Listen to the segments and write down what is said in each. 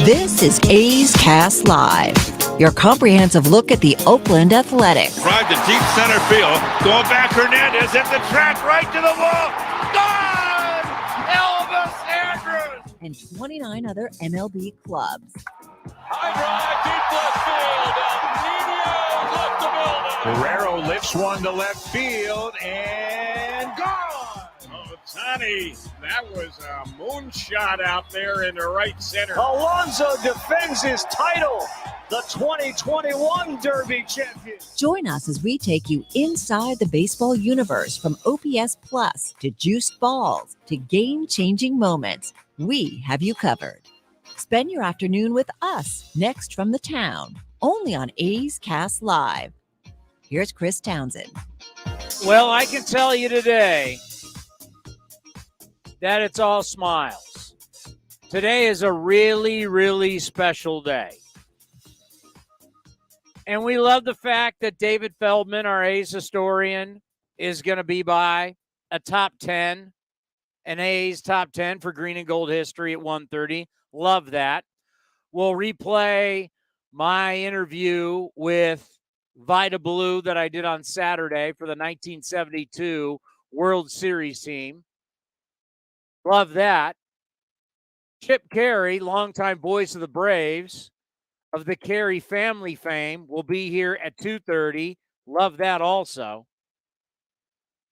This is A's Cast Live, your comprehensive look at the Oakland Athletics. Drive to deep center field. Going back, Hernandez at the track, right to the wall. Gone! Elvis Andrus! And 29 other MLB clubs. High drive, deep left field. Nino left the building. Guerrero lifts one to left field and gone. Oh, Tony, that was a moonshot out there in the right center. Alonso defends his title, the 2021 Derby champion. Join us as we take you inside the baseball universe, from OPS Plus to juiced balls to game-changing moments. We have you covered. Spend your afternoon with us next from the town, only on A's Cast Live. Here's Chris Townsend. Well, I can tell you today that it's all smiles. Today is a really, really special day. And we love the fact that David Feldman, our A's historian, is going to be by a top 10, an A's top 10 for green and gold history at 1:30. Love that. We'll replay my interview with Vida Blue that I did on Saturday for the 1972 World Series team. Love that. Chip Caray, longtime voice of the Braves, of the Caray family fame, will be here at 2:30. Love that also.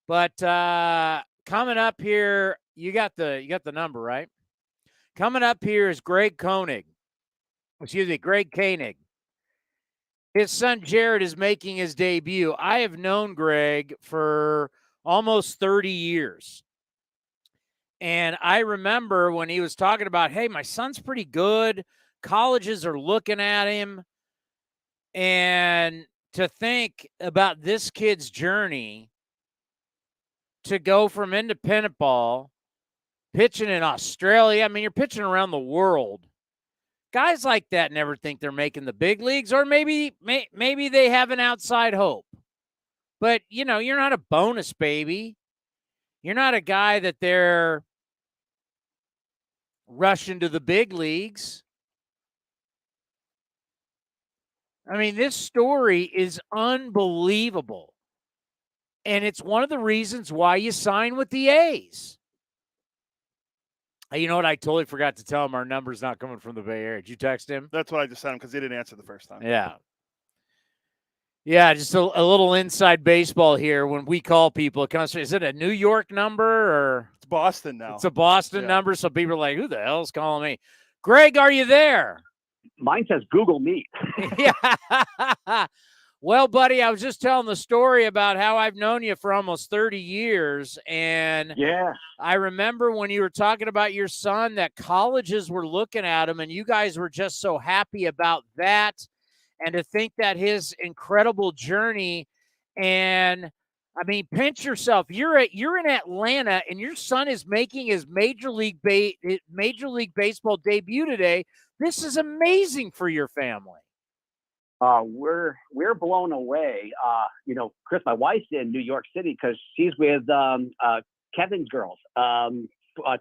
But coming up here, you got the number, right? Coming up here is Greg Koenig. Greg Koenig. His son Jared is making his debut. I have known Greg for almost 30 years. And I remember when he was talking about, hey, my son's pretty good. Colleges are looking at him. And to think about this kid's journey to go from independent ball, pitching in Australia. I mean, you're pitching around the world. Guys like that never think they're making the big leagues, or maybe they have an outside hope. But, you know, you're not a bonus baby. You're not a guy that they're rushing to the big leagues. I mean, this story is unbelievable. And it's one of the reasons why you sign with the A's. You know what? I totally forgot to tell him our number's not coming from the Bay Area. Did you text him? That's what I just sent him because he didn't answer the first time. Yeah. Yeah, just a little inside baseball here. When we call people, it comes, is it a New York number or? It's Boston now. It's a Boston number, so people are like, who the hell's calling me? Greg, are you there? Mine says Google Meet. Yeah. Well, buddy, I was just telling the story about how I've known you for almost 30 years. And yeah, I remember when you were talking about your son, that colleges were looking at him, and you guys were just so happy about that. And to think that his incredible journey, and I mean, pinch yourself. You're in Atlanta, and your son is making his Major League Baseball debut today. This is amazing for your family. We're blown away. You know, Chris, my wife's in New York City because she's with Kevin's girls,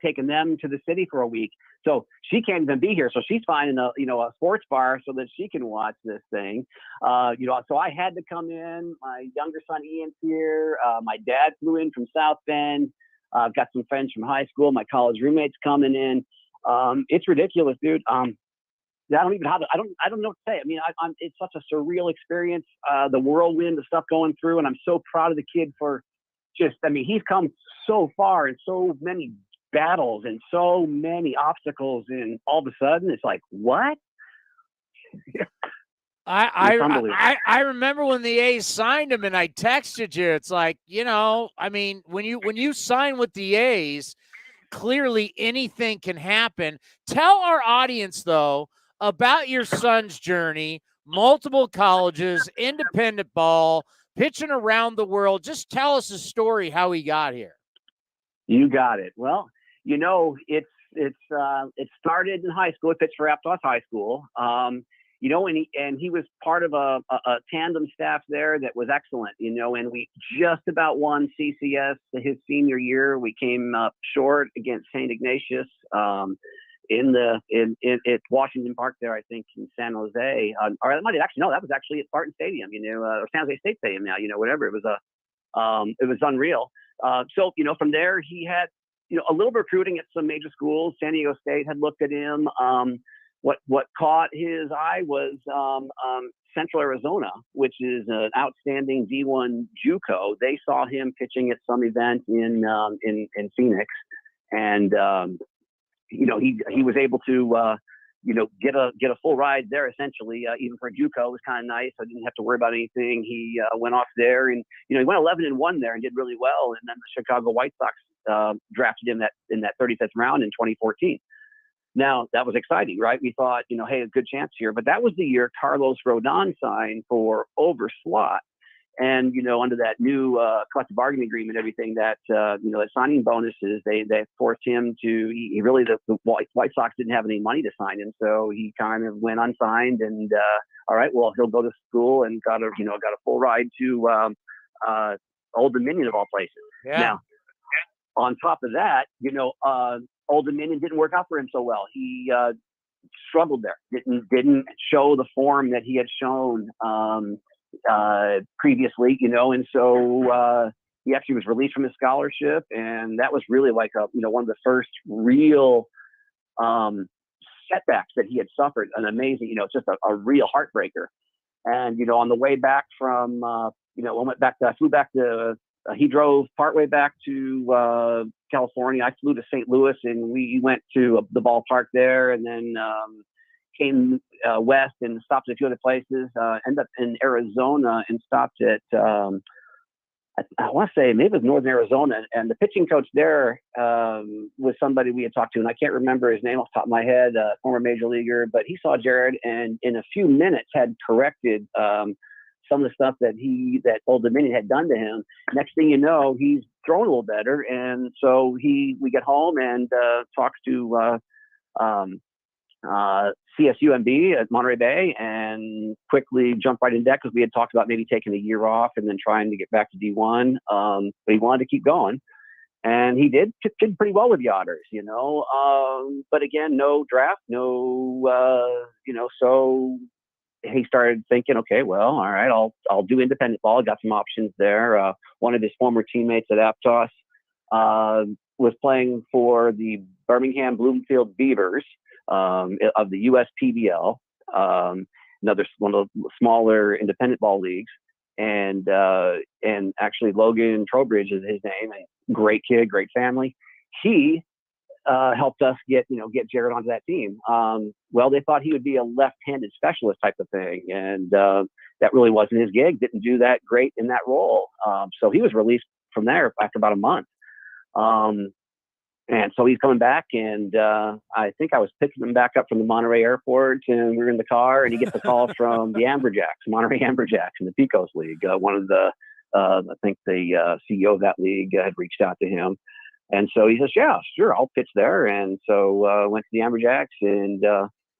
taking them to the city for a week. So she can't even be here. So she's finding a sports bar so that she can watch this thing. So I had to come in. My younger son Ian's here. My dad flew in from South Bend. I've got some friends from high school. My college roommates coming in. It's ridiculous, dude. I don't even I don't know what to say. I mean, it's such a surreal experience. The whirlwind of stuff going through, and I'm so proud of the kid for he's come so far in so many battles and so many obstacles, and all of a sudden it's like, what? I remember when the A's signed him, and I texted you. It's like, I mean, when you sign with the A's, clearly anything can happen. Tell our audience, though, about your son's journey, multiple colleges, independent ball, pitching around the world. Just tell us a story how he got here. You got it. Well, it started in high school. It pitched for Aptos High School. And he was part of a tandem staff there that was excellent, and we just about won CCS his senior year. We came up short against St. Ignatius. at Washington Park there, I think in San Jose, or that might have that was actually at Spartan Stadium, or San Jose State Stadium now, whatever. It was unreal. So, from there he had, a little recruiting at some major schools. San Diego State had looked at him. What caught his eye was Central Arizona, which is an outstanding D1 JUCO. They saw him pitching at some event in Phoenix, and he was able to get a full ride there essentially. Even for a JUCO, it was kind of nice. I didn't have to worry about anything. He went off there, and he went 11-1 there and did really well. And then the Chicago White Sox drafted him in that 35th round in 2014. Now, that was exciting, right? We thought, hey, a good chance here. But that was the year Carlos Rodon signed for Overslot. And, under that new collective bargaining agreement, everything that, that signing bonuses, they forced him to, the White Sox didn't have any money to sign him. So he kind of went unsigned and, all right, well, he'll go to school and got a full ride to Old Dominion of all places. Yeah. Now, on top of that, Old Dominion didn't work out for him so well. He struggled there. Didn't show the form that he had shown previously, and so he actually was released from his scholarship, and that was really like one of the first real setbacks that he had suffered. An amazing, just a real heartbreaker. And on the way back from, I flew back to. He drove partway back to California. I flew to St. Louis, and we went to the ballpark there, and then came west and stopped at a few other places. Ended up in Arizona and stopped at I want to say maybe it was Northern Arizona. And the pitching coach there was somebody we had talked to, and I can't remember his name off the top of my head, former major leaguer, but he saw Jared and in a few minutes had corrected some of the stuff that Old Dominion had done to him. Next thing you know, he's throwing a little better. And so we get home and talks to CSUMB at Monterey Bay and quickly jumped right in deck because we had talked about maybe taking a year off and then trying to get back to D1. But he wanted to keep going. And he did pretty well with the Otters, but again, no draft, so he started thinking, okay, well, all right, I'll do independent ball. I got some options there. One of his former teammates at Aptos was playing for the Birmingham Bloomfield Beavers of the USPBL, another one of the smaller independent ball leagues. And actually Logan Trowbridge is his name. Great kid, great family. He helped us get Jared onto that team. Well, they thought he would be a left-handed specialist type of thing, and that really wasn't his gig. Didn't do that great in that role. So he was released from there after about a month. And so he's coming back, and I think I was picking him back up from the Monterey airport, and we were in the car, and he gets a call from the Amberjacks, Monterey Amberjacks in the Pecos League. One of the, I think the CEO of that league had reached out to him. And so he says, yeah, sure, I'll pitch there. And so went to the Amberjacks and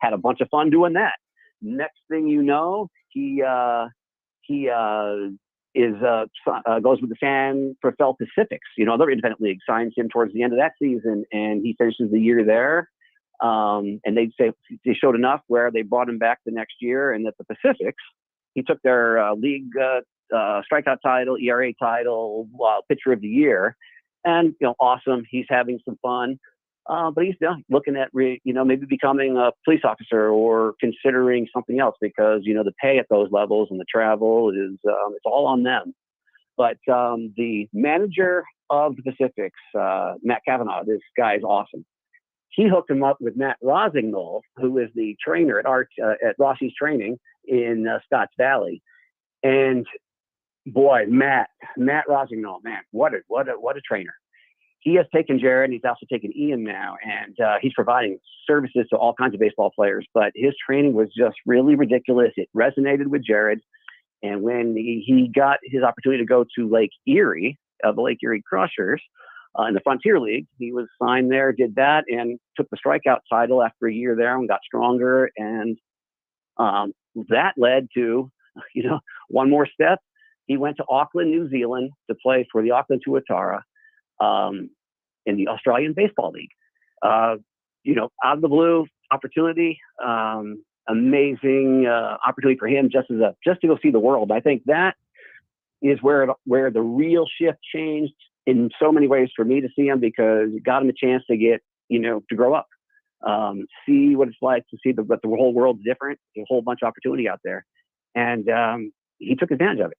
had a bunch of fun doing that. Next thing you know, he goes with the San Rafael Pacifics, another independent league, signs him towards the end of that season, and he finishes the year there. And they showed enough where they brought him back the next year, and at the Pacifics, he took their league strikeout title, ERA title, pitcher of the year. And, awesome. He's having some fun. But he's looking at, maybe becoming a police officer or considering something else because, the pay at those levels and the travel is, it's all on them. But the manager of the Pacifics, Matt Kavanaugh, this guy is awesome. He hooked him up with Matt Rosignol, who is the trainer at Rossi's Training in Scotts Valley. And boy, Matt Rosignol, man, what a trainer. He has taken Jared, and he's also taken Ian now, and he's providing services to all kinds of baseball players. But his training was just really ridiculous. It resonated with Jared. And when he got his opportunity to go to Lake Erie, the Lake Erie Crushers, in the Frontier League, he was signed there, did that, and took the strikeout title after a year there and got stronger. And that led to, one more step. He went to Auckland, New Zealand to play for the Auckland Tuatara in the Australian Baseball League. out of the blue opportunity, amazing opportunity for him just to go see the world. I think that is where the real shift changed in so many ways for me to see him, because it got him a chance to get, to grow up, see what it's like to see that the whole world's different. There's a whole bunch of opportunity out there. And he took advantage of it.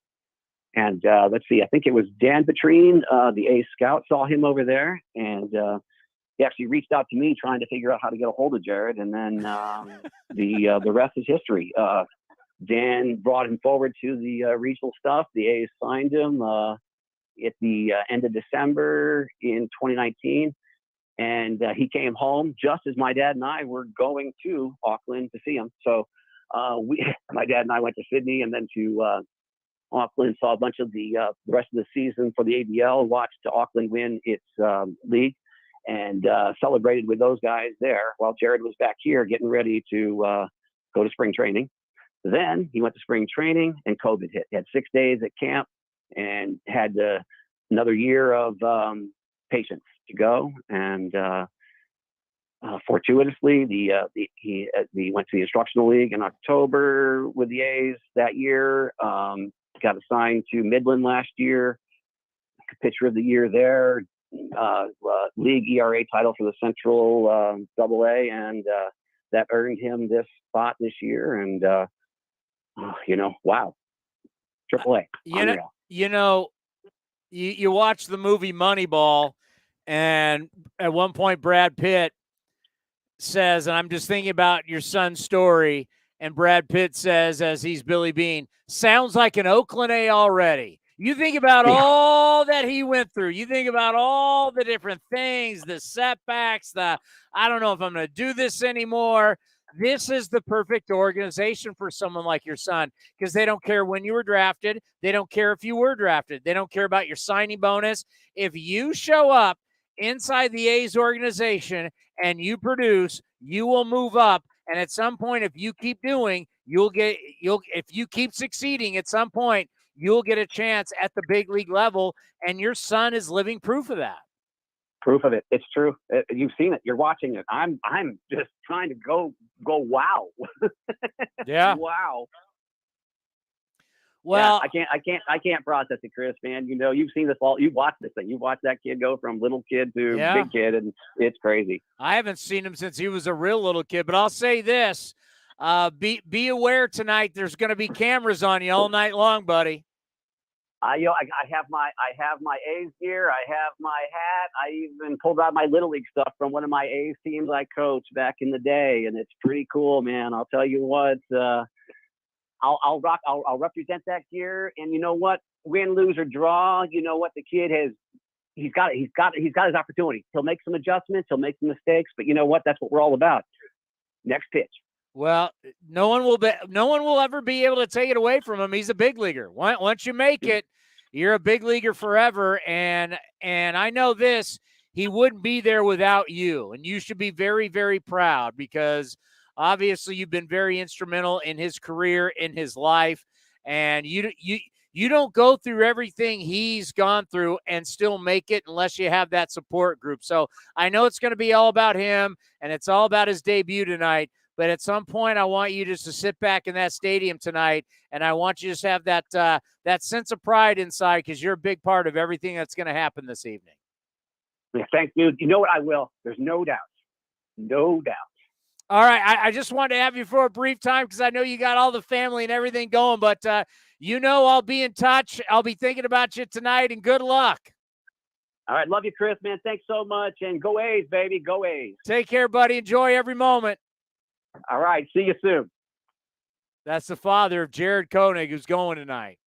And let's see, I think it was Dan Petrine, the A's scout, saw him over there, and he actually reached out to me trying to figure out how to get a hold of Jared. And then the rest is history. Dan brought him forward to the regional stuff. The A's signed him at the end of December in 2019. And he came home just as my dad and I were going to Auckland to see him. So my dad and I went to Sydney and then to Auckland, saw a bunch of the rest of the season for the ABL, watched Auckland win its league, and celebrated with those guys there while Jared was back here getting ready to go to spring training. Then he went to spring training and COVID hit. He had 6 days at camp and had another year of patience to go. And fortuitously, he went to the instructional league in October with the A's that year. Got assigned to Midland last year, pitcher of the year there, league ERA title for the Central AA, and that earned him this spot this year. And wow, AAA. You watch the movie Moneyball, and at one point Brad Pitt says, and I'm just thinking about your son's story, and Brad Pitt says, as he's Billy Bean, sounds like an Oakland A already. You think about all that he went through. You think about all the different things, the setbacks, I don't know if I'm going to do this anymore. This is the perfect organization for someone like your son, because they don't care when you were drafted. They don't care if you were drafted. They don't care about your signing bonus. If you show up inside the A's organization and you produce, you will move up. And at some point, if you keep doing, if you keep succeeding, at some point, you'll get a chance at the big league level. And your son is living proof of that. Proof of it. It's true. You've seen it. You're watching it. I'm just trying to go wow. Yeah. Wow. Well, yeah, I can't process it, Chris, man. You've seen this all. You've watched this thing. You've watched that kid go from little kid to big kid, and it's crazy. I haven't seen him since he was a real little kid, but I'll say this: be aware tonight. There's going to be cameras on you all night long, buddy. I have my A's gear. I have my hat. I even pulled out my Little League stuff from one of my A's teams I coached back in the day, and it's pretty cool, man. I'll tell you what. I'll represent that gear, and you know what? Win, lose, or draw. You know what? The kid he's got his opportunity. He'll make some adjustments. He'll make some mistakes, but you know what? That's what we're all about. Next pitch. Well, no one will ever be able to take it away from him. He's a big leaguer. Once you make it, you're a big leaguer forever. And I know this, he wouldn't be there without you. And you should be very, very proud, because obviously you've been very instrumental in his career, in his life. And you don't go through everything he's gone through and still make it unless you have that support group. So I know it's going to be all about him, and it's all about his debut tonight. But at some point, I want you just to sit back in that stadium tonight, and I want you to just have that sense of pride inside, because you're a big part of everything that's going to happen this evening. Yeah, thank you. You know what? I will. There's no doubt. No doubt. All right. I just wanted to have you for a brief time, because I know you got all the family and everything going. But, I'll be in touch. I'll be thinking about you tonight, and good luck. All right. Love you, Chris, man. Thanks so much. And go A's, baby. Go A's. Take care, buddy. Enjoy every moment. All right. See you soon. That's the father of Jared Koenig, who's going tonight.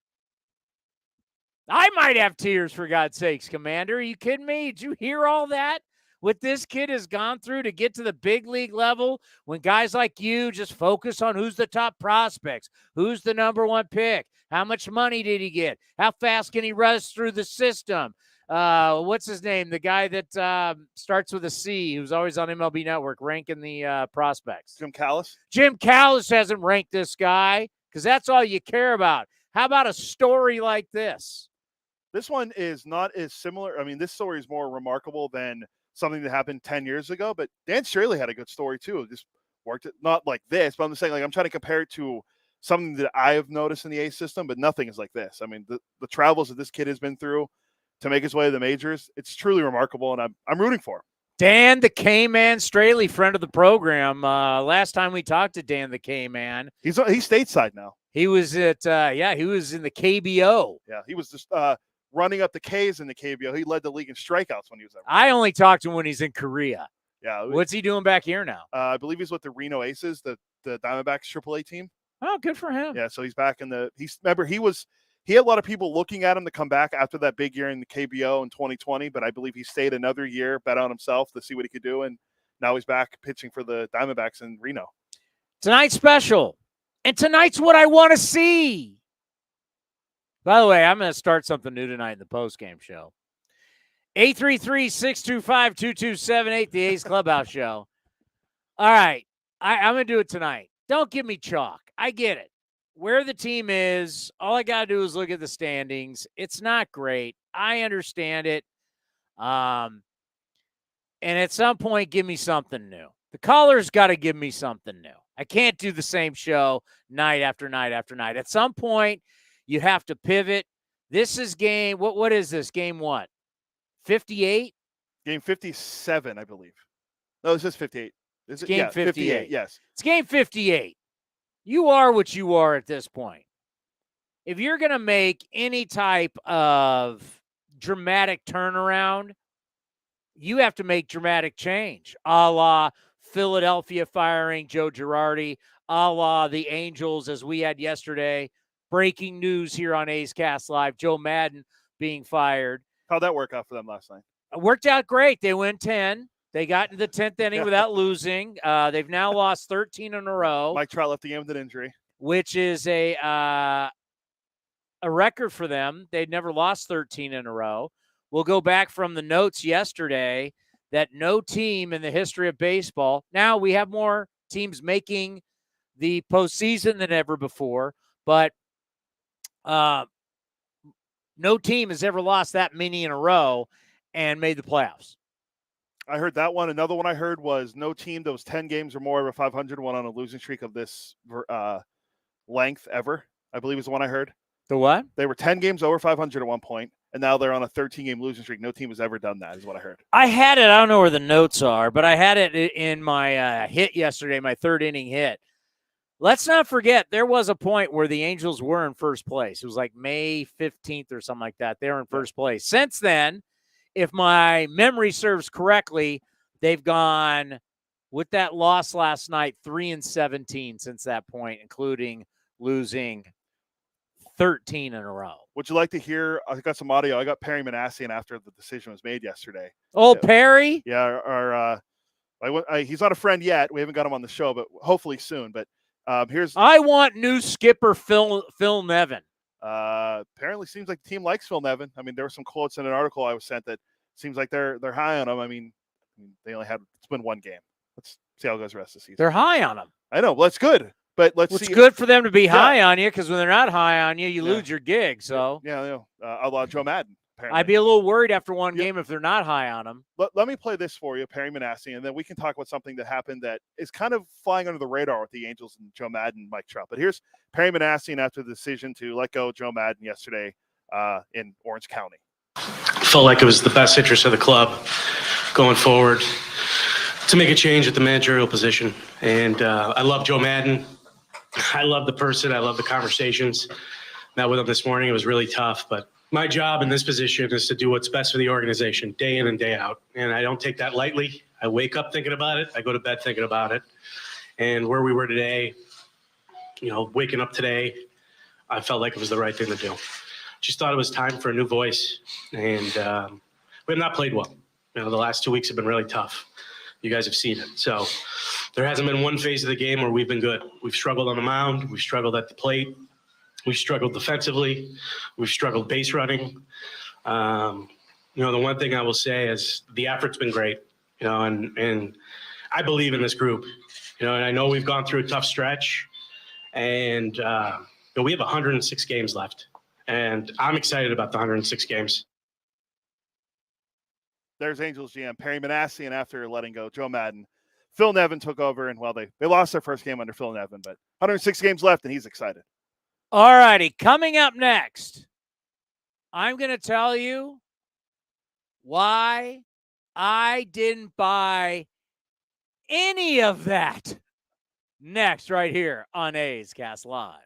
I might have tears, for God's sakes, Commander. Are you kidding me? Did you hear all that? What this kid has gone through to get to the big league level, when guys like you just focus on who's the top prospects, who's the number one pick, how much money did he get, how fast can he rush through the system, what's his name, the guy that starts with a C, who's always on MLB Network ranking the prospects. Jim Callis. Jim Callis hasn't ranked this guy, because that's all you care about. How about a story like this? This one is not as similar. I mean, this story is more remarkable than something that happened 10 years ago. But Dan Straley had a good story too. It just worked it, not like this, but I'm just saying, like, I'm trying to compare it to something that I have noticed in the A system, but nothing is like this. I mean, the travels that this kid has been through to make his way to the majors, it's truly remarkable, and I'm rooting for him. Dan the K-Man Straley, friend of the program. Last time we talked to Dan the K-Man. He's stateside now. He was at, he was in the KBO. Yeah, he was just running up the Ks in the KBO. He led the league in strikeouts when he was there. I only talked to him when he's in Korea. Yeah. What's he doing back here now? I believe he's with the Reno Aces, the Diamondbacks AAA team. Oh, good for him. Yeah, so he's back in the – remember, he had a lot of people looking at him to come back after that big year in the KBO in 2020, but I believe he stayed another year, bet on himself to see what he could do, and now he's back pitching for the Diamondbacks in Reno. Tonight's special, and tonight's what I want to see. By the way, I'm going to start something new tonight in the postgame show. 833-625-2278, the A's Clubhouse Show. All right, I'm going to do it tonight. Don't give me chalk. I get it. Where the team is, all I got to do is look at the standings. It's not great. I understand it. And at some point, give me something new. The caller's got to give me something new. I can't do the same show night after night after night. At some point, you have to pivot. This is game, what is this? Game what? 58? Game 57, I believe. No, it's just 58. It's game 58. Yes. It's game 58. You are what you are at this point. If you're going to make any type of dramatic turnaround, you have to make dramatic change, a la Philadelphia firing Joe Girardi, a la the Angels, as we had yesterday. Breaking news here on A's Cast Live, Joe Madden being fired. How'd that work out for them last night? It worked out great. They win 10. They got into the 10th inning without losing. They've now lost 13 in a row. Mike Trout left the game with an injury, which is a record for them. They'd never lost 13 in a row. We'll go back from the notes yesterday that no team in the history of baseball. Now we have more teams making the postseason than ever before, but no team has ever lost that many in a row and made the playoffs. I heard that one. Another one I heard was no team that was 10 games or more over 500 won on a losing streak of this length ever, I believe is the one I heard. The what? They were 10 games over 500 at one point, and now they're on a 13-game losing streak. No team has ever done that, is what I heard. I had it. I don't know where the notes are, but I had it in my hit yesterday, my third inning hit. Let's not forget, there was a point where the Angels were in first place. It was like May 15th or something like that. They were in first place. Since then, if my memory serves correctly, they've gone, with that loss last night, 3-17 since that point, including losing 13 in a row. Would you like to hear? I got some audio. I got Perry Manassian after the decision was made yesterday. Old Perry? Yeah, he's not a friend yet. We haven't got him on the show, but hopefully soon. But here's. I want new skipper Phil Nevin. Apparently seems like the team likes Phil Nevin. I mean, there were some quotes in an article I was sent that seems like they're high on him. I mean, it's been one game. Let's see how it goes the rest of the season. They're high on him. I know. Well, that's good. But let's see. It's good for them to be high on you, because when they're not high on you, you lose your gig. So a la Joe Madden. Apparently. I'd be a little worried after one game if they're not high on them. Let me play this for you, Perry Manassian, and then we can talk about something that happened that is kind of flying under the radar with the Angels and Joe Madden and Mike Trout. But here's Perry Manassian after the decision to let go of Joe Madden yesterday in Orange County. Felt like it was the best interest of the club going forward to make a change at the managerial position. And I love Joe Madden. I love the person. I love the conversations. Met with him this morning. It was really tough, but my job in this position is to do what's best for the organization day in and day out. And I don't take that lightly. I wake up thinking about it. I go to bed thinking about it. And where we were today, waking up today, I felt like it was the right thing to do. Just thought it was time for a new voice. And we have not played well. The last 2 weeks have been really tough. You guys have seen it. So there hasn't been one phase of the game where we've been good. We've struggled on the mound. We've struggled at the plate. We've struggled defensively. We've struggled base running. The one thing I will say is the effort's been great, and I believe in this group, and I know we've gone through a tough stretch, and we have 106 games left, and I'm excited about the 106 games. there's Angels GM Perry Manassi, and after letting go Joe Madden, Phil Nevin took over, and well, they lost their first game under Phil Nevin, but 106 games left, and he's excited. All righty, coming up next, I'm going to tell you why I didn't buy any of that. Next, right here on A's Cast Live.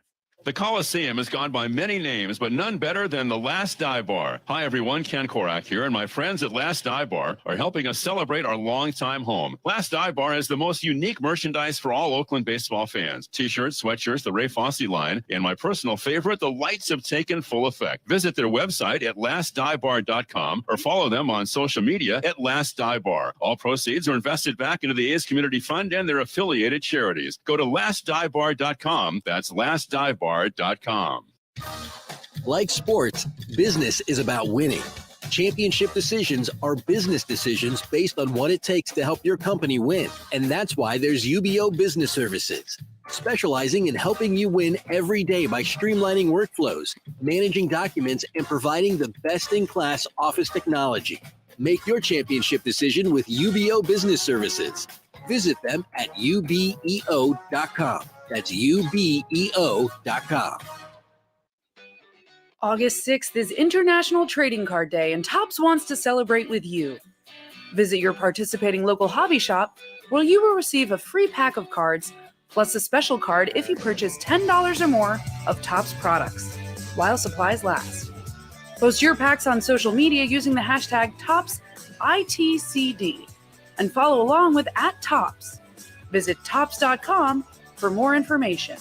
The Coliseum has gone by many names, but none better than the Last Dive Bar. Hi, everyone. Ken Korak here, and my friends at Last Dive Bar are helping us celebrate our longtime home. Last Dive Bar has the most unique merchandise for all Oakland baseball fans. T-shirts, sweatshirts, the Ray Fosse line, and my personal favorite, the lights have taken full effect. Visit their website at lastdivebar.com or follow them on social media at Last Dive Bar. All proceeds are invested back into the A's Community Fund and their affiliated charities. Go to lastdivebar.com. That's lastdivebar.com. Like sports, business is about winning. Championship decisions are business decisions based on what it takes to help your company win. And that's why there's UBO Business Services, specializing in helping you win every day by streamlining workflows, managing documents, and providing the best-in-class office technology. Make your championship decision with UBO Business Services. Visit them at ubeo.com. That's ubeo.com. August 6th is International Trading Card Day, and Topps wants to celebrate with you. Visit your participating local hobby shop, where you will receive a free pack of cards, plus a special card if you purchase $10 or more of Topps products, while supplies last. Post your packs on social media using the hashtag ToppsITCD, and follow along with @Topps. Visit Topps.com for more information.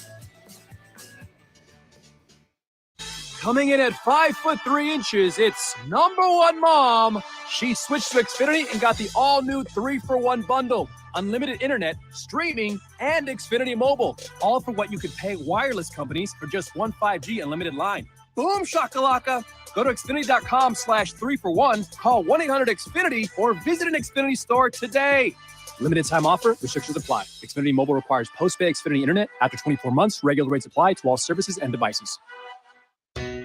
Coming in at 5'3", it's number one mom. She switched to Xfinity and got the all-new 3-for-1 bundle. Unlimited internet, streaming, and Xfinity Mobile. All for what you could pay wireless companies for just one 5G unlimited line. Boom shakalaka. Go to Xfinity.com/3-for-1, call 1-800-XFINITY, or visit an Xfinity store today. Limited time offer. Restrictions apply. Xfinity Mobile requires post-pay Xfinity internet. After 24 months, regular rates apply to all services and devices.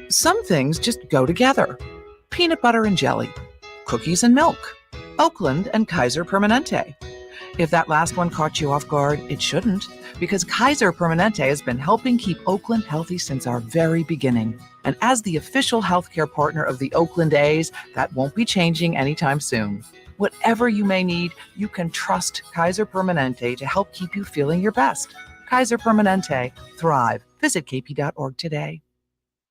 Some things just go together. Peanut butter and jelly, cookies and milk, Oakland and Kaiser Permanente. If that last one caught you off guard, it shouldn't, because Kaiser Permanente has been helping keep Oakland healthy since our very beginning. And as the official healthcare partner of the Oakland A's, that won't be changing anytime soon. Whatever you may need, you can trust Kaiser Permanente to help keep you feeling your best. Kaiser Permanente. Thrive. Visit kp.org today.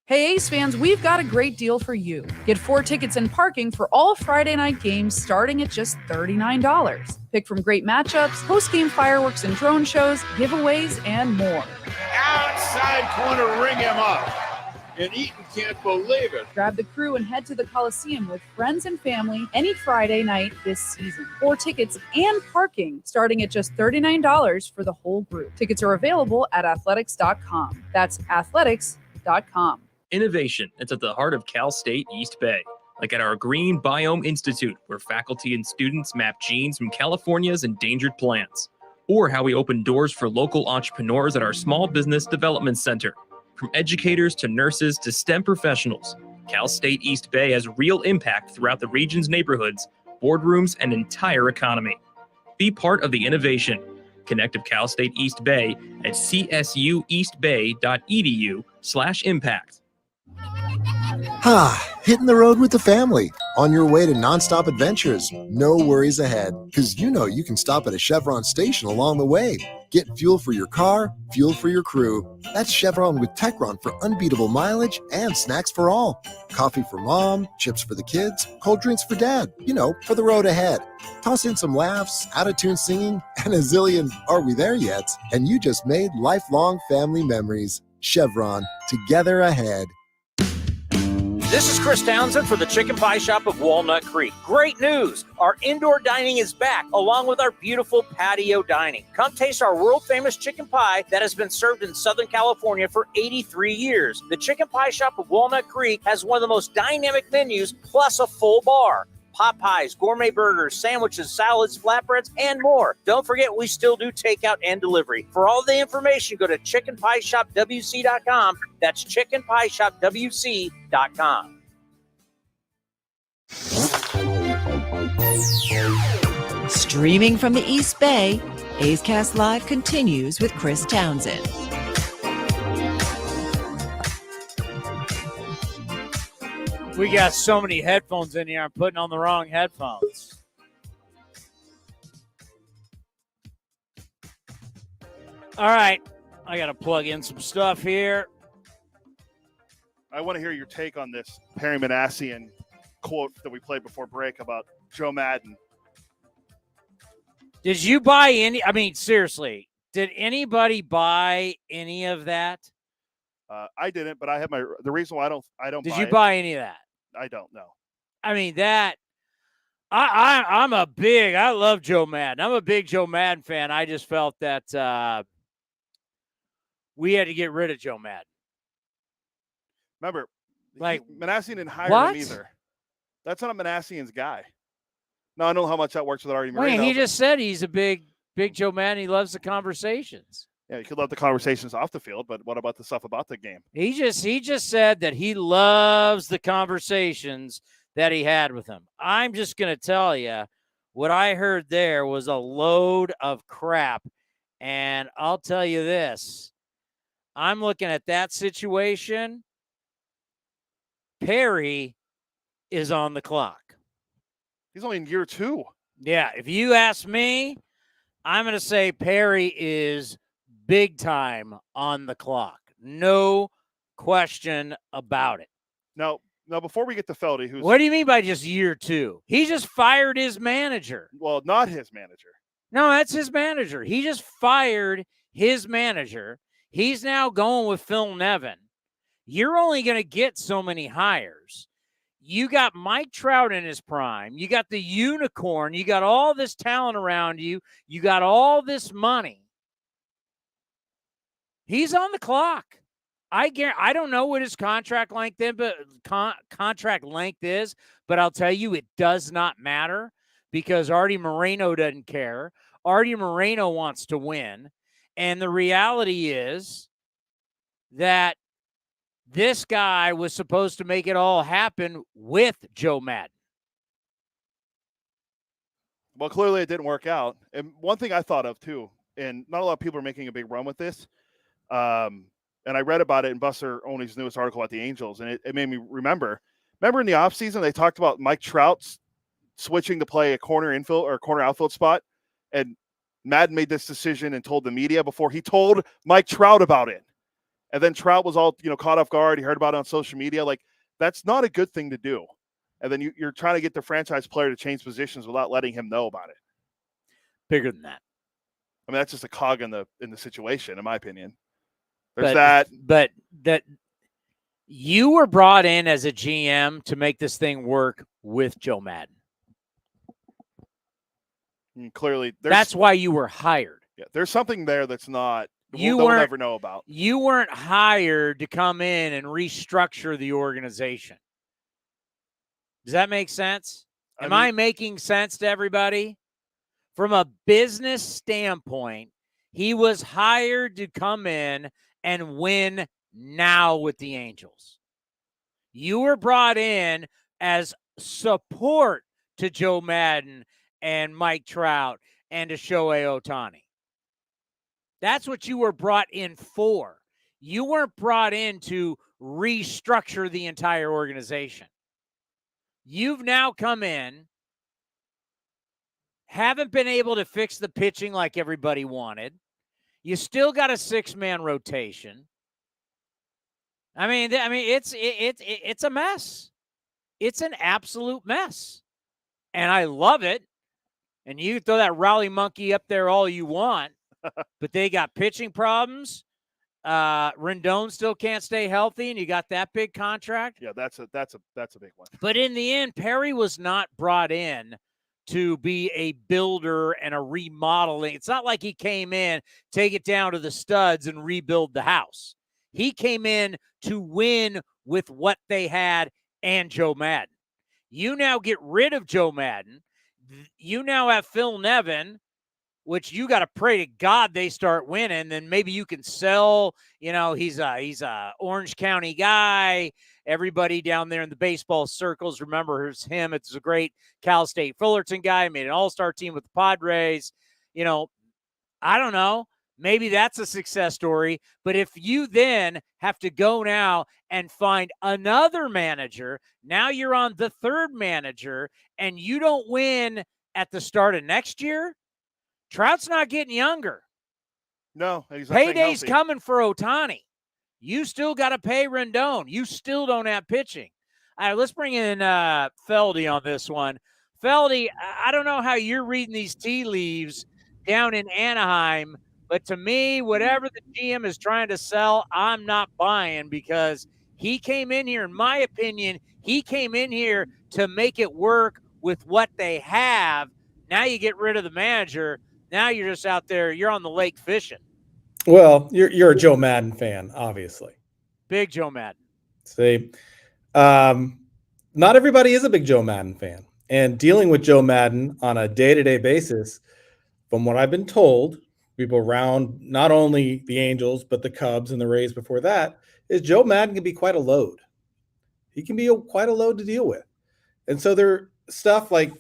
Hey A's fans, we've got a great deal for you. Get 4 tickets and parking for all Friday night games starting at just $39. Pick from great matchups, post-game fireworks and drone shows, giveaways, and more. Outside corner, ring him up. And Eaton can't believe it. Grab the crew and head to the Coliseum with friends and family any Friday night this season. 4 tickets and parking starting at just $39 for the whole group. Tickets are available at athletics.com. That's athletics.com. Innovation that's at the heart of Cal State East Bay, like at our Green Biome Institute, where faculty and students map genes from California's endangered plants, or how we open doors for local entrepreneurs at our Small Business Development Center. From educators to nurses to STEM professionals, Cal State East Bay has real impact throughout the region's neighborhoods, boardrooms, and entire economy. Be part of the innovation. Connect with Cal State East Bay at csueastbay.edu/impact. Hitting the road with the family. On your way to nonstop adventures. No worries ahead, because you know you can stop at a Chevron station along the way. Get fuel for your car, fuel for your crew. That's Chevron with Techron for unbeatable mileage and snacks for all. Coffee for mom, chips for the kids, cold drinks for dad. You know, for the road ahead. Toss in some laughs, out-of-tune singing, and a zillion "Are we there yet?" And you just made lifelong family memories. Chevron, together ahead. This is Chris Townsend for the Chicken Pie Shop of Walnut Creek. Great news! Our indoor dining is back, along with our beautiful patio dining. Come taste our world-famous chicken pie that has been served in Southern California for 83 years. The Chicken Pie Shop of Walnut Creek has one of the most dynamic menus, plus a full bar. Pot pies, gourmet burgers, sandwiches, salads, flatbreads, and more. Don't forget, we still do takeout and delivery. For all the information, go to chickenpieshopwc.com. That's chickenpieshopwc.com. Streaming from the East Bay, A's Cast Live continues with Chris Townsend. We got so many headphones in here. I'm putting on the wrong headphones. All right. I got to plug in some stuff here. I want to hear your take on this Perry Manassian quote that we played before break about Joe Madden. Did you buy any? I mean, seriously, did anybody buy any of that? I didn't, but I have the reason why I don't. Did you buy any of that? I don't know. I mean, that I love Joe Madden. I'm a big Joe Madden fan. I just felt that we had to get rid of Joe Madden. Remember, like Manassian didn't hire him either. That's not Manassian's guy. No, I don't know how much that works with Artie Moreno. He just said he's a big Joe Madden. He loves the conversations. Yeah, you could love the conversations off the field, but what about the stuff about the game? He just said that he loves the conversations that he had with him. I'm just going to tell you, what I heard there was a load of crap. And I'll tell you this. I'm looking at that situation. Perry is on the clock. He's only in year 2. Yeah, if you ask me, I'm going to say Perry is big time on the clock. No question about it. Now, before we get to Feldy, what do you mean by just year 2? He just fired his manager. Well, not his manager. No, that's his manager. He just fired his manager. He's now going with Phil Nevin. You're only going to get so many hires. You got Mike Trout in his prime. You got the unicorn. You got all this talent around you. You got all this money. He's on the clock. I don't know what his contract length is, but I'll tell you it does not matter because Artie Moreno doesn't care. Artie Moreno wants to win. And the reality is that this guy was supposed to make it all happen with Joe Madden. Well, clearly it didn't work out. And one thing I thought of, too, and not a lot of people are making a big run with this, and I read about it in Buster Olney's newest article about the Angels, and it made me remember in the offseason they talked about Mike Trout switching to play a corner infield or corner outfield spot, and Madden made this decision and told the media before he told Mike Trout about it. And then Trout was all, caught off guard. He heard about it on social media. Like, that's not a good thing to do. And then you're trying to get the franchise player to change positions without letting him know about it. Bigger than that. I mean, that's just a cog in the situation, in my opinion. But that you were brought in as a GM to make this thing work with Joe Madden. And clearly, that's why you were hired. Yeah, there's something there that's not. We'll never know about. You weren't hired to come in and restructure the organization. Does that make sense? Am I making sense to everybody? From a business standpoint, he was hired to come in and win now with the Angels. You were brought in as support to Joe Madden and Mike Trout and to Shohei Ohtani. That's what you were brought in for. You weren't brought in to restructure the entire organization. You've now come in, haven't been able to fix the pitching like everybody wanted. You still got a 6-man rotation. I mean, it's a mess. It's an absolute mess. And I love it. And you throw that Raleigh monkey up there all you want. But they got pitching problems. Rendon still can't stay healthy, and you got that big contract. Yeah, that's a big one. But in the end, Perry was not brought in to be a builder and a remodeling. It's not like he came in, take it down to the studs, and rebuild the house. He came in to win with what they had and Joe Madden. You now get rid of Joe Madden. You now have Phil Nevin, which you got to pray to God they start winning. Then maybe you can sell, he's a Orange County guy everybody down there in the baseball circles remembers him. It's a great Cal State Fullerton guy, made an all-star team with the Padres. You know, I don't know. Maybe that's a success story. But if you then have to go now and find another manager, now you're on the third manager, and you don't win at the start of next year, Trout's not getting younger. No, he's not staying Payday's healthy. coming for Ohtani. You still got to pay Rendon. You still don't have pitching. All right, let's bring in Feldy on this one. Feldy, I don't know how you're reading these tea leaves down in Anaheim, but to me, whatever the GM is trying to sell, I'm not buying, because he came in here, in my opinion, he came in here to make it work with what they have. Now you get rid of the manager. Now you're just out there. You're on the lake fishing. Well, you're a Joe Madden fan, obviously. Big Joe Madden. See, not everybody is a big Joe Madden fan. And dealing with Joe Madden on a day-to-day basis, from what I've been told, people around not only the Angels, but the Cubs and the Rays before that, is Joe Madden can be quite a load. He can be quite a load to deal with. And so there stuff like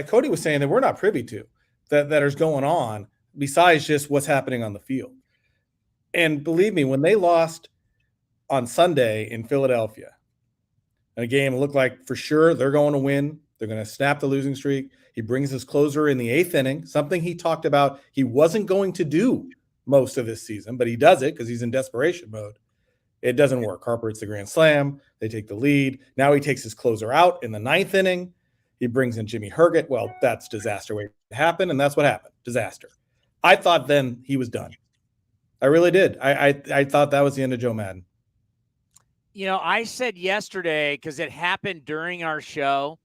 Cody was saying that we're not privy to that is going on besides just what's happening on the field. And believe me, when they lost on Sunday in Philadelphia, a game looked like for sure they're going to win. They're going to snap the losing streak. He brings his closer in the 8th inning, something he talked about he wasn't going to do most of this season, but he does it because he's in desperation mode. It doesn't work. Harper hits the grand slam. They take the lead. Now he takes his closer out in the 9th inning. He brings in Jimmy Herget. Well, that's disaster waiting to happen, and that's what happened. Disaster. I thought then he was done. I really did. I thought that was the end of Joe Madden. You know, I said yesterday, because it happened during our show,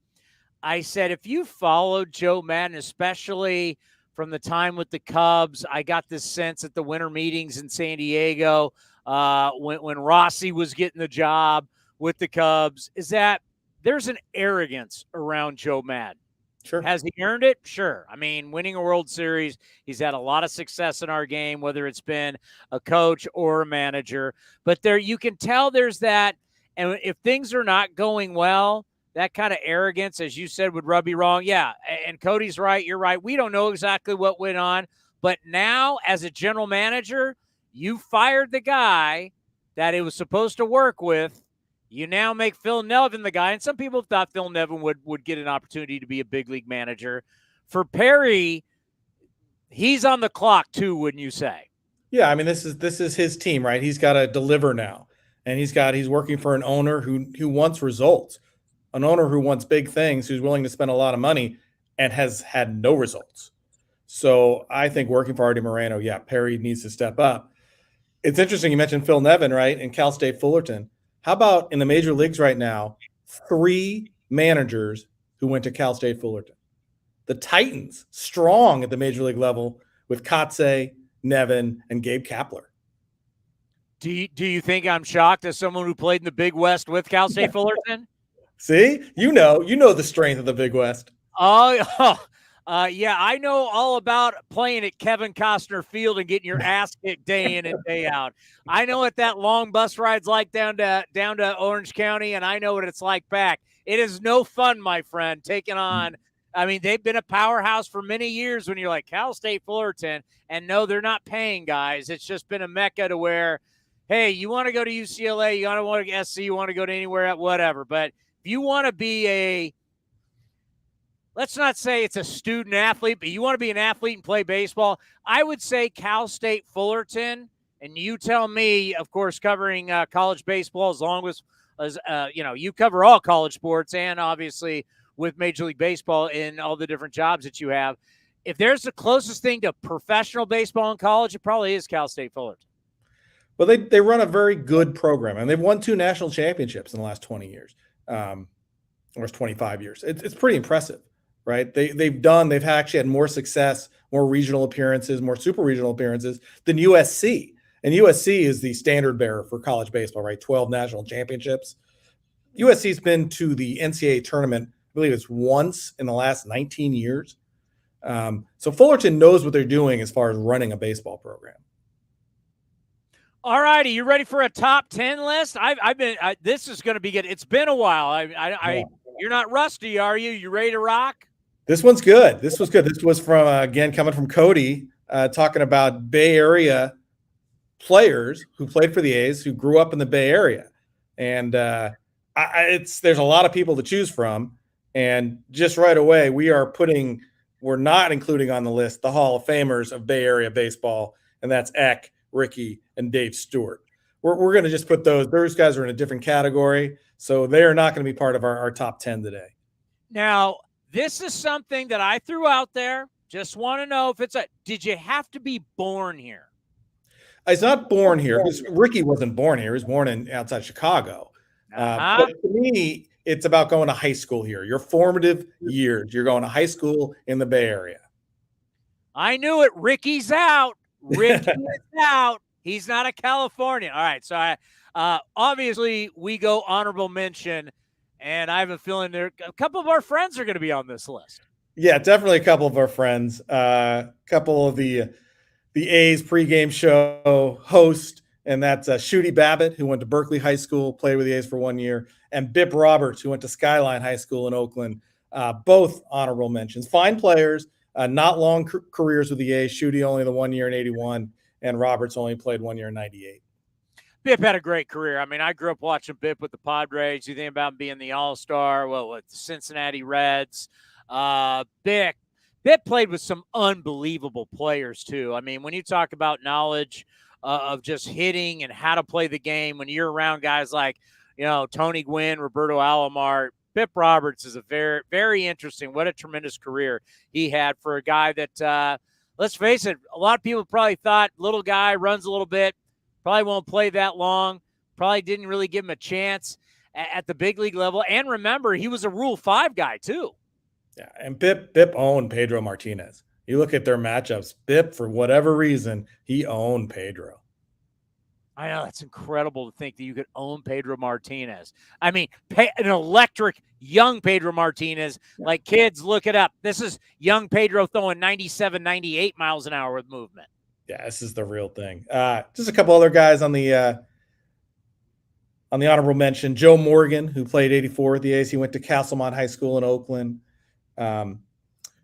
I said, if you followed Joe Madden, especially from the time with the Cubs, I got this sense at the winter meetings in San Diego when Rossi was getting the job with the Cubs, is that there's an arrogance around Joe Madden. Sure. Has he earned it? Sure. I mean, winning a World Series, he's had a lot of success in our game, whether it's been a coach or a manager. But there, you can tell there's that. And if things are not going well, that kind of arrogance, as you said, would rub you wrong. Yeah, and Cody's right. You're right. We don't know exactly what went on. But now, as a general manager, you fired the guy that it was supposed to work with. You now make Phil Nevin the guy. And some people thought Phil Nevin would get an opportunity to be a big league manager. For Perry, he's on the clock too, wouldn't you say? Yeah, I mean, this is his team, right? He's got to deliver now. And he's working for an owner who wants results. An owner who wants big things, who's willing to spend a lot of money and has had no results. So I think working for Artie Moreno, yeah, Perry needs to step up. It's interesting you mentioned Phil Nevin, right, in Cal State Fullerton. How about in the major leagues right now, 3 managers who went to Cal State Fullerton? The Titans, strong at the major league level with Kotze, Nevin, and Gabe Kapler. Do you think I'm shocked as someone who played in the Big West with Cal State Fullerton? See, you know the strength of the Big West. Yeah, I know all about playing at Kevin Costner Field and getting your ass kicked day in and day out. I know what that long bus ride's like down to Orange County, and I know what it's like back. It is no fun, my friend, taking on. I mean, they've been a powerhouse for many years when you're like Cal State Fullerton, and no, they're not paying guys. It's just been a mecca to where, hey, you want to go to UCLA, you want to go to SC, you want to go to anywhere at whatever. But if you want to be let's not say it's a student athlete, but you want to be an athlete and play baseball, I would say Cal State Fullerton, and you tell me, of course, covering college baseball as long as you cover all college sports and obviously with Major League Baseball in all the different jobs that you have. If there's the closest thing to professional baseball in college, it probably is Cal State Fullerton. Well, they run a very good program, and they've won 2 national championships in the last 20 years, or 25 years. It's pretty impressive. Right. They've actually had more success, more regional appearances, more super regional appearances than USC. And USC is the standard bearer for college baseball, right? 12 national championships. USC's been to the NCAA tournament, I believe it's once in the last 19 years. So Fullerton knows what they're doing as far as running a baseball program. All righty, you ready for a top 10 list? This is going to be good. It's been a while. You're not rusty, are you? You ready to rock? This one's good. This was good. This was from again coming from Cody, talking about Bay Area players who played for the A's who grew up in the Bay Area, and there's a lot of people to choose from. And just right away, we're not including on the list the Hall of Famers of Bay Area baseball, and that's Eck, Ricky, and Dave Stewart. We're going to just put those guys are in a different category, so they are not going to be part of our top 10 today. Now, this is something that I threw out there. Just want to know if did you have to be born here? He's not born here because Ricky wasn't born here. He was born outside Chicago. But to me, it's about going to high school here. Your formative years. You're going to high school in the Bay Area. I knew it. Ricky's out. Ricky is out. He's not a Californian. All right. So obviously we go honorable mention, and I have a feeling a couple of our friends are going to be on this list. Yeah, definitely a couple of our friends. A couple of the A's pregame show host, and that's Shooty Babbitt, who went to Berkeley High School, played with the A's for 1 year, and Bip Roberts, who went to Skyline High School in Oakland. Both honorable mentions. Fine players, not long careers with the A's. Shooty only the 1 year in 81, and Roberts only played 1 year in 98. Bip had a great career. I mean, I grew up watching Bip with the Padres. You think about him being the All-Star, with the Cincinnati Reds. Bip played with some unbelievable players, too. I mean, when you talk about knowledge of just hitting and how to play the game, when you're around guys like, Tony Gwynn, Roberto Alomar, Bip Roberts is a very, very interesting. What a tremendous career he had for a guy that, let's face it, a lot of people probably thought little guy runs a little bit, probably won't play that long, probably didn't really give him a chance at the big league level. And remember, he was a Rule 5 guy, too. Yeah, and Bip owned Pedro Martinez. You look at their matchups, Bip, for whatever reason, he owned Pedro. I know, that's incredible to think that you could own Pedro Martinez. I mean, an electric young Pedro Martinez. Like, kids, look it up. This is young Pedro throwing 97, 98 miles an hour with movement. Yeah, this is the real thing. Just a couple other guys on the honorable mention. Joe Morgan, who played 84 at the A's. He went to Castlemont High School in Oakland.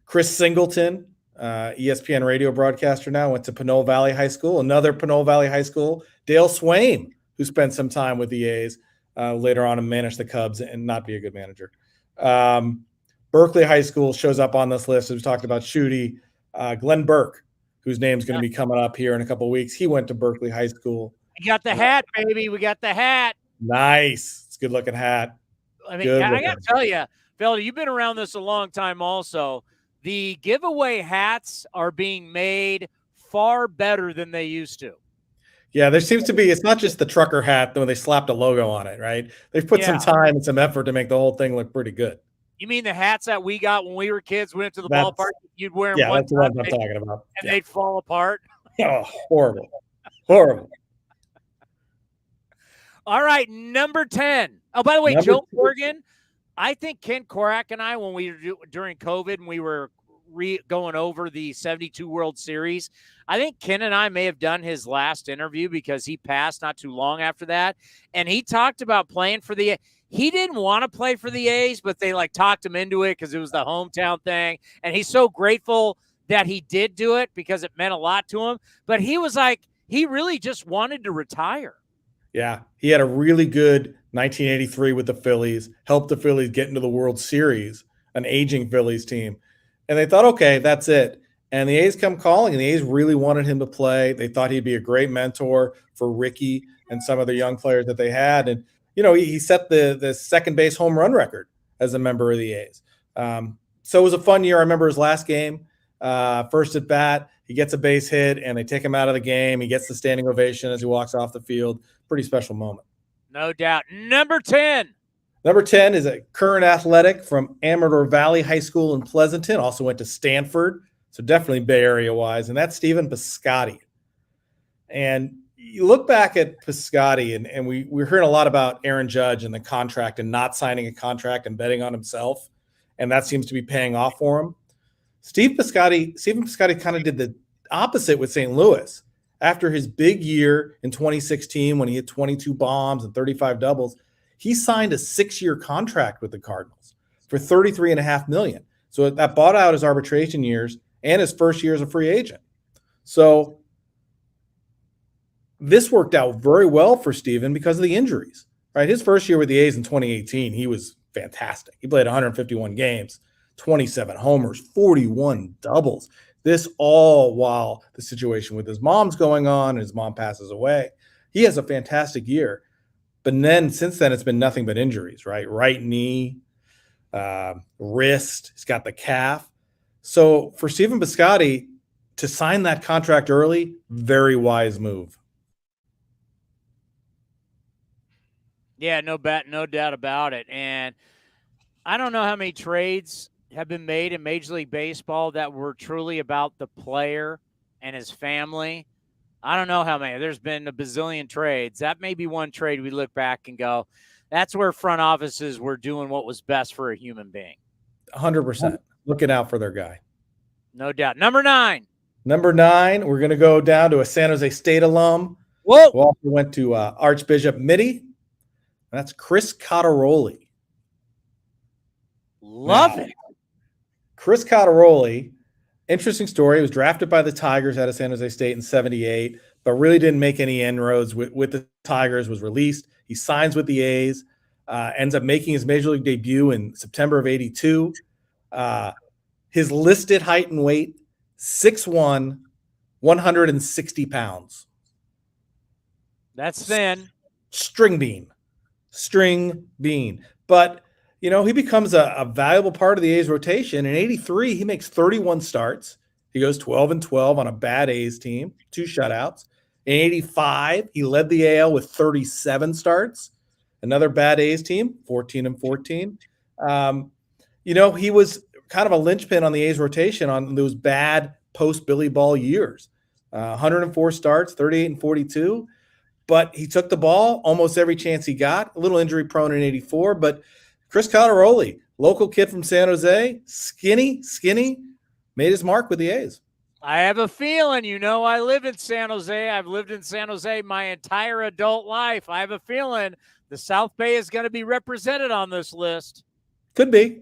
Chris Singleton, ESPN radio broadcaster now, went to Pinole Valley High School. Another Pinole Valley High School, Dale Swain, who spent some time with the A's later on and managed the Cubs and not be a good manager. Berkeley High School shows up on this list. As we talked about Shooty. Glenn Burke, whose name's going to be coming up here in a couple of weeks. He went to Berkeley High School. You got the hat, baby. We got the hat. Nice. It's a good-looking hat. I mean, I got to tell you, Feldy, you've been around this a long time also. The giveaway hats are being made far better than they used to. Yeah, there seems to be, it's not just the trucker hat when they slapped a logo on it, right? They've put some time and some effort to make the whole thing look pretty good. You mean the hats that we got when we were kids, went to the ballpark, you'd wear them that's the ones I'm talking about. And they'd fall apart? Oh, horrible. Horrible. All right, number 10. Oh, by the way, Joe Morgan, I think Ken Korak and I, when we were during COVID and we were going over the 72 World Series, I think Ken and I may have done his last interview because he passed not too long after that. And he talked about playing for he didn't want to play for the A's, but they talked him into it because it was the hometown thing. And he's so grateful that he did do it because it meant a lot to him. But he was he really just wanted to retire. Yeah, he had a really good 1983 with the Phillies, helped the Phillies get into the World Series, an aging Phillies team. And they thought, okay, that's it. And the A's come calling, and the A's really wanted him to play. They thought he'd be a great mentor for Ricky and some of the young players that they had. And, he set the second base home run record as a member of the A's. So it was a fun year. I remember his last game, first at bat, he gets a base hit, and they take him out of the game. He gets the standing ovation as he walks off the field. Pretty special moment. No doubt. Number 10. Number 10 is a current athletic from Amador Valley High School in Pleasanton. Also went to Stanford, so definitely Bay Area-wise, and that's Stephen Piscotti. And you look back at Piscotti, and we're hearing a lot about Aaron Judge and the contract and not signing a contract and betting on himself, and that seems to be paying off for him. Stephen Piscotti kind of did the opposite with St. Louis. after his big year in 2016 when he hit 22 bombs and 35 doubles, he signed a 6-year contract with the Cardinals for $33.5 million. So that bought out his arbitration years and his first year as a free agent. So this worked out very well for Steven because of the injuries, right? His first year with the A's in 2018, he was fantastic. He played 151 games, 27 homers, 41 doubles. This all while the situation with his mom's going on and his mom passes away. He has a fantastic year. But then since then, it's been nothing but injuries, right? Right knee, wrist, he's got the calf. So for Stephen Piscotti to sign that contract early, very wise move. Yeah, no doubt about it. And I don't know how many trades have been made in Major League Baseball that were truly about the player and his family. I don't know how many. There's been a bazillion trades. That may be one trade we look back and go, that's where front offices were doing what was best for a human being. 100%. Looking out for their guy. No doubt. Number 9. Number 9, we're going to go down to a San Jose State alum. Whoa. Who also went to Archbishop Mitty. That's Chris Cotteroli. Love it. Chris Cotteroli, interesting story. He was drafted by the Tigers out of San Jose State in 78, but really didn't make any inroads with the Tigers, was released. He signs with the A's, ends up making his Major League debut in September of 82. His listed height and weight, 6'1", 160 pounds. That's thin. String bean. But, you know, he becomes a valuable part of the A's rotation. In 83, he makes 31 starts. He goes 12-12 on a bad A's team, 2 shutouts. In 85, he led the AL with 37 starts. Another bad A's team, 14-14. You know, he was kind of a linchpin on the A's rotation on those bad post-Billy Ball years. 104 starts, 38-42. But he took the ball almost every chance he got. A little injury prone in 84. But Chris Cotteroli, local kid from San Jose, skinny, made his mark with the A's. I have a feeling, I live in San Jose. I've lived in San Jose my entire adult life. I have a feeling the South Bay is going to be represented on this list. Could be.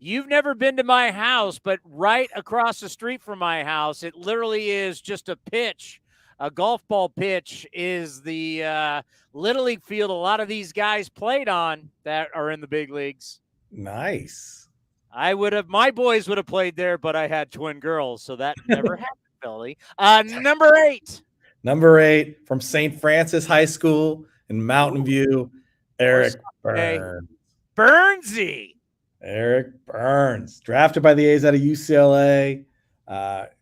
You've never been to my house, but right across the street from my house, it literally is just a pitch. A golf ball pitch is the Little League field a lot of these guys played on that are in the big leagues. Nice. My boys would have played there, but I had twin girls, so that never happened, Billy. Number 8. Number 8 from St. Francis High School in Mountain View, Eric Burns. Burnsy. Eric Burns, drafted by the A's out of UCLA.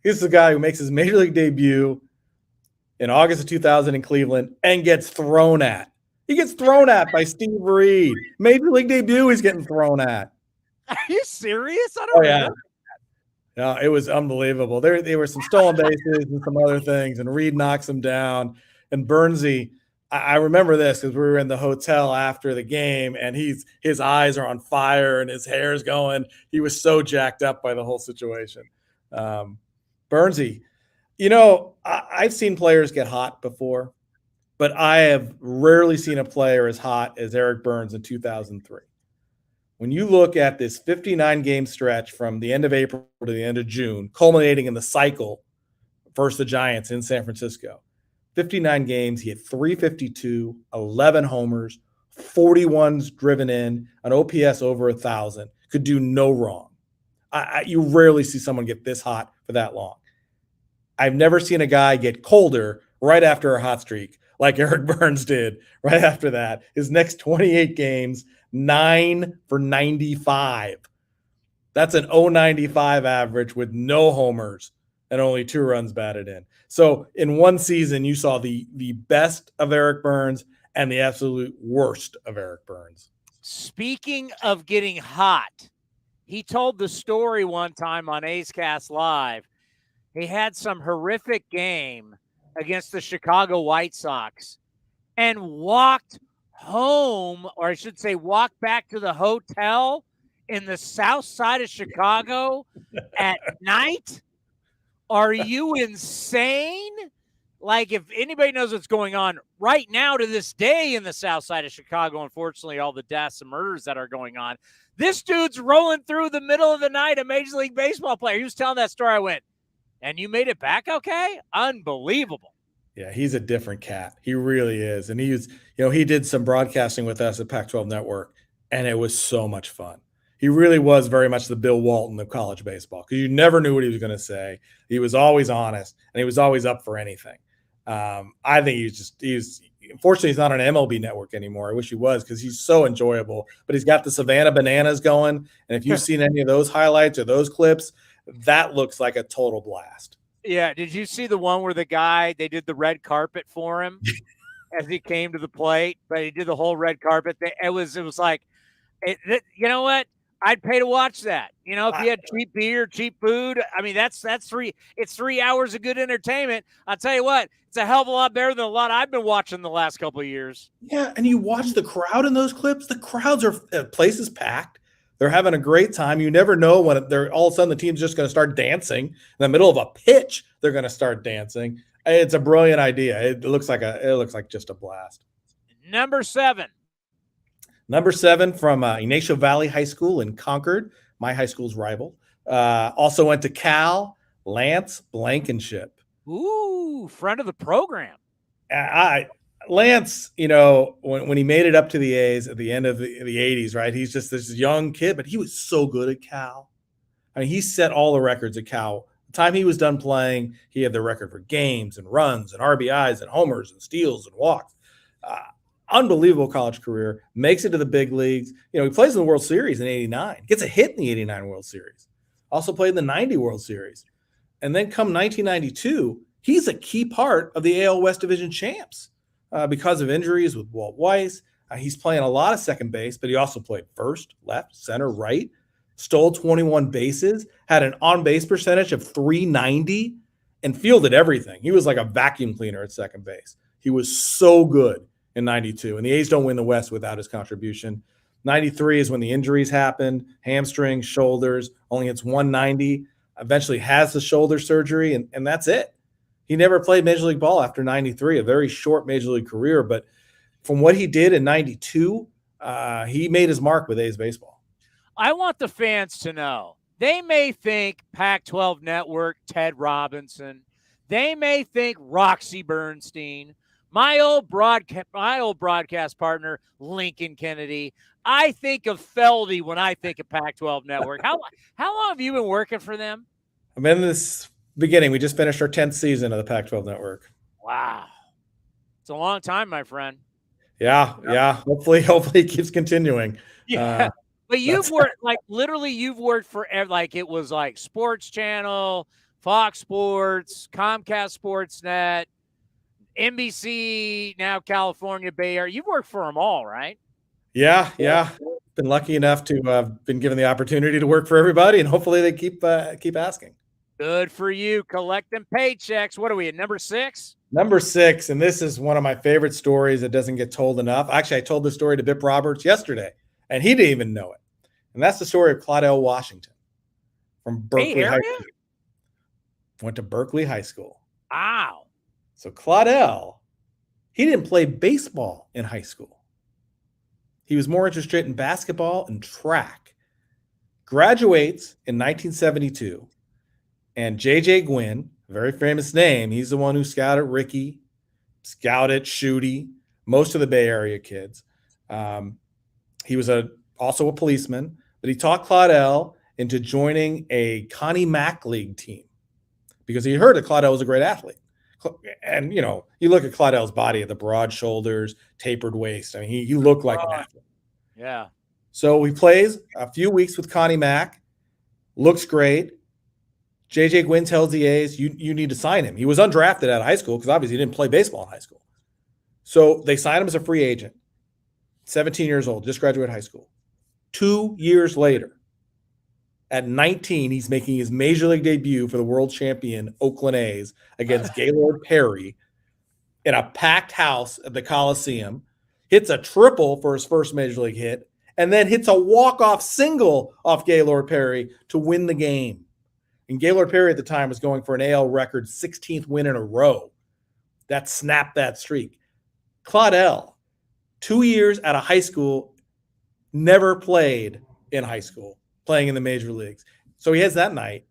He's the guy who makes his Major League debut in August of 2000 in Cleveland and gets thrown at. He gets thrown at by Steve Reed. Major League debut, he's getting thrown at. Are you serious? I don't know. No, it was unbelievable. There were some stolen bases and some other things, and Reed knocks him down. And Burnsy, I remember this because we were in the hotel after the game, and his eyes are on fire and his hair's going. He was so jacked up by the whole situation. Burnsy, I've seen players get hot before, but I have rarely seen a player as hot as Eric Burns in 2003. When you look at this 59-game stretch from the end of April to the end of June, culminating in the cycle versus the Giants in San Francisco, 59 games, he had 352, 11 homers, 41s driven in, an OPS over 1,000, could do no wrong. You rarely see someone get this hot for that long. I've never seen a guy get colder right after a hot streak like Eric Burns did right after that. His next 28 games, 9 for 95. That's an 0.95 average with no homers and only 2 runs batted in. So in one season, you saw the best of Eric Burns and the absolute worst of Eric Burns. Speaking of getting hot, he told the story one time on A's Cast Live. He had some horrific game against the Chicago White Sox and walked home, or I should say walked back to the hotel in the south side of Chicago at night Are you insane? Like, if anybody knows what's going on right now to this day in the south side of Chicago, unfortunately, all the deaths and murders that are going on, this dude's rolling through the middle of the night, a Major League Baseball player. He was telling that story. I went, and you made it back okay? Unbelievable. Yeah, he's a different cat. He really is. And he did some broadcasting with us at Pac-12 Network, and it was so much fun. He really was very much the Bill Walton of college baseball because you never knew what he was going to say. He was always honest, and he was always up for anything. I think unfortunately, he's not on MLB Network anymore. I wish he was because he's so enjoyable. But he's got the Savannah Bananas going. And if you've seen any of those highlights or those clips, that looks like a total blast. Yeah. Did you see the one where they did the red carpet for him as he came to the plate, but he did the whole red carpet? It was like, you know what? I'd pay to watch that. If you had cheap beer, cheap food, I mean, it's 3 hours of good entertainment. I'll tell you what, it's a hell of a lot better than a lot I've been watching the last couple of years. Yeah. And you watch the crowd in those clips, the crowds place is packed. They're having a great time. You never know when they're all of a sudden the team's just going to start dancing in the middle of a pitch. They're going to start dancing. It's a brilliant idea. It looks like just a blast. Number 7 from Ignacio Valley High School in Concord, my high school's rival. Also went to Cal, Lance Blankenship. Ooh, friend of the program. Lance, when he made it up to the A's at the end of the 80s, right? He's just this young kid, but he was so good at Cal. I mean, he set all the records at Cal. The time he was done playing, he had the record for games and runs and RBIs and homers and steals and walks. Unbelievable college career, makes it to the big leagues. He plays in the World Series in 89, gets a hit in the 89 World Series, also played in the 90 World Series. And then come 1992, he's a key part of the AL West Division champs because of injuries with Walt Weiss. He's playing a lot of second base, but he also played first, left, center, right, stole 21 bases, had an on-base percentage of .390, and fielded everything. He was like a vacuum cleaner at second base. He was so good in 92, and the A's don't win the West without his contribution. 93 is when the injuries happened, hamstrings, shoulders, only hits 190, eventually has the shoulder surgery, and that's it. He never played Major League Ball after 93, a very short Major League career, but from what he did in 92, he made his mark with A's baseball. I want the fans to know, they may think Pac-12 Network, Ted Robinson, they may think Roxy Bernstein, my old broadcast partner, Lincoln Kennedy. I think of Feldy when I think of Pac-12 Network. How long have you been working for them? I've been in this beginning. We just finished our 10th season of the Pac-12 Network. Wow. It's a long time, my friend. Yeah. Hopefully it keeps continuing. Yeah. But you've worked, you've worked for, it was like Sports Channel, Fox Sports, Comcast Sportsnet, NBC, now California Bay Area. You've worked for them all, right? Yeah. Been lucky enough to have been given the opportunity to work for everybody, and hopefully they keep asking. Good for you, collecting paychecks. What are we at, number 6? Number 6, and this is one of my favorite stories that doesn't get told enough. Actually, I told this story to Bip Roberts yesterday, and he didn't even know it. And that's the story of Claudelle Washington from Berkeley High School. Went to Berkeley High School. Wow. So Claudelle, he didn't play baseball in high school. He was more interested in basketball and track. Graduates in 1972. And J.J. Gwynn, a very famous name, he's the one who scouted Ricky, scouted Shooty, most of the Bay Area kids. He was also a policeman, but he talked Claudelle into joining a Connie Mack League team because he heard that Claudelle was a great athlete. And, you look at Claudelle's body, the broad shoulders, tapered waist. I mean, he looked like an athlete. Yeah. So he plays a few weeks with Connie Mack, looks great. J.J. Gwynn tells the A's, you need to sign him. He was undrafted out of high school because obviously he didn't play baseball in high school. So they signed him as a free agent, 17 years old, just graduated high school. 2 years later, at 19, he's making his major league debut for the world champion Oakland A's against Gaylord Perry in a packed house at the Coliseum, hits a triple for his first major league hit, and then hits a walk-off single off Gaylord Perry to win the game. And Gaylord Perry at the time was going for an AL record 16th win in a row. That snapped that streak. Claudelle, 2 years out of high school, never played in high school, playing in the major leagues. So he has that night.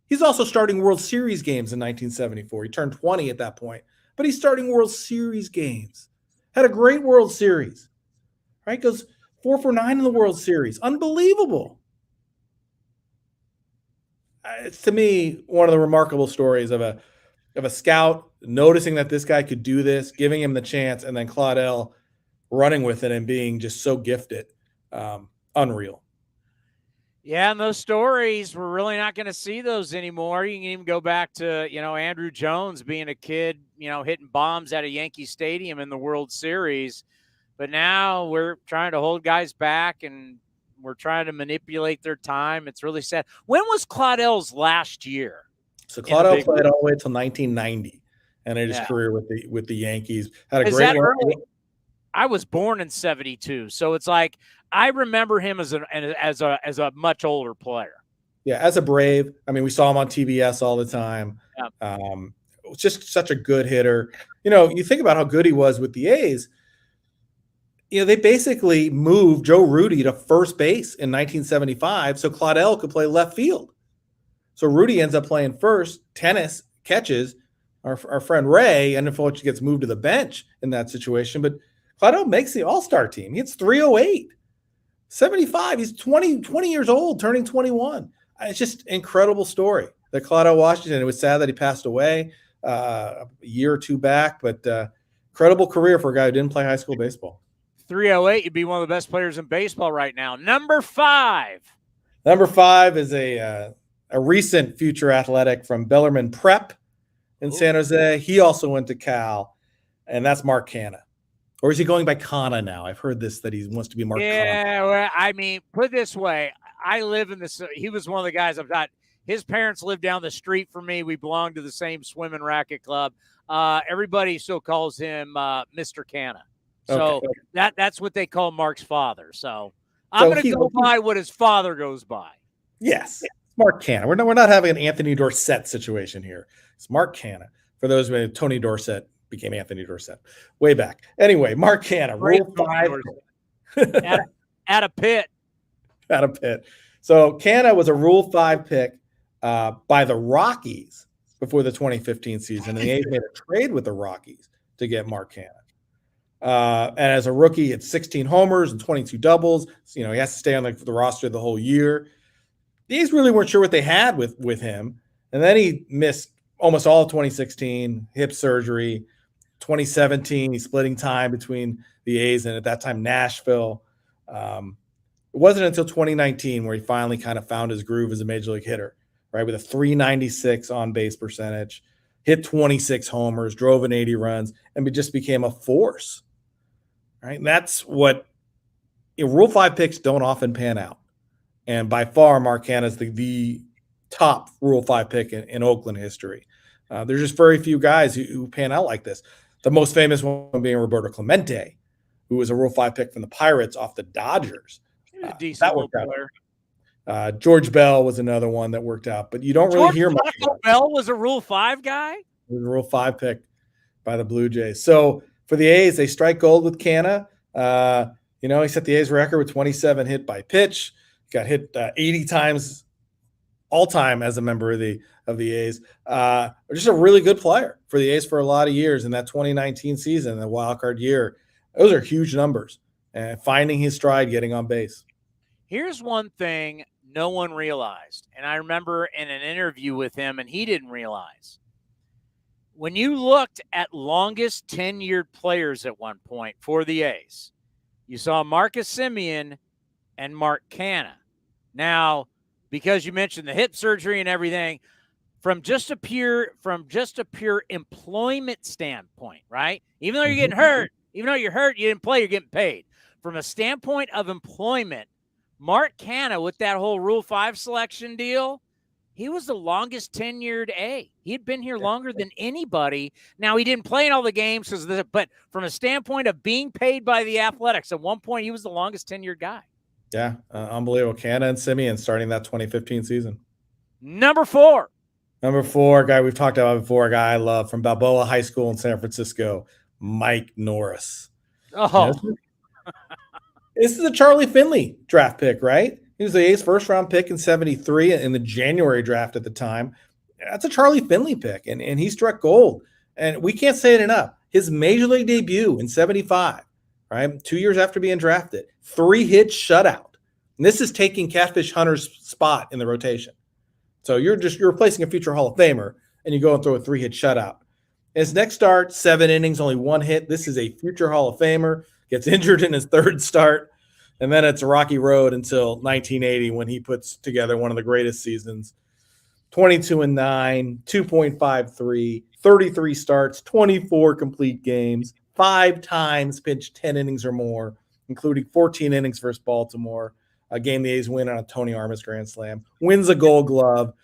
He's also starting World Series games in 1974. He turned 20 at that point, but he's starting World Series games. Had a great World Series, right? Goes 4 for 9 in the World Series. Unbelievable. It's, to me, one of the remarkable stories of a scout noticing that this guy could do this, giving him the chance, and then Claudelle running with it and being just so gifted. Unreal. Yeah, and those stories, we're really not going to see those anymore. You can even go back to, Andrew Jones being a kid, hitting bombs at a Yankee Stadium in the World Series. But now we're trying to hold guys back, and we're trying to manipulate their time. It's really sad. When was Claudelle's last year? So Claudelle played all the way until 1990, and in his career with the Yankees. Had a great run. I was born in 72, so it's like I remember him as a much older player. Yeah, as a Brave. I mean, we saw him on TBS all the time. Yeah. Just such a good hitter. You think about how good he was with the A's. They basically moved Joe Rudy to first base in 1975 so Claudelle could play left field. So Rudy ends up playing first. Tennis catches our friend Ray, and unfortunately gets moved to the bench in that situation. But Claudelle makes the All-Star team. He hits 308. 75. He's 20 years old, turning 21. It's just an incredible story. That Claudelle Washington, it was sad that he passed away a year or two back, but incredible career for a guy who didn't play high school baseball. 308, you'd be one of the best players in baseball right now. Number 5. Number 5 is a recent future athletic from Bellarmine Prep in San Jose. He also went to Cal, and that's Mark Canna. Or is he going by Canna now? I've heard this, that he wants to be Mark Canna. Yeah, well, I mean, put it this way. I live in this. He was one of the guys I've got. His parents live down the street from me. We belong to the same swim and racket club. Everybody still calls him Mr. Canna. So Okay. that's what they call Mark's father. So I'm going to go by what his father goes by. Yes, Mark Canna. We're not having an Anthony Dorsett situation here. It's Mark Canna. For those who Tony Dorsett became Anthony Dorsett way back. Anyway, Mark Canna, Rule 5. At a pit. At a pit. So Canna was a Rule 5 pick by the Rockies before the 2015 season. And the A's made a trade with the Rockies to get Mark Canna. And as a rookie, it's 16 homers and 22 doubles. So, he has to stay on the roster the whole year. The A's really weren't sure what they had with him. And then he missed almost all of 2016, hip surgery. 2017, he's splitting time between the A's and at that time Nashville. It wasn't until 2019 where he finally kind of found his groove as a major league hitter, right? With a 396 on base percentage, hit 26 homers, drove in 80 runs, and just became a force, right? And that's what Rule 5 picks don't often pan out. And by far, Mark Canna is the top Rule 5 pick in Oakland history. There's just very few guys who pan out like this. The most famous one being Roberto Clemente, who was a Rule 5 pick from the Pirates off the Dodgers. A decent little player. George Bell was another one that worked out, but you don't really hear much. Bell was a Rule 5 guy? He was a Rule 5 pick by the Blue Jays. So for the A's, they strike gold with Canna. He set the A's record with 27 hit by pitch. Got hit 80 times all time as a member of the A's. Just a really good player for the A's for a lot of years. In that 2019 season, the wild card year, those are huge numbers. And finding his stride, getting on base. Here's one thing no one realized, and I remember in an interview with him, and he didn't realize. When you looked at longest tenured players at one point for the A's, you saw Marcus Simeon and Mark Canna. Now, because you mentioned the hip surgery and everything, from just a pure employment standpoint, right? Even though you're getting hurt, even though you're hurt, you didn't play, you're getting paid. From a standpoint of employment, Mark Canna, with that whole Rule 5 selection deal, he was the longest tenured A. He had been here longer than anybody. Now, he didn't play in all the games, but from a standpoint of being paid by the Athletics, at one point, he was the longest tenured guy. Yeah, unbelievable. Canna and Simeon starting that 2015 season. Number 4. Number 4, guy we've talked about before, a guy I love from Balboa High School in San Francisco, Mike Norris. Oh. This is a Charlie Finley draft pick, right? He was the A's first-round pick in 73 in the January draft at the time. That's a Charlie Finley pick, and he struck gold. And we can't say it enough. His major league debut in 75, right? 2 years after being drafted, 3-hit shutout. And this is taking Catfish Hunter's spot in the rotation. So you're replacing a future Hall of Famer, and you go and throw a 3-hit shutout. His next start, 7 innings, only 1 hit. This is a future Hall of Famer, gets injured in his 3rd start, and then it's a rocky road until 1980 when he puts together one of the greatest seasons. 22-9, 2.53, 33 starts, 24 complete games, 5 times pitched 10 innings or more, including 14 innings versus Baltimore, a game the A's win on a Tony Armas grand slam, wins a Gold Glove,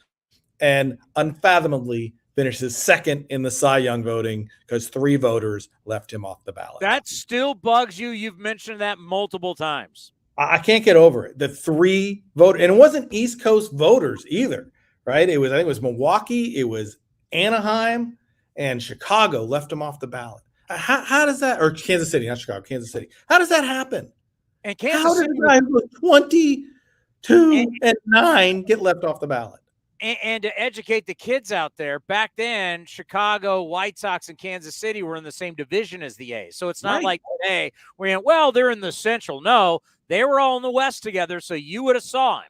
and unfathomably finishes 2nd in the Cy Young voting because 3 voters left him off the ballot. That still bugs you. You've mentioned that multiple times. I can't get over it. The 3 vote, and it wasn't East Coast voters either, right? I think it was Milwaukee, it was Anaheim, and Chicago left him off the ballot. How does that, or Kansas City, not Chicago, Kansas City. How does that happen? And Kansas How City did a guy who was 22-9 get left off the ballot? And to educate the kids out there, back then, Chicago, White Sox, and Kansas City were in the same division as the A's. So it's not like today where, they're in the Central. No, they were all in the West together, so you would have saw him.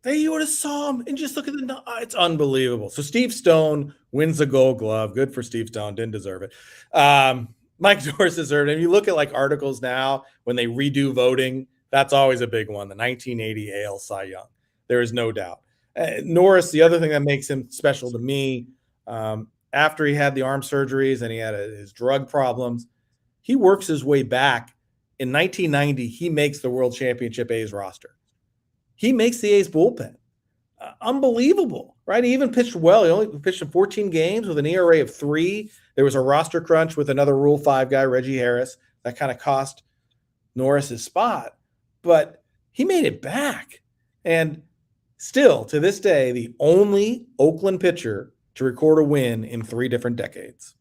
You would have saw him, and just look at it's unbelievable. So Steve Stone wins the Gold Glove. Good for Steve Stone. Didn't deserve it. Mike Norris deserved it. If you look at articles now when they redo voting, that's always a big one. The 1980 AL Cy Young. There is no doubt. Norris, the other thing that makes him special to me, after he had the arm surgeries and he had his drug problems, he works his way back. In 1990, he makes the World Championship A's roster. He makes the A's bullpen. Unbelievable, right? He even pitched well. He only pitched in 14 games with an ERA of 3. There was a roster crunch with another Rule 5 guy, Reggie Harris. That kind of cost Norris his spot. But he made it back. And still, to this day, the only Oakland pitcher to record a win in 3 different decades.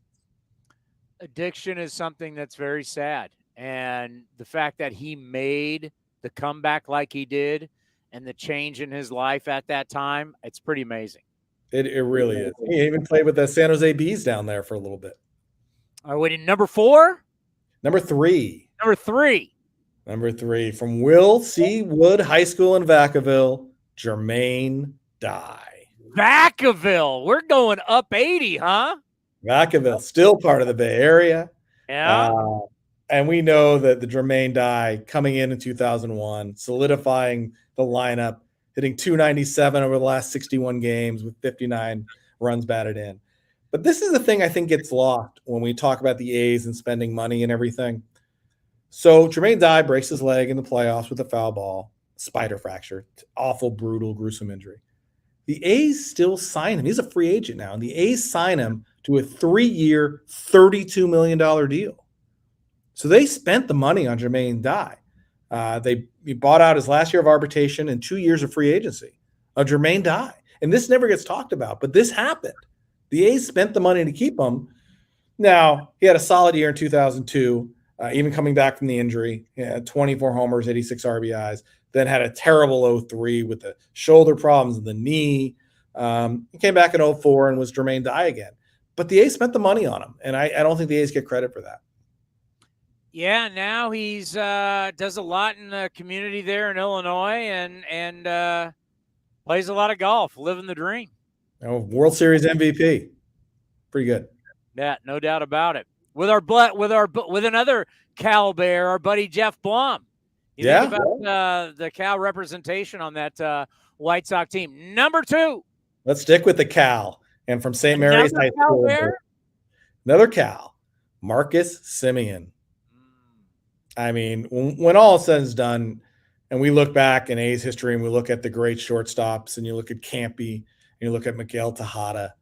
Addiction is something that's very sad. And the fact that he made the comeback like he did and the change in his life at that time, it's pretty amazing. It really is. He even played with the San Jose Bees down there for a little bit. All right, waiting, number 4? Number 3. Number 3. From Will C. Wood High School in Vacaville, Jermaine Dye. Vacaville. We're going up 80, huh? Vacaville, still part of the Bay Area. Yeah. And we know that the Jermaine Dye coming in 2001, solidifying the lineup, hitting 297 over the last 61 games with 59 runs batted in. But this is the thing I think gets lost when we talk about the A's and spending money and everything. So Jermaine Dye breaks his leg in the playoffs with a foul ball, spider fracture, awful, brutal, gruesome injury. The A's still sign him. He's a free agent now, and the A's sign him to a 3-year, $32 million deal. So they spent the money on Jermaine Dye. He bought out his last year of arbitration and 2 years of free agency of Jermaine Dye. And this never gets talked about, but this happened. The A's spent the money to keep him. Now, he had a solid year in 2002, even coming back from the injury. He had 24 homers, 86 RBIs, then had a terrible 03 with the shoulder problems and the knee. He came back in 04 and was Jermaine Dye again. But the A's spent the money on him, and I don't think the A's get credit for that. Yeah, now he's does a lot in the community there in Illinois and plays a lot of golf, living the dream. World Series MVP, pretty good. Yeah, no doubt about it. With another Cal Bear, our buddy Jeff Blum. You think about the Cal representation on that White Sox team. Number 2. Let's stick with the Cal, and from St. Mary's High School. Another Cal, Marcus Simeon. I mean, when all is said and done, and we look back in A's history and we look at the great shortstops, and you look at Campy, and you look at Miguel Tejada,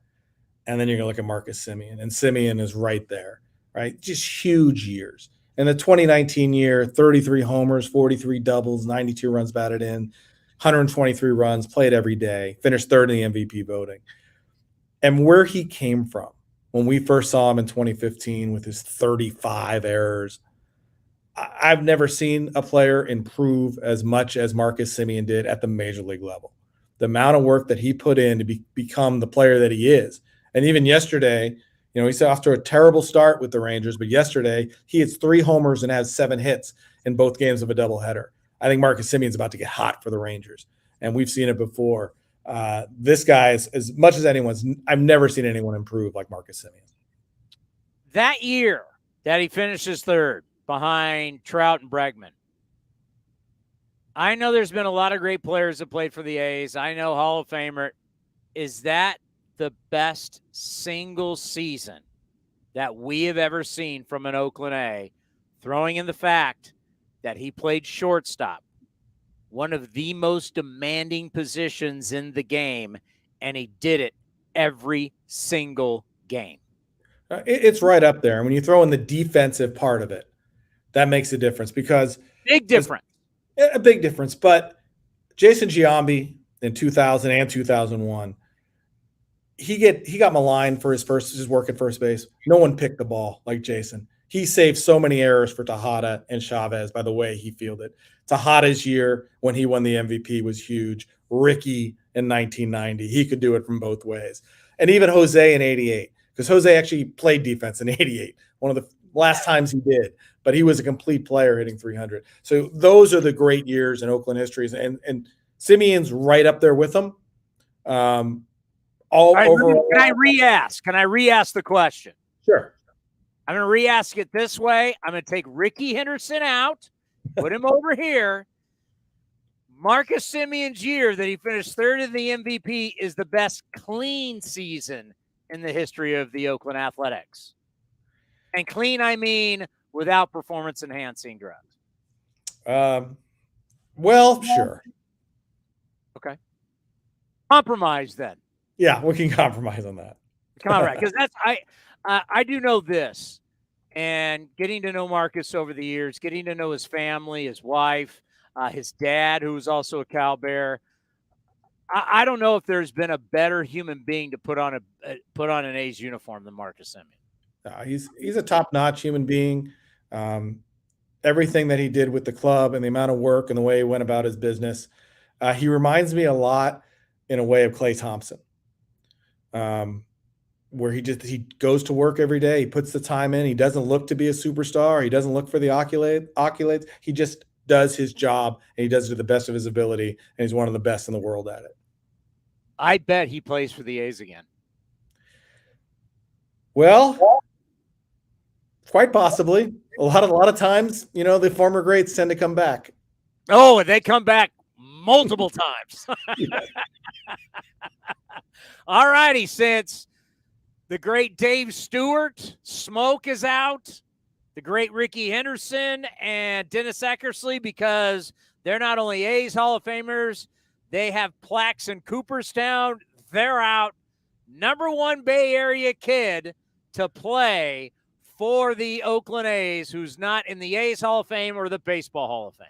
and then you're going to look at Marcus Simeon, and Simeon is right there, right? Just huge years. In the 2019 year, 33 homers, 43 doubles, 92 runs batted in, 123 runs, played every day, finished third in the MVP voting. And where he came from when we first saw him in 2015 with his 35 errors, I've never seen a player improve as much as Marcus Simeon did at the major league level. The amount of work that he put in to become the player that he is. And even yesterday, he's off to a terrible start with the Rangers, but yesterday he hits 3 homers and has 7 hits in both games of a doubleheader. I think Marcus Simeon's about to get hot for the Rangers, and we've seen it before. This guy is, as much as anyone's, I've never seen anyone improve like Marcus Simeon. That year that he finishes third behind Trout and Bregman, I know there's been a lot of great players that played for the A's. I know Hall of Famer. Is that the best single season that we have ever seen from an Oakland A, throwing in the fact that he played shortstop, one of the most demanding positions in the game, and he did it every single game? It's right up there. And when you throw in the defensive part of it, that makes a difference because big difference. A big difference. But Jason Giambi in 2000 and 2001, he got maligned for his work at first base. No one picked the ball like Jason. He saved so many errors for Tejada and Chavez by the way he fielded. Tejada's year when he won the MVP was huge. Ricky in 1990, he could do it from both ways. And even Jose in 88, because Jose actually played defense in 88, one of the last times he did. But he was a complete player hitting 300. So those are the great years in Oakland history. And Simeon's right up there with them. Can I re-ask the question? Sure. I'm going to re-ask it this way. I'm going to take Ricky Henderson out, put him over here. Marcus Simeon's year that he finished third in the MVP is the best clean season in the history of the Oakland Athletics. And clean, I mean without performance-enhancing drugs. Well, sure. Okay. Compromise then. Yeah, we can compromise on that. Compromise, because that's I do know this, and getting to know Marcus over the years, getting to know his family, his wife, his dad, who was also a Cal Bear. I don't know if there's been a better human being to put on an A's uniform than Marcus Simeon. He's a top-notch human being. Everything that he did with the club and the amount of work and the way he went about his business, he reminds me a lot in a way of Klay Thompson, where he goes to work every day. He puts the time in. He doesn't look to be a superstar. He doesn't look for the accolades. He just does his job, and he does it to the best of his ability, and he's one of the best in the world at it. I bet he plays for the A's again. Well, quite possibly. A lot of times, the former greats tend to come back. Oh, and they come back multiple times. All righty, since the great Dave Stewart, Smoke is out, the great Ricky Henderson and Dennis Eckersley, because they're not only A's Hall of Famers, they have plaques in Cooperstown. They're out. Number 1 Bay Area kid to play for the Oakland A's, who's not in the A's Hall of Fame or the Baseball Hall of Fame.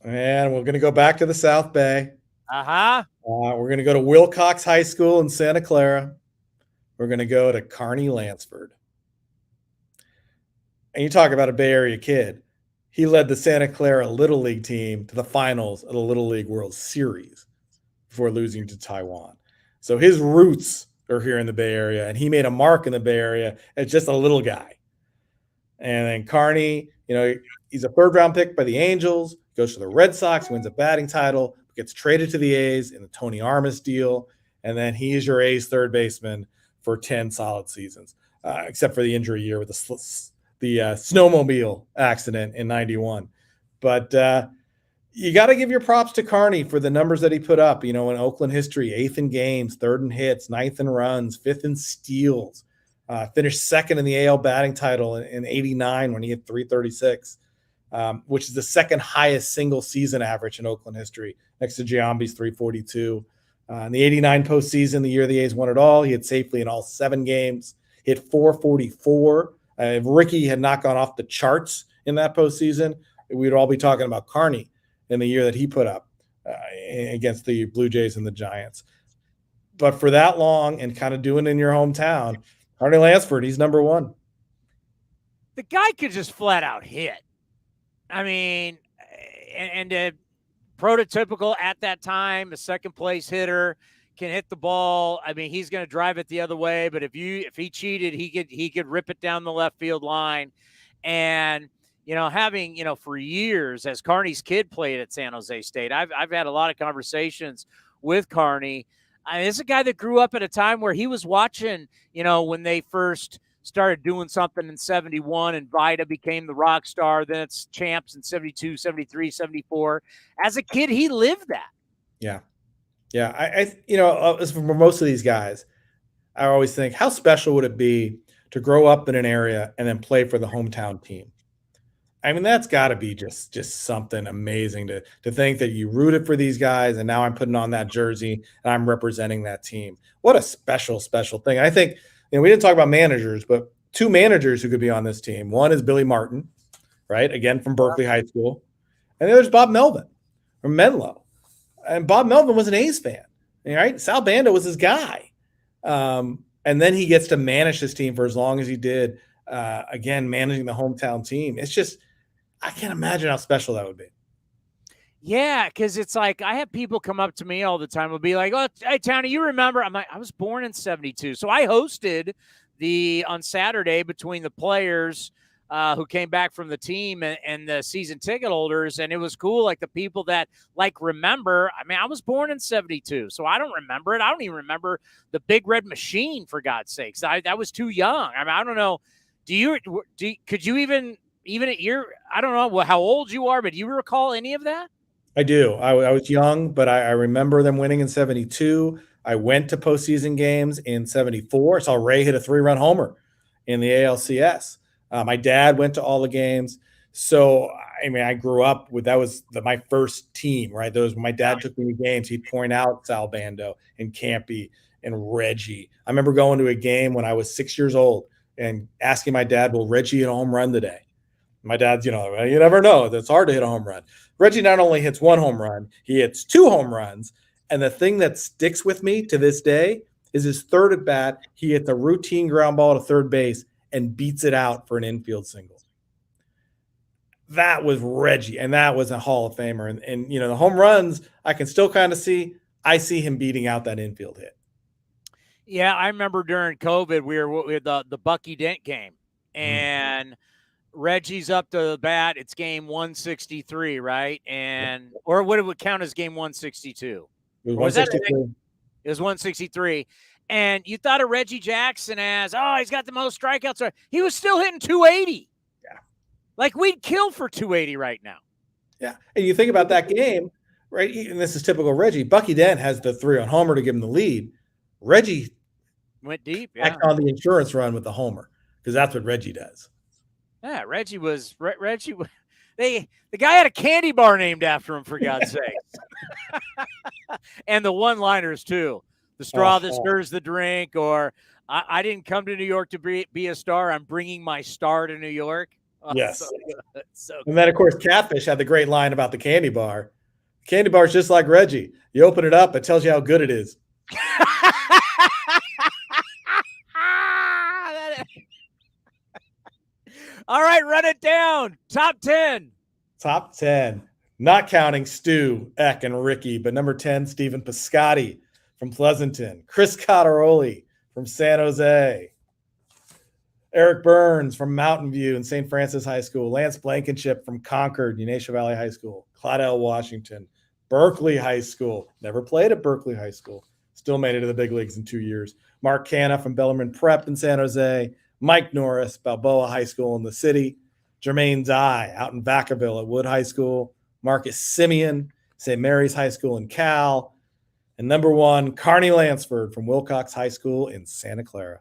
And we're going to go back to the South Bay. We're going to go to Wilcox High School in Santa Clara. We're going to go to Kearney Lansford. And you talk about a Bay Area kid. He led the Santa Clara Little League team to the finals of the Little League World Series before losing to Taiwan. So his roots are here in the Bay Area, and he made a mark in the Bay Area as just a little guy. And then Kearney, he's a 3rd-round pick by the Angels, goes to the Red Sox, wins a batting title, gets traded to the A's in the Tony Armas deal, and then he is your A's third baseman for 10 solid seasons, except for the injury year with the snowmobile accident in 91. But you got to give your props to Kearney for the numbers that he put up, in Oakland history: 8th in games, 3rd in hits, 9th in runs, 5th in steals, finished 2nd in the AL batting title in 89 when he hit 336, which is the 2nd highest single season average in Oakland history, next to Giambi's 342. In the 89 postseason, the year the A's won it all, he hit safely in all 7 games, hit 444. If Ricky had not gone off the charts in that postseason, we'd all be talking about Kearney in the year that he put up. against the Blue Jays and the Giants. But for that long and kind of doing it in your hometown, Carney Lansford, he's number one. The guy could just flat out hit. I mean, and prototypical at that time, a second place hitter can hit the ball. I mean, he's going to drive it the other way, but if he cheated, he could rip it down the left field line. And having for years as Carney's kid played at San Jose State, I've had a lot of conversations with Carney. I mean, this is a guy that grew up at a time where he was watching, when they first started doing something in 71 and Vida became the rock star. Then it's champs in 72, 73, 74. As a kid, he lived that. Yeah. Yeah. For most of these guys, I always think, how special would it be to grow up in an area and then play for the hometown team? I mean, that's got to be just something amazing to think that you rooted for these guys and now I'm putting on that jersey and I'm representing that team. What a special, special thing. I think, we didn't talk about managers, but two managers who could be on this team. One is Billy Martin, right? Again, from Berkeley High School. And the other is Bob Melvin from Menlo. And Bob Melvin was an A's fan, right? Sal Bando was his guy. And then he gets to manage his team for as long as he did, again, managing the hometown team. It's just, I can't imagine how special that would be. Yeah, because it's like I have people come up to me all the time and be like, "Oh, hey, Tony, you remember?" I'm like, "I was born in 72." So I hosted on Saturday between the players who came back from the team and the season ticket holders, and it was cool. Like the people that remember. I mean, I was born in 72, so I don't remember it. I don't even remember the Big Red Machine, for God's sakes. I was too young. I mean, I don't know. Could you even at your, I don't know how old you are, but do you recall any of that? I do. I was young, but I remember them winning in 72. I went to postseason games in 74. I saw Ray hit a 3-run homer in the ALCS. My dad went to all the games. So, I mean, I grew up with, that was my first team, right? Those, when my dad took me to games, he'd point out Sal Bando and Campy and Reggie. I remember going to a game when I was 6 years old and asking my dad, will Reggie hit a home run today? My dad's, you never know. It's hard to hit a home run. Reggie not only hits one home run, he hits 2 home runs. And the thing that sticks with me to this day is his third at bat. He hits a routine ground ball to third base and beats it out for an infield single. That was Reggie, and that was a Hall of Famer. And the home runs, I can still kind of see. I see him beating out that infield hit. Yeah, I remember during COVID, we were with the Bucky Dent game, and Reggie's up to the bat. It's game 163, right? Or what it would count as game 162? It was 163. It was 163. And you thought of Reggie Jackson as, he's got the most strikeouts. He was still hitting 280. Yeah. Like we'd kill for 280 right now. Yeah. And you think about that game, right? And this is typical Reggie. Bucky Dent has the 3-run homer to give him the lead. Reggie went deep. Yeah. On the insurance run with the homer, because that's what Reggie does. Yeah, Reggie. The guy had a candy bar named after him, for God's sake. And the one-liners too. The straw that stirs the drink, or I didn't come to New York to be a star. I'm bringing my star to New York. Yes. So and then, of course, Catfish had the great line about the candy bar. The candy bar is just like Reggie. You open it up, it tells you how good it is. All right, run it down. Top 10. Top 10. Not counting Stu, Eck, and Ricky, but number 10, Stephen Piscotti from Pleasanton. Chris Cotteroli from San Jose. Eric Burns from Mountain View and St. Francis High School. Lance Blankenship from Concord, Unesha Valley High School. Claudelle Washington, Berkeley High School. Never played at Berkeley High School. Still made it to the big leagues in 2 years. Mark Canna from Bellarmine Prep in San Jose. Mike Norris, Balboa High School in the city. Jermaine Dye out in Vacaville at Wood High School. Marcus Simeon, St. Mary's High School in Cal. And number 1, Carney Lansford from Wilcox High School in Santa Clara.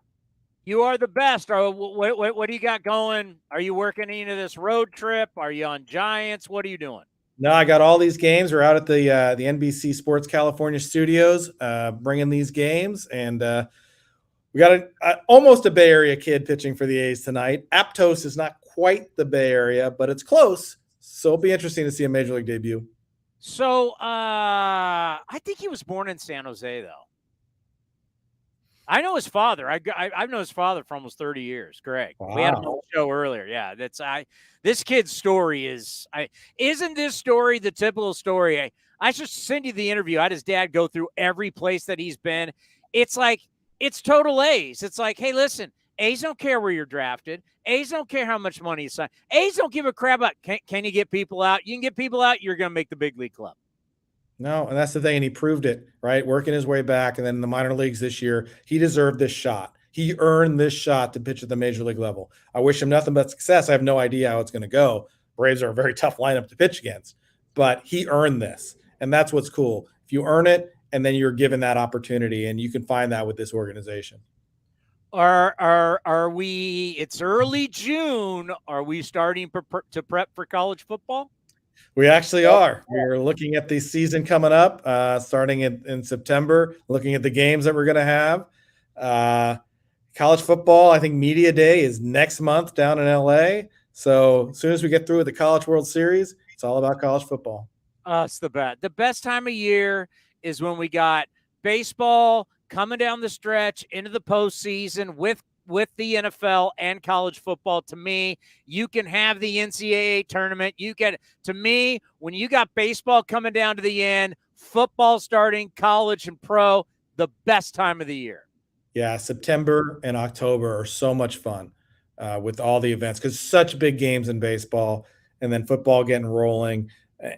You are the best. What do you got going? Are you working into this road trip? Are you on Giants? What are you doing? No, I got all these games. We're out at the NBC Sports California studios bringing these games. And we got almost a Bay Area kid pitching for the A's tonight. Aptos is not quite the Bay Area, but it's close. So it'll be interesting to see a Major League debut. So I think he was born in San Jose, though. I know his father. I've known his father for almost 30 years. Greg, we had him on the show earlier. Yeah, this kid's story isn't this story the typical story? I should send you the interview. I had his dad go through every place that he's been. It's like it's total A's. It's like, hey, listen, A's don't care where you're drafted. A's don't care how much money you sign. A's don't give a crap about can you get people out? You can get people out. You're going to make the big league club. No, and that's the thing, and he proved it, right? Working his way back, and then in the minor leagues this year, he deserved this shot. He earned this shot to pitch at the major league level. I wish him nothing but success. I have no idea how it's going to go. Braves are a very tough lineup to pitch against, but he earned this, and that's what's cool. If you earn it, and then you're given that opportunity, and you can find that with this organization. Are we? It's early June. Are we starting to prep for college football? We actually are. We're looking at the season coming up, starting in September, looking at the games that we're going to have. College football, I think Media Day is next month down in LA. So as soon as we get through with the College World Series, it's all about college football. It's the best. The best time of year is when we got baseball coming down the stretch into the postseason with the NFL and college football. To me, you can have the NCAA tournament. To me, when you got baseball coming down to the end, football starting, college and pro, the best time of the year. Yeah, September and October are so much fun with all the events because such big games in baseball and then football getting rolling.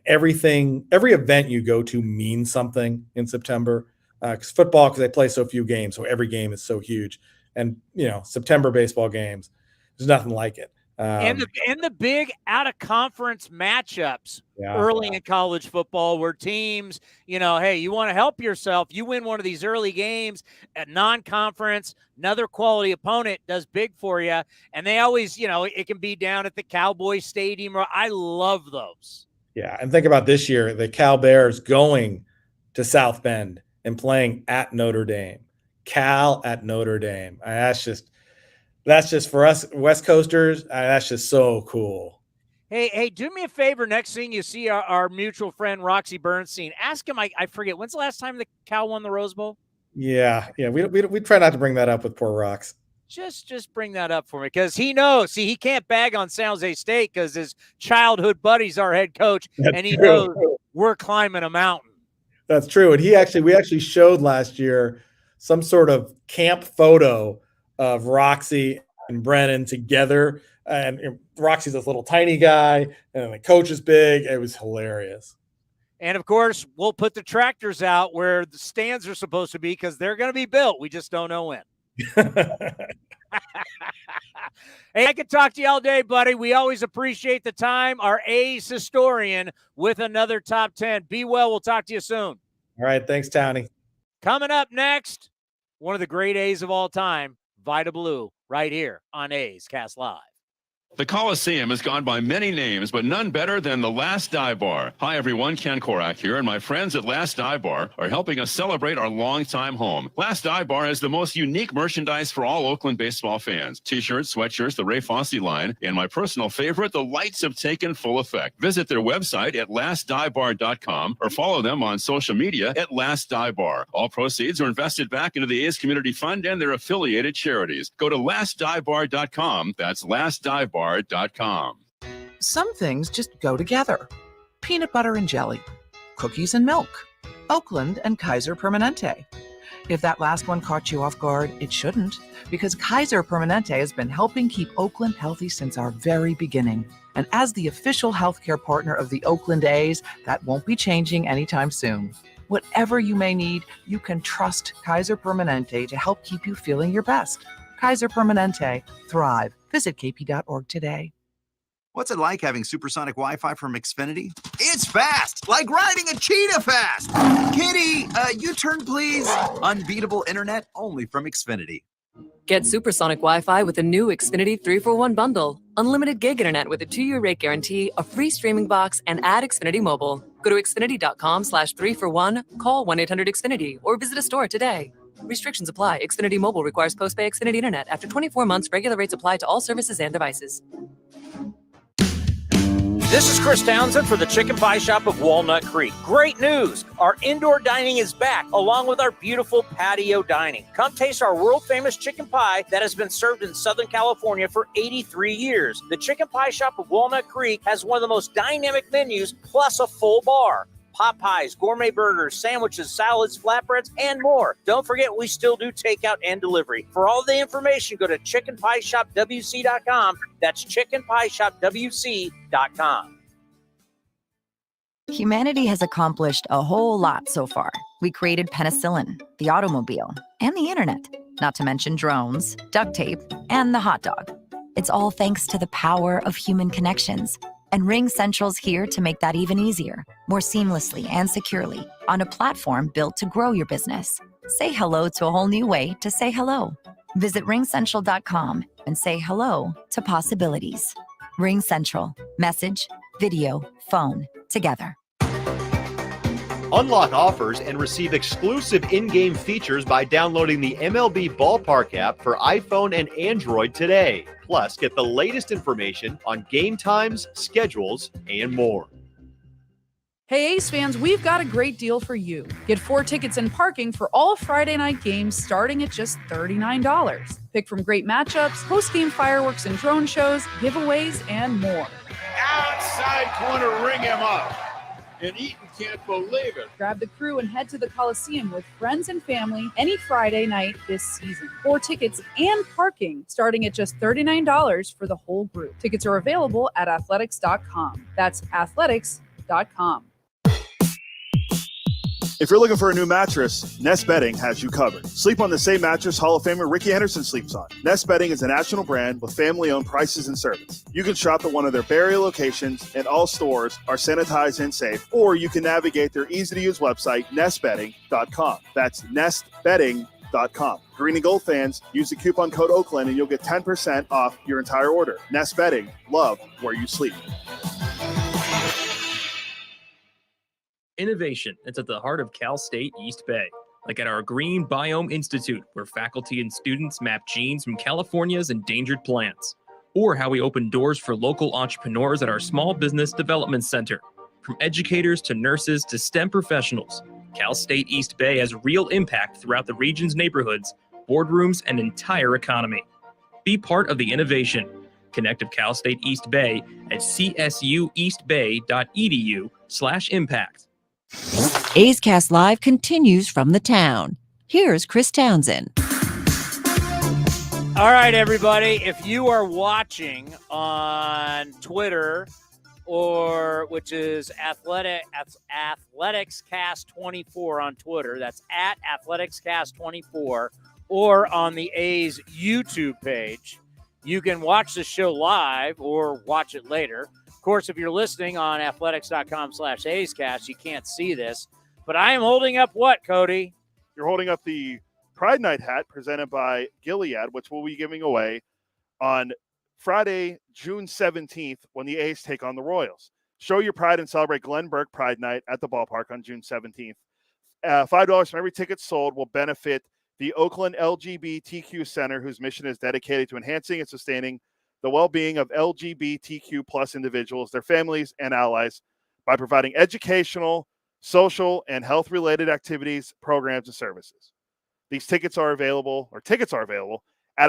Every event you go to means something in September because they play so few games. So every game is so huge. And, September baseball games, there's nothing like it. And the big out-of-conference matchups early in college football where teams, hey, you want to help yourself. You win one of these early games at non-conference, another quality opponent does big for you. And they always, it can be down at the Cowboy Stadium. I love those. Yeah, and think about this year, the Cal Bears going to South Bend and playing at Notre Dame. Cal at Notre Dame. That's just for us West Coasters. That's just so cool. Hey, do me a favor. Next thing you see our mutual friend Roxy Bernstein, ask him. I forget when's the last time the Cal won the Rose Bowl. Yeah. We try not to bring that up with poor Rox. Just bring that up for me because he knows. See, he can't bag on San Jose State because his childhood buddy's our head coach, and he knows we're climbing a mountain. That's true. And we actually showed last year some sort of camp photo of Roxy and Brennan together. And Roxy's this little tiny guy, and the coach is big. It was hilarious. And, of course, we'll put the tractors out where the stands are supposed to be because they're going to be built. We just don't know when. Hey, I could talk to you all day, buddy. We always appreciate the time. Our A's historian with another top 10. Be well. We'll talk to you soon. All right. Thanks, Townie. Coming up next, one of the great A's of all time, Vita Blue, right here on A's Cast Live. The Coliseum has gone by many names, but none better than the Last Dive Bar. Hi, everyone. Ken Korak here, and my friends at Last Dive Bar are helping us celebrate our longtime home. Last Dive Bar has the most unique merchandise for all Oakland baseball fans. T-shirts, sweatshirts, the Ray Fosse line, and my personal favorite, the lights have taken full effect. Visit their website at lastdivebar.com or follow them on social media at Last Dive Bar. All proceeds are invested back into the A's Community Fund and their affiliated charities. Go to lastdivebar.com. That's lastdivebar.com. Some things just go together. Peanut butter and jelly, cookies and milk, Oakland and Kaiser Permanente. If that last one caught you off guard, it shouldn't, because Kaiser Permanente has been helping keep Oakland healthy since our very beginning. And as the official healthcare partner of the Oakland A's, that won't be changing anytime soon. Whatever you may need, you can trust Kaiser Permanente to help keep you feeling your best. Kaiser Permanente. Thrive. Visit kp.org today. What's it like having supersonic Wi-Fi from Xfinity? It's fast, like riding a cheetah fast. Kitty, U-turn please. Unbeatable internet only from Xfinity. Get supersonic Wi-Fi with a new Xfinity 3-for-1 bundle. Unlimited gig internet with a 2-year rate guarantee, a free streaming box, and add Xfinity Mobile. Go to xfinity.com/3-for-1, call 1-800-XFINITY, or visit a store today. Restrictions apply. Xfinity Mobile requires post-pay Xfinity Internet. After 24 months, regular rates apply to all services and devices. This is Chris Townsend for the Chicken Pie Shop of Walnut Creek. Great news! Our indoor dining is back, along with our beautiful patio dining. Come taste our world-famous chicken pie that has been served in Southern California for 83 years. The Chicken Pie Shop of Walnut Creek has one of the most dynamic menus, plus a full bar. Pot pies, gourmet burgers, sandwiches, salads, flatbreads, and more. Don't forget, we still do takeout and delivery. For all the information, go to chickenpieshopwc.com. That's chickenpieshopwc.com. Humanity has accomplished a whole lot so far. We created penicillin, the automobile, and the internet, not to mention drones, duct tape, and the hot dog. It's all thanks to the power of human connections. And Ring Central's here to make that even easier, more seamlessly and securely, on a platform built to grow your business. Say hello to a whole new way to say hello. Visit ringcentral.com and say hello to possibilities. Ring Central. Message, video, phone, together. Unlock offers and receive exclusive in-game features by downloading the MLB Ballpark app for iPhone and Android today. Plus, get the latest information on game times, schedules, and more. Hey Ace fans, we've got a great deal for you. Get 4 tickets and parking for all Friday night games starting at just $39. Pick from great matchups, post-game fireworks and drone shows, giveaways, and more. Outside corner, ring him up. And Eaton can't believe it. Grab the crew and head to the Coliseum with friends and family any Friday night this season. 4 tickets and parking starting at just $39 for the whole group. Tickets are available at athletics.com. That's athletics.com. If you're looking for a new mattress, Nest Bedding has you covered. Sleep on the same mattress Hall of Famer Ricky Henderson sleeps on. Nest Bedding is a national brand with family-owned prices and service. You can shop at one of their Barrier locations, and all stores are sanitized and safe, or you can navigate their easy-to-use website, nestbedding.com. That's nestbedding.com. Green and gold fans, use the coupon code Oakland, and you'll get 10% off your entire order. Nest Bedding, love where you sleep. Innovation that's at the heart of Cal State East Bay, like at our Green Biome Institute, where faculty and students map genes from California's endangered plants, or how we open doors for local entrepreneurs at our Small Business Development Center. From educators to nurses to STEM professionals, Cal State East Bay has real impact throughout the region's neighborhoods, boardrooms, and entire economy. Be part of the innovation. Connect with Cal State East Bay at csueastbay.edu/impact. A's Cast Live continues from the town. Here's Chris Townsend. All right, everybody. If you are watching on Twitter, or which is AthleticsCast24 on Twitter, that's at AthleticsCast24, or on the A's YouTube page, you can watch the show live or watch it later. Of course, if you're listening on athletics.com/A'sCast, you can't see this, but I am holding up what, Cody? You're holding up the Pride Night hat presented by Gilead, which we'll be giving away on Friday, June 17th, when the A's take on the Royals. Show your pride and celebrate Glenn Burke Pride Night at the ballpark on June 17th. $5 from every ticket sold will benefit the Oakland LGBTQ Center, whose mission is dedicated to enhancing and sustaining the well-being of LGBTQ plus individuals, their families, and allies by providing educational, social, and health-related activities, programs, and services. These tickets are available at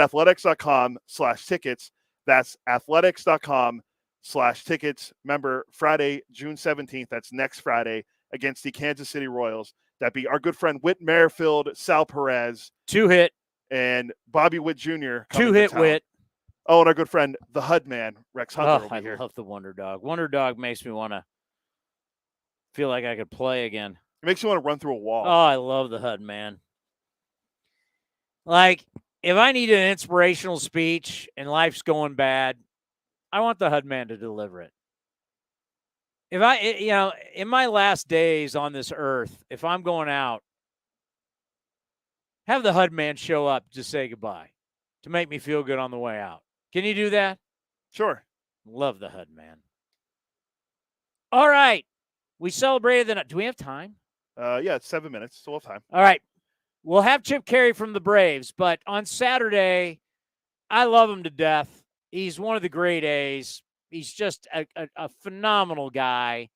athletics.com/tickets. That's athletics.com/tickets. Remember, Friday, June 17th, that's next Friday, against the Kansas City Royals. That'd be our good friend Whit Merrifield, Sal Perez. 2-hit. And Bobby Witt Jr. 2-hit Whit. Oh, and our good friend, the HUD man, Rex Hunter. I love the Wonder Dog. Wonder Dog makes me want to feel like I could play again. It makes you want to run through a wall. Oh, I love the HUD man. Like, if I need an inspirational speech and life's going bad, I want the HUD man to deliver it. If in my last days on this earth, if I'm going out, have the HUD man show up to say goodbye, to make me feel good on the way out. Can you do that? Sure. Love the HUD man. All right. We celebrated the night. Do we have time? Yeah, it's 7 minutes. Still have time. All right. We'll have Chip Carey from the Braves, but on Saturday, I love him to death. He's one of the great A's. He's just a phenomenal guy.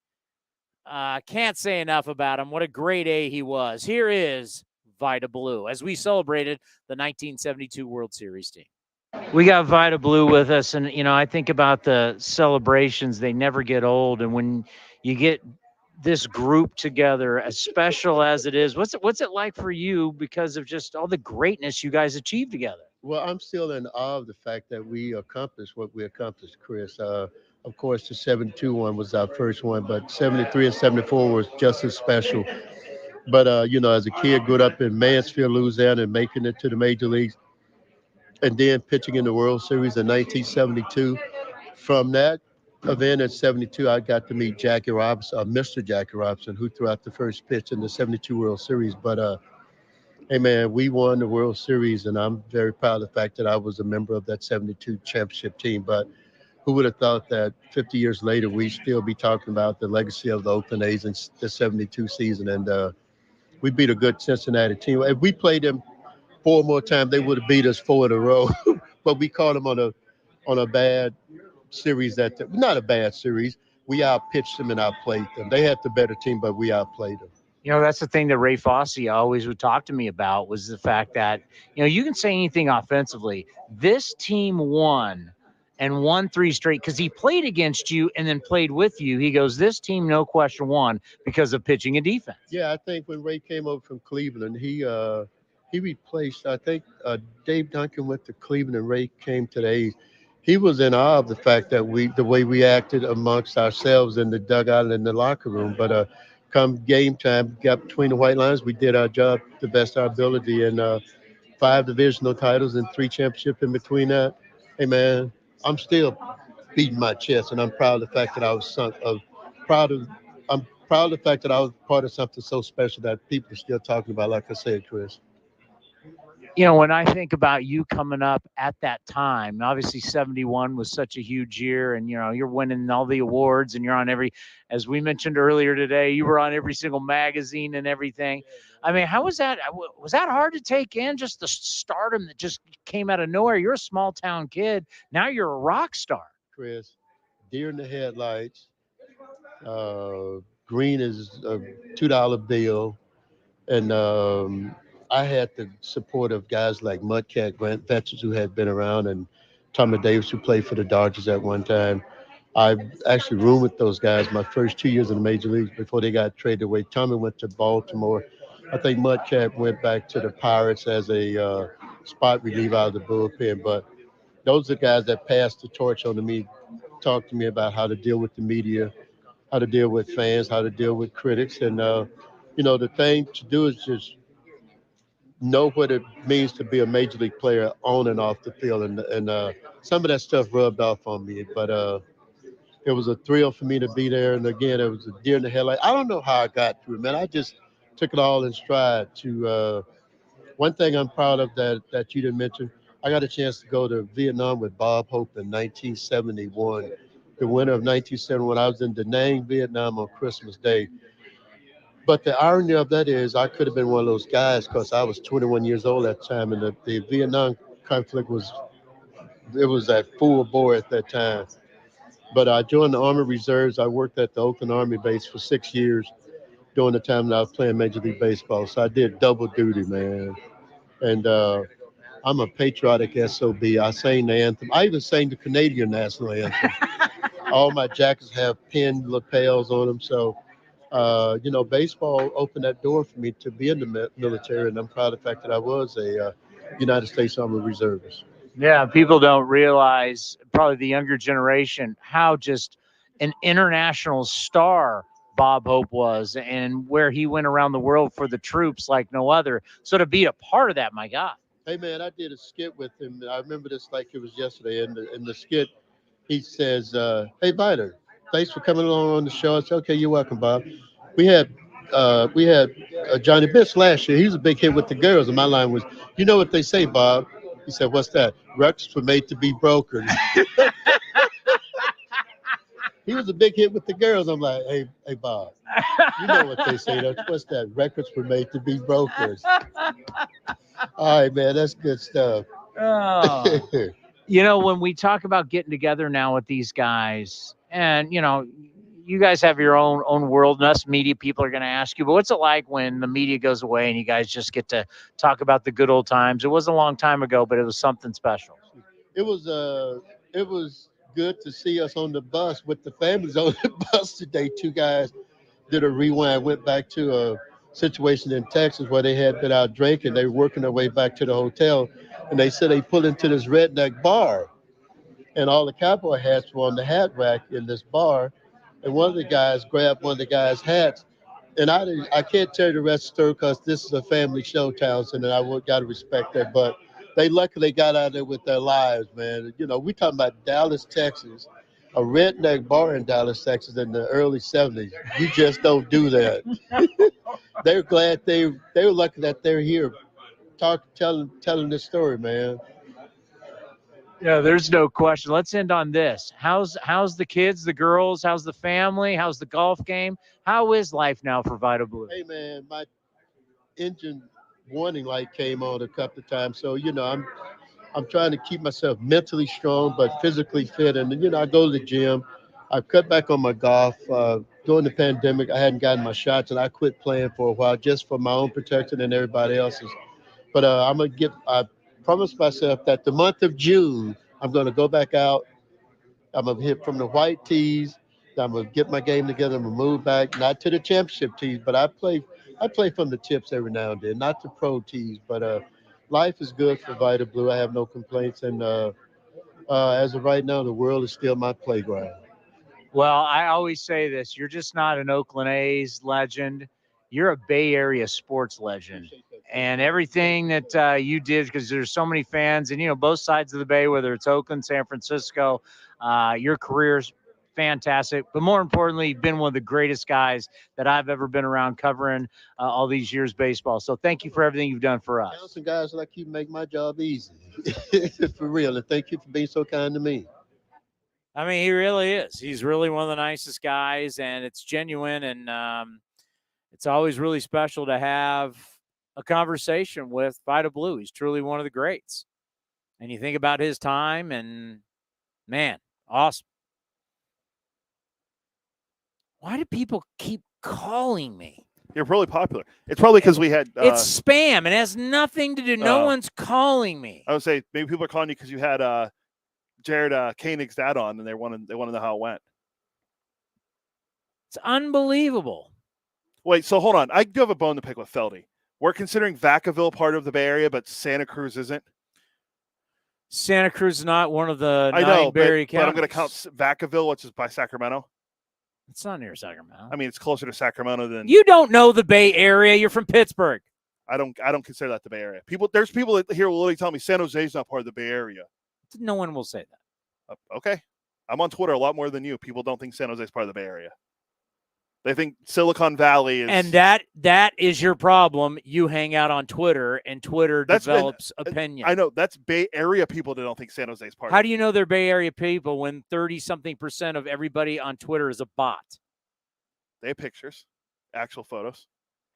Can't say enough about him. What a great A he was. Here is Vida Blue as we celebrated the 1972 World Series team. We got Vida Blue with us, and I think about the celebrations. They never get old, and when you get this group together, as special as it is, what's it like for you because of just all the greatness you guys achieved together? Well, I'm still in awe of the fact that we accomplished what we accomplished, Chris. Of course, the 72 one was our first one, but 73 and 74 was just as special. But, as a kid, grew up in Mansfield, Louisiana, and making it to the major leagues, and then pitching in the World Series in 1972. From that event in 72, I got to meet Jackie Robinson, Mr. Jackie Robinson, who threw out the first pitch in the 72 World Series. But, hey, man, we won the World Series, and I'm very proud of the fact that I was a member of that 72 championship team. But who would have thought that 50 years later, we'd still be talking about the legacy of the Oakland A's in the 72 season. And we beat a good Cincinnati team. If we played them 4 more times, they would have beat us 4 in a row. But we caught them on a bad series. Not a bad series. We outpitched them and outplayed them. They had the better team, but we outplayed them. That's the thing that Ray Fosse always would talk to me about was the fact that, you can say anything offensively. This team won 3 straight because he played against you and then played with you. He goes, this team, no question, won because of pitching and defense. Yeah, I think when Ray came over from Cleveland, he replaced, I think, Dave Duncan went to Cleveland and Ray came to the A's. He was in awe of the fact that the way we acted amongst ourselves in the dugout and in the locker room. But come game time, got between the white lines, we did our job to the best of our ability, and 5 divisional titles and 3 championships in between that. Hey, man, I'm still beating my chest, and I'm proud of the fact that I was I'm proud of the fact that I was part of something so special that people are still talking about, like I said, Chris. When I think about you coming up at that time, obviously 71 was such a huge year, and you're winning all the awards, and you're on as we mentioned earlier today, you were on every single magazine and everything. I mean, how was that? Was that hard to take in, just the stardom that just came out of nowhere? You're a small town kid. Now you're a rock star. Chris, deer in the headlights, green is a $2 bill, and I had the support of guys like Mudcat Grant Vetches, who had been around, and Tommy Davis, who played for the Dodgers at one time. I actually roomed with those guys my first 2 years in the major leagues before they got traded away. Tommy went to Baltimore. I think Mudcat went back to the Pirates as a spot reliever out of the bullpen. But those are guys that passed the torch on to me, talked to me about how to deal with the media, how to deal with fans, how to deal with critics. And, the thing to do is just know what it means to be a major league player on and off the field. And some of that stuff rubbed off on me. But it was a thrill for me to be there. And again, it was a deer in the headlight. I don't know how I got through it, man. I just took it all in stride. One thing I'm proud of that you didn't mention, I got a chance to go to Vietnam with Bob Hope in 1971. The winter of 1971, I was in Da Nang, Vietnam on Christmas Day. But the irony of that is I could have been one of those guys because I was 21 years old at the time, and the Vietnam conflict was at full bore at that time. But I joined the Army Reserves. I worked at the Oakland Army base for 6 years during the time that I was playing Major League Baseball. So I did double duty, man. And I'm a patriotic SOB. I sang the anthem. I even sang the Canadian national anthem. All my jackets have pinned lapels on them. So, baseball opened that door for me to be in the military, and I'm proud of the fact that I was a United States Army Reservist. Yeah, people don't realize, probably the younger generation, how just an international star Bob Hope was and where he went around the world for the troops like no other. So to be a part of that, my God. Hey, man, I did a skit with him. I remember this like it was yesterday. In the skit, he says, hey, Vida, thanks for coming along on the show. I said, okay, you're welcome, Bob. We had Johnny Bitts last year. He was a big hit with the girls, and my line was, you know what they say, Bob? He said, what's that? Records were made to be broken. He was a big hit with the girls. I'm like, hey, Bob, you know what they say. What's that? Records were made to be brokers. All right, man, that's good stuff. Oh. when we talk about getting together now with these guys, and you guys have your own world, and us media people are going to ask you, but what's it like when the media goes away and you guys just get to talk about the good old times? It was a long time ago, but it was something special. It was good to see us on the bus with the families on the bus today. Two guys did a rewind, went back to a situation in Texas where they had been out drinking. They were working their way back to the hotel, and they said they pulled into this redneck bar, and all the cowboy hats were on the hat rack in this bar, and one of the guys grabbed one of the guy's hats. And I can't tell you the rest of the story because this is a family show, Townsend, and I got to respect that. But they luckily got out there with their lives, man. We talking about Dallas, Texas, a redneck bar in Dallas, Texas in the early 70s. You just don't do that. They're glad they were lucky that they're here telling this story, man. Yeah, there's no question. Let's end on this. How's the kids, the girls? How's the family? How's the golf game? How is life now for Vita Blue? Hey, man, my engine warning light came on a couple of times, so I'm trying to keep myself mentally strong but physically fit. And I go to the gym. I've cut back on my golf. During the pandemic, I hadn't gotten my shots, and I quit playing for a while just for my own protection and everybody else's. But I promised myself that the month of June, I'm going to go back out. I'm going to hit from the white tees. I'm going to get my game together. I'm going to move back, not to the championship tees, but I play from the tips every now and then, not the pro tees. But life is good for Vita Blue. I have no complaints. And as of right now, the world is still my playground. Well, I always say this. You're just not an Oakland A's legend. You're a Bay Area sports legend. And everything that you did, because there's so many fans, and, both sides of the Bay, whether it's Oakland, San Francisco, your career's fantastic. But more importantly, you've been one of the greatest guys that I've ever been around covering all these years baseball. So thank you for everything you've done for us. Some guys like you make my job easy. For real. And thank you for being so kind to me. I mean, he really is. He's really one of the nicest guys, and it's genuine, and it's always really special to have a conversation with Vita Blue. He's truly one of the greats. And you think about his time, and, man, awesome. Why do people keep calling me? You're really popular. It's probably because we had... it's spam. It has nothing to do. No one's calling me. I would say maybe people are calling you because you had Jared Koenig's dad on, and they want to know how it went. It's unbelievable. Wait, so hold on. I do have a bone to pick with Feldy. We're considering Vacaville part of the Bay Area, but Santa Cruz isn't. Santa Cruz is not one of the 9 Bay Area counties. But I'm going to count Vacaville, which is by Sacramento. It's not near Sacramento. I mean, it's closer to Sacramento than... You don't know the Bay Area. You're from Pittsburgh. I don't consider that the Bay Area. There's people here will literally tell me San Jose's not part of the Bay Area. No one will say that. Okay. I'm on Twitter a lot more than you. People don't think San Jose's part of the Bay Area. They think Silicon Valley is... And that is your problem. You hang out on Twitter, and Twitter develops opinion. I know. That's Bay Area people that don't think San Jose's part of it. How do you know they're Bay Area people when 30-something% of everybody on Twitter is a bot? They have pictures, actual photos.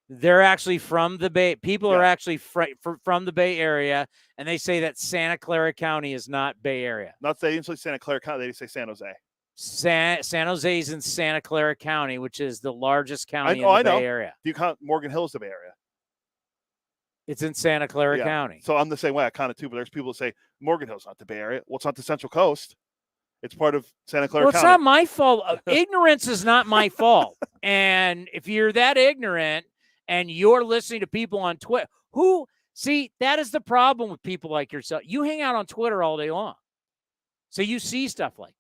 They're actually from the Bay. People are actually from the Bay Area, and they say that Santa Clara County is not Bay Area. They didn't say Santa Clara County. They say San Jose. San Jose is in Santa Clara County, which is the largest county in the Bay Area. Do you count Morgan Hill as the Bay Area? It's in Santa Clara County. So I'm the same way. I count it too, but there's people that say Morgan Hill's not the Bay Area. Well, it's not the Central Coast. It's part of Santa Clara County. Well, it's not my fault. Ignorance is not my fault. And if you're that ignorant and you're listening to people on Twitter, that is the problem with people like yourself. You hang out on Twitter all day long. So you see stuff like that.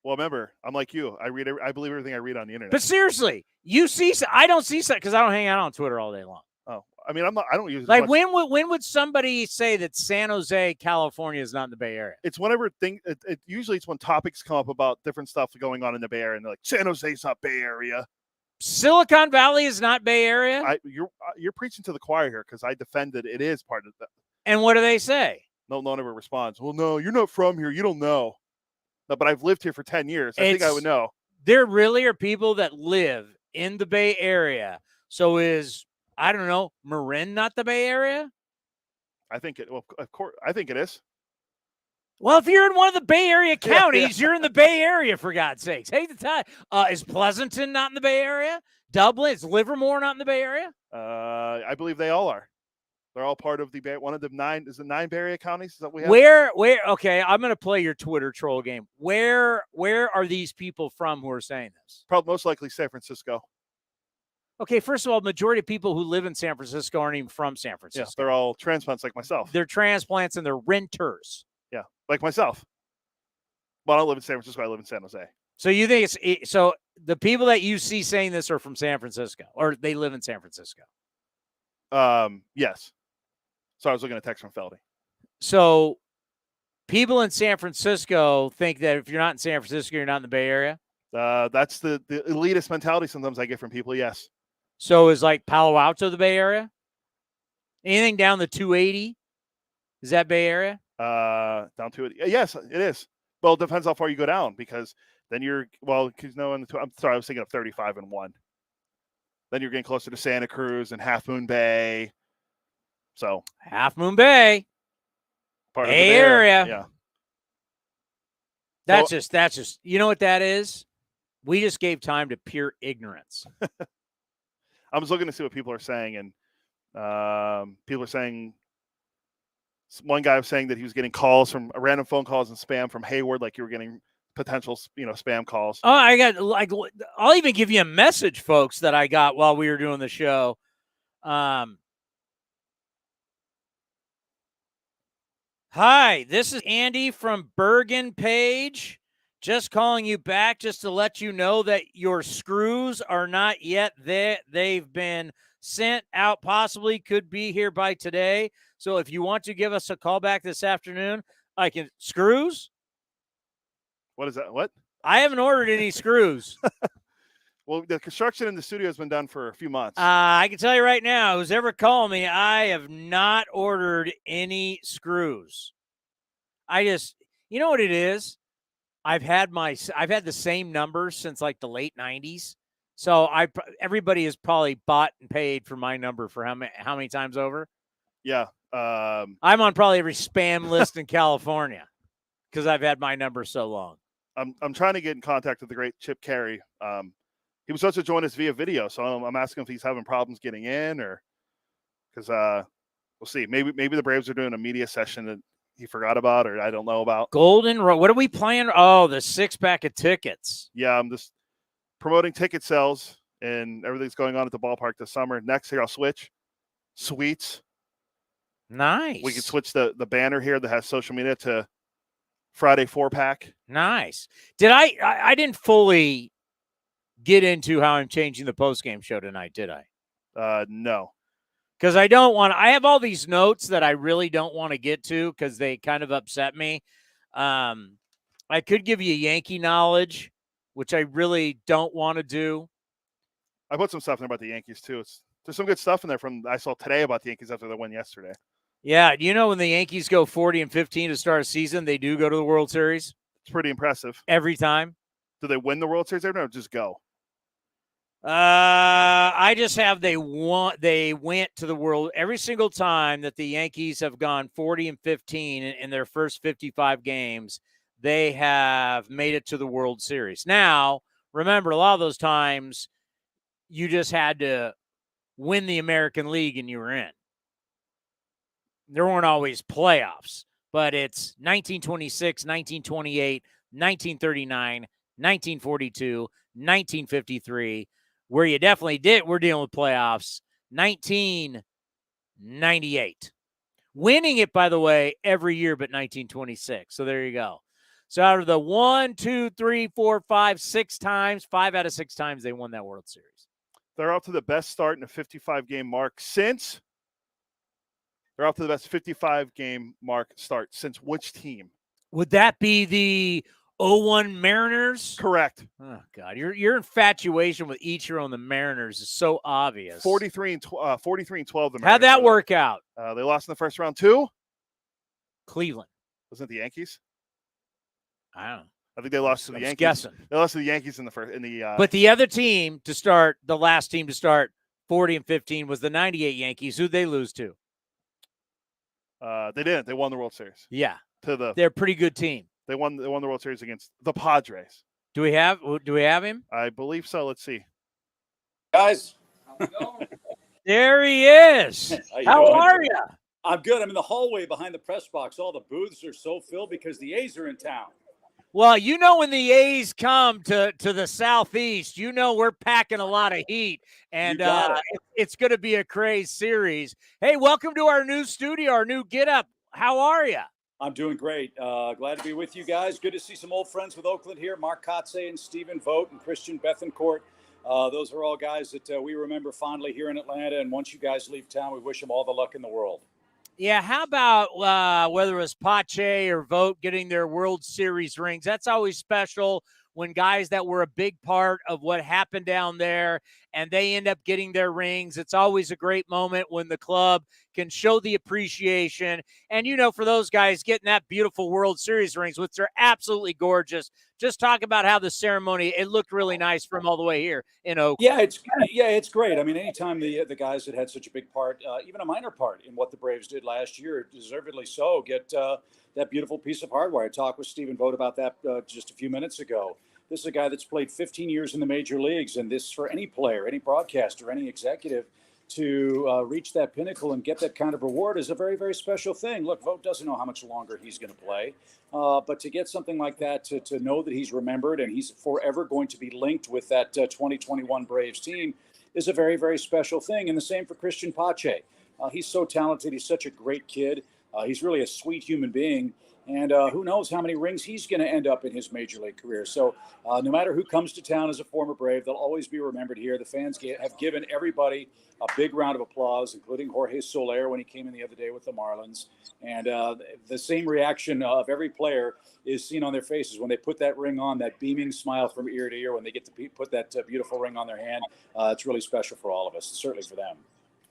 Well, remember, I'm like you. I believe everything I read on the internet. But seriously, I don't see stuff because I don't hang out on Twitter all day long. Oh, I mean, I don't use it like when would somebody say that San Jose, California, is not in the Bay Area? It's whenever usually it's when topics come up about different stuff going on in the Bay Area, and they're like, San Jose's not Bay Area. Silicon Valley is not Bay Area. You're preaching to the choir here because I defended it is part of that. And what do they say? No one ever responds. Well, no, you're not from here. You don't know. No, but I've lived here for 10 years. I think I would know. There really are people that live in the Bay Area. So is, I don't know, Marin not the Bay Area? I think it. Well, of course, I think it is. Well, if you're in one of the Bay Area counties, you're in the Bay Area, for God's sakes. Hate to tell you. Is Pleasanton not in the Bay Area? Dublin? Is Livermore not in the Bay Area? I believe they all are. They're all part of the one of the 9. Is it 9 Bay Area counties? Is that we have? Where? Okay, I'm going to play your Twitter troll game. Where are these people from who are saying this? Probably most likely San Francisco. Okay, first of all, the majority of people who live in San Francisco aren't even from San Francisco. Yeah, they're all transplants like myself. They're transplants and they're renters. Yeah, like myself. But I don't live in San Francisco. I live in San Jose. So you think so the people that you see saying this are from San Francisco, or they live in San Francisco? Yes. So I was looking at a text from Feldy. So people in San Francisco think that if you're not in San Francisco, you're not in the Bay Area? That's the elitist mentality sometimes I get from people, yes. So is like Palo Alto the Bay Area? Anything down the 280? Is that Bay Area? Down to it. Yes, it is. Well, it depends how far you go down, because then you're, because I'm sorry, I was thinking of 35 and 1. Then you're getting closer to Santa Cruz and Half Moon Bay. So Half Moon Bay, part Bay of the Area. Yeah. That's just, you know what that is? We just gave time to pure ignorance. I was looking to see what people are saying, and people are saying, one guy was saying that he was getting calls from random phone calls and spam from Hayward, like you were getting potential, spam calls. Oh, I got I'll even give you a message, folks, that I got while we were doing the show. Hi, this is Andy from Bergen Page. Just calling you back just to let you know that your screws are not yet there. They've been sent out, possibly could be here by today. So if you want to give us a call back this afternoon, I can. Screws? What is that? What? I haven't ordered any screws. Well, the construction in the studio has been done for a few months. I can tell you right now, who's ever called me, I have not ordered any screws. You know what it is? I've had the same numbers since like the late 90s. So everybody has probably bought and paid for my number for how many times over? Yeah. I'm on probably every spam list in California because I've had my number so long. I'm trying to get in contact with the great Chip Carey. He was supposed to join us via video, so I'm asking if he's having problems getting in, or because we'll see. Maybe the Braves are doing a media session that he forgot about, or I don't know about. Golden Road. What are we playing? Oh, the 6-pack of tickets. Yeah, I'm just promoting ticket sales and everything's going on at the ballpark this summer. Next here, I'll switch suites. Nice. We can switch the banner here that has social media to Friday 4-pack. Nice. Did I didn't fully get into how I'm changing the postgame show tonight, did I? No. Because I have all these notes that I really don't want to get to because they kind of upset me. I could give you Yankee knowledge, which I really don't want to do. I put some stuff in there about the Yankees too. There's some good stuff in there I saw today about the Yankees after they won yesterday. Yeah. Do you know when the Yankees go 40-15 to start a season, they do go to the World Series? It's pretty impressive. Every time. Do they win the World Series every time or just go? I just have they went to the world every single time that the Yankees have gone 40-15 in their first 55 games. They have made it to the World Series. Now, remember, a lot of those times you just had to win the American League and you were in. There weren't always playoffs, but it's 1926, 1928, 1939, 1942, 1953. Where you definitely we're dealing with playoffs, 1998. Winning it, by the way, every year but 1926. So there you go. So out of the 1, 2, 3, 4, 5, 6 times, 5 out of 6 times they won that World Series. They're up to the best start in a 55-game mark since. They're up to the best 55-game mark start since which team? Would that be the 01 Mariners? Correct. Oh, God. Your infatuation with Ichiro and the Mariners is so obvious. 43 and 12. The How'd that work out? They lost in the first round to Cleveland. Wasn't it the Yankees? I don't know. I think they lost to the Yankees. Guessing. They lost to the Yankees in the first. But the other team to start, the last team to start 40-15 was the 98 Yankees. Who'd they lose to? They didn't. They won the World Series. Yeah. They're a pretty good team. They won the World Series against the Padres. Do we have him? I believe so. Let's see. Guys. There he is. How doing? are you? I'm good. I'm in the hallway behind the press box. All the booths are so filled because the A's are in town. Well, when the A's come to the Southeast, we're packing a lot of heat, and it's going to be a crazy series. Hey, welcome to our new studio, our new get-up. How are you? I'm doing great. Glad to be with you guys. Good to see some old friends with Oakland here. Mark Kotze and Stephen Vogt and Christian Bethencourt. Those are all guys that we remember fondly here in Atlanta. And once you guys leave town, we wish them all the luck in the world. Yeah, how about whether it was Pache or Vogt getting their World Series rings? That's always special when guys that were a big part of what happened down there and they end up getting their rings. It's always a great moment when the club can show the appreciation. And, for those guys getting that beautiful World Series rings, which are absolutely gorgeous, just talk about how the ceremony, it looked really nice from all the way here in Oakland. Yeah, it's great. I mean, anytime the guys that had such a big part, even a minor part in what the Braves did last year, deservedly so, get that beautiful piece of hardware. I talked with Stephen Vogt about that just a few minutes ago. This is a guy that's played 15 years in the major leagues, and this, for any player, any broadcaster, any executive, to reach that pinnacle and get that kind of reward is a very, very special thing. Look, Vogt doesn't know how much longer he's going to play, but to get something like that, to know that he's remembered and he's forever going to be linked with that 2021 Braves team is a very, very special thing. And the same for Christian Pache. He's so talented. He's such a great kid. He's really a sweet human being. And who knows how many rings he's going to end up in his major league career. So no matter who comes to town as a former Brave, they'll always be remembered here. The fans have given everybody a big round of applause, including Jorge Soler when he came in the other day with the Marlins. And the same reaction of every player is seen on their faces when they put that ring on, that beaming smile from ear to ear when they get to put that beautiful ring on their hand. It's really special for all of us, and certainly for them.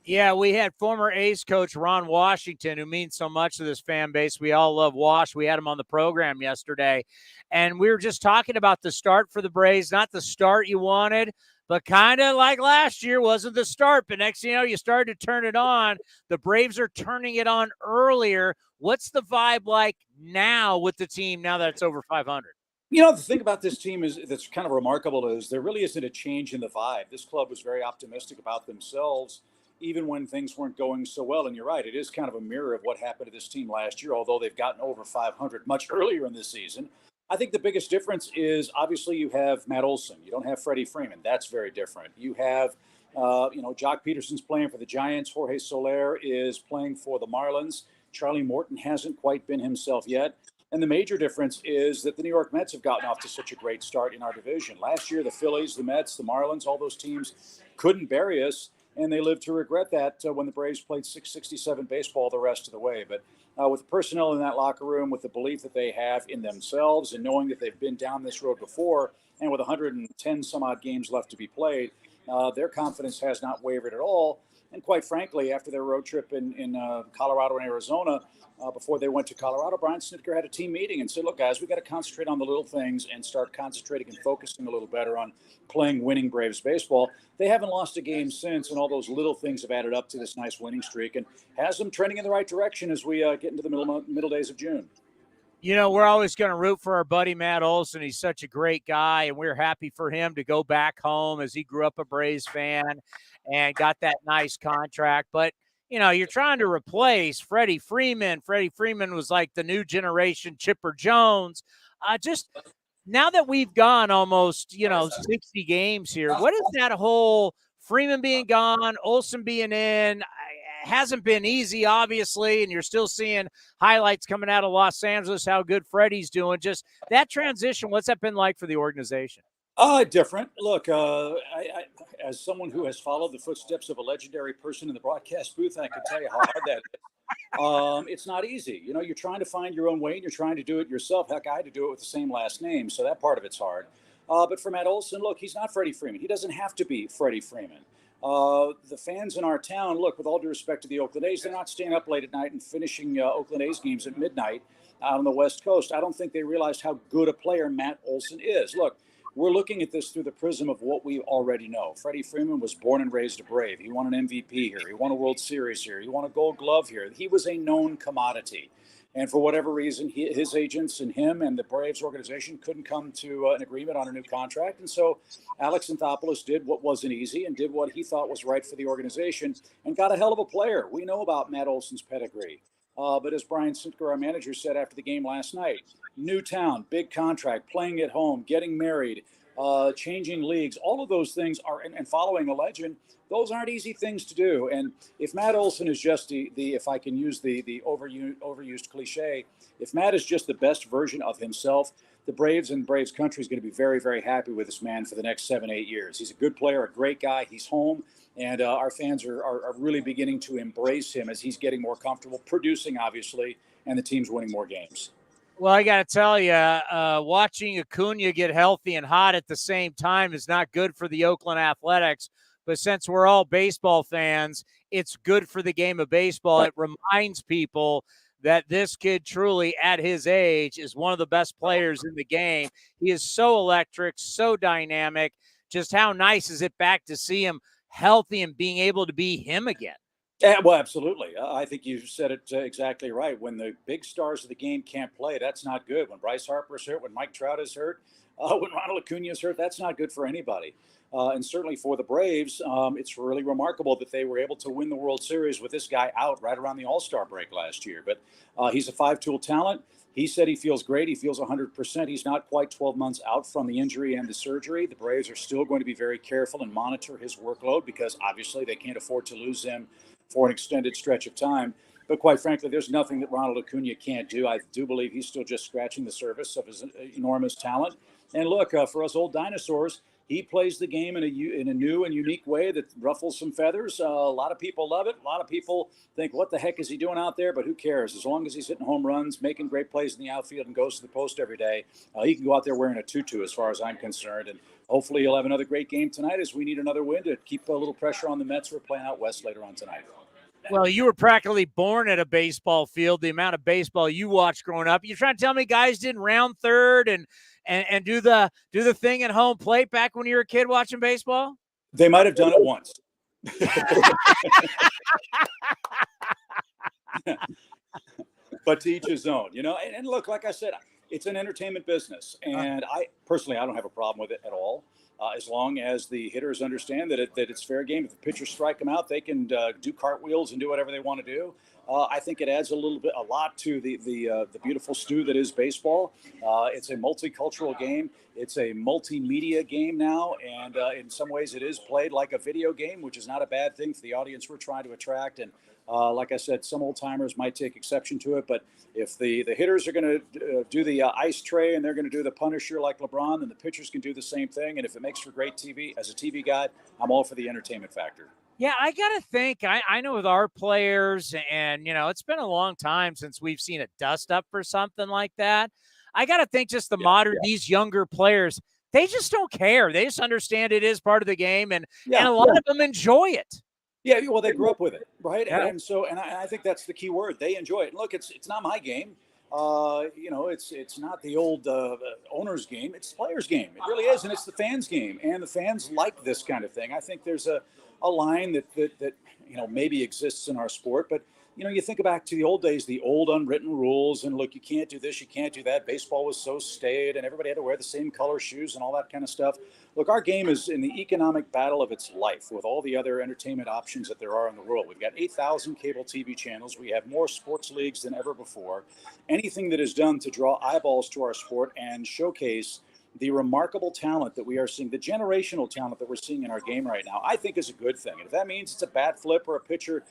Yeah, we had former A's coach Ron Washington, who means so much to this fan base. We all love Wash. We had him on the program yesterday, and we were just talking about the start for the Braves, not the start you wanted, but kind of like last year wasn't the start. But next thing you know, you started to turn it on. The Braves are turning it on earlier. What's the vibe like now with the team now that it's over 500? The thing about this team that's kind of remarkable is there really isn't a change in the vibe. This club was very optimistic about themselves, even when things weren't going so well. And you're right, it is kind of a mirror of what happened to this team last year, although they've gotten over 500 much earlier in this season. I think the biggest difference is obviously you have Matt Olson. You don't have Freddie Freeman. That's very different. You have, Jock Peterson's playing for the Giants. Jorge Soler is playing for the Marlins. Charlie Morton hasn't quite been himself yet. And the major difference is that the New York Mets have gotten off to such a great start in our division. Last year, the Phillies, the Mets, the Marlins, all those teams couldn't bury us. And they live to regret that when the Braves played 667 baseball the rest of the way. But with the personnel in that locker room, with the belief that they have in themselves and knowing that they've been down this road before, and with 110 some odd games left to be played, their confidence has not wavered at all. And quite frankly, after their road trip in Colorado and Arizona, before they went to Colorado, Brian Snitker had a team meeting and said, look, guys, we got to concentrate on the little things and start concentrating and focusing a little better on playing winning Braves baseball. They haven't lost a game since, and all those little things have added up to this nice winning streak and has them trending in the right direction as we get into the middle days of June. We're always going to root for our buddy Matt Olson. He's such a great guy, and we're happy for him to go back home as he grew up a Braves fan and got that nice contract. But, you're trying to replace Freddie Freeman. Freddie Freeman was like the new generation Chipper Jones. Just now that we've gone almost, 60 games here, what is that whole Freeman being gone, Olson being in? Hasn't been easy, obviously, and you're still seeing highlights coming out of Los Angeles, how good Freddie's doing. Just that transition, what's that been like for the organization? Different. Look, I, as someone who has followed the footsteps of a legendary person in the broadcast booth, I can tell you how hard that is. It's not easy. You're trying to find your own way, and you're trying to do it yourself. Heck, I had to do it with the same last name, so that part of it's hard. But for Matt Olson, look, he's not Freddie Freeman. He doesn't have to be Freddie Freeman. The fans in our town, look, with all due respect to the Oakland A's, they're not staying up late at night and finishing Oakland A's games at midnight out on the West Coast. I don't think they realized how good a player Matt Olson is. Look, we're looking at this through the prism of what we already know. Freddie Freeman was born and raised a Brave. He won an MVP here. He won a World Series here. He won a Gold Glove here. He was a known commodity. And for whatever reason, his agents and him and the Braves organization couldn't come to an agreement on a new contract. And so Alex Anthopoulos did what wasn't easy and did what he thought was right for the organization and got a hell of a player. We know about Matt Olson's pedigree. But as Brian Sitker, our manager, said after the game last night, new town, big contract, playing at home, getting married, changing leagues, all of those things are, and following a legend, those aren't easy things to do. And if Matt Olson is just the if I can use the overused cliche, if Matt is just the best version of himself, the Braves and Braves country is going to be very, very happy with this man for the next 7-8 years. He's a good player, a great guy. He's home. And our fans are really beginning to embrace him as he's getting more comfortable producing, obviously, and the team's winning more games. Well, I got to tell you, watching Acuna get healthy and hot at the same time is not good for the Oakland Athletics. But since we're all baseball fans, it's good for the game of baseball. It reminds people that this kid truly, at his age, is one of the best players in the game. He is so electric, so dynamic. Just how nice is it back to see him healthy and being able to be him again? Yeah, well, absolutely. I think you said it exactly right. When the big stars of the game can't play, that's not good. When Bryce Harper's hurt, when Mike Trout is hurt, when Ronald Acuna is hurt, that's not good for anybody. And certainly for the Braves, it's really remarkable that they were able to win the World Series with this guy out right around the All-Star break last year. But he's a five-tool talent. He said he feels great. He feels 100%. He's not quite 12 months out from the injury and the surgery. The Braves are still going to be very careful and monitor his workload because obviously they can't afford to lose him for an extended stretch of time. But quite frankly, there's nothing that Ronald Acuna can't do. I do believe he's still just scratching the surface of his enormous talent. And look, for us old dinosaurs, he plays the game in a new and unique way that ruffles some feathers. A lot of people love it. A lot of people think, what the heck is he doing out there? But who cares? As long as he's hitting home runs, making great plays in the outfield, and goes to the post every day, he can go out there wearing a tutu as far as I'm concerned. And hopefully he'll have another great game tonight as we need another win to keep a little pressure on the Mets. We're playing out west later on tonight. Well, you were practically born at a baseball field, the amount of baseball you watched growing up. You're trying to tell me guys didn't round third and do the thing at home plate back when you were a kid watching baseball? They might have done it once. But to each his own, you know. And look, like I said, it's an entertainment business. And I don't have a problem with it at all. As long as the hitters understand that it's fair game. If the pitchers strike them out, they can do cartwheels and do whatever they want to do. I think it adds a lot to the beautiful stew that is baseball. It's a multicultural game. It's a multimedia game now, and in some ways, it is played like a video game, which is not a bad thing for the audience we're trying to attract. And like I said, some old timers might take exception to it, but if the hitters are going to do the ice tray and they're going to do the Punisher like LeBron, then the pitchers can do the same thing. And if it makes for great TV, as a TV guy, I'm all for the entertainment factor. Yeah, I got to think. I know with our players, and, you know, it's been a long time since we've seen a dust up for something like that. I got to think just these younger players, they just don't care. They just understand it is part of the game, and a lot of them enjoy it. Yeah, well, they grew up with it, right? Yeah. And so, I think that's the key word. They enjoy it. And look, it's not my game. It's not the old owner's game. It's the player's game. It really is, and it's the fans' game. And the fans like this kind of thing. I think there's a line that maybe exists in our sport, but you think back to the old days, the old unwritten rules, and look, you can't do this, you can't do that. Baseball was so staid, and everybody had to wear the same color shoes and all that kind of stuff. Look, our game is in the economic battle of its life with all the other entertainment options that there are in the world. We've got 8,000 cable TV channels. We have more sports leagues than ever before. Anything that is done to draw eyeballs to our sport and showcase the remarkable talent that we are seeing, the generational talent that we're seeing in our game right now, I think is a good thing. And if that means it's a bat flip or a pitcher,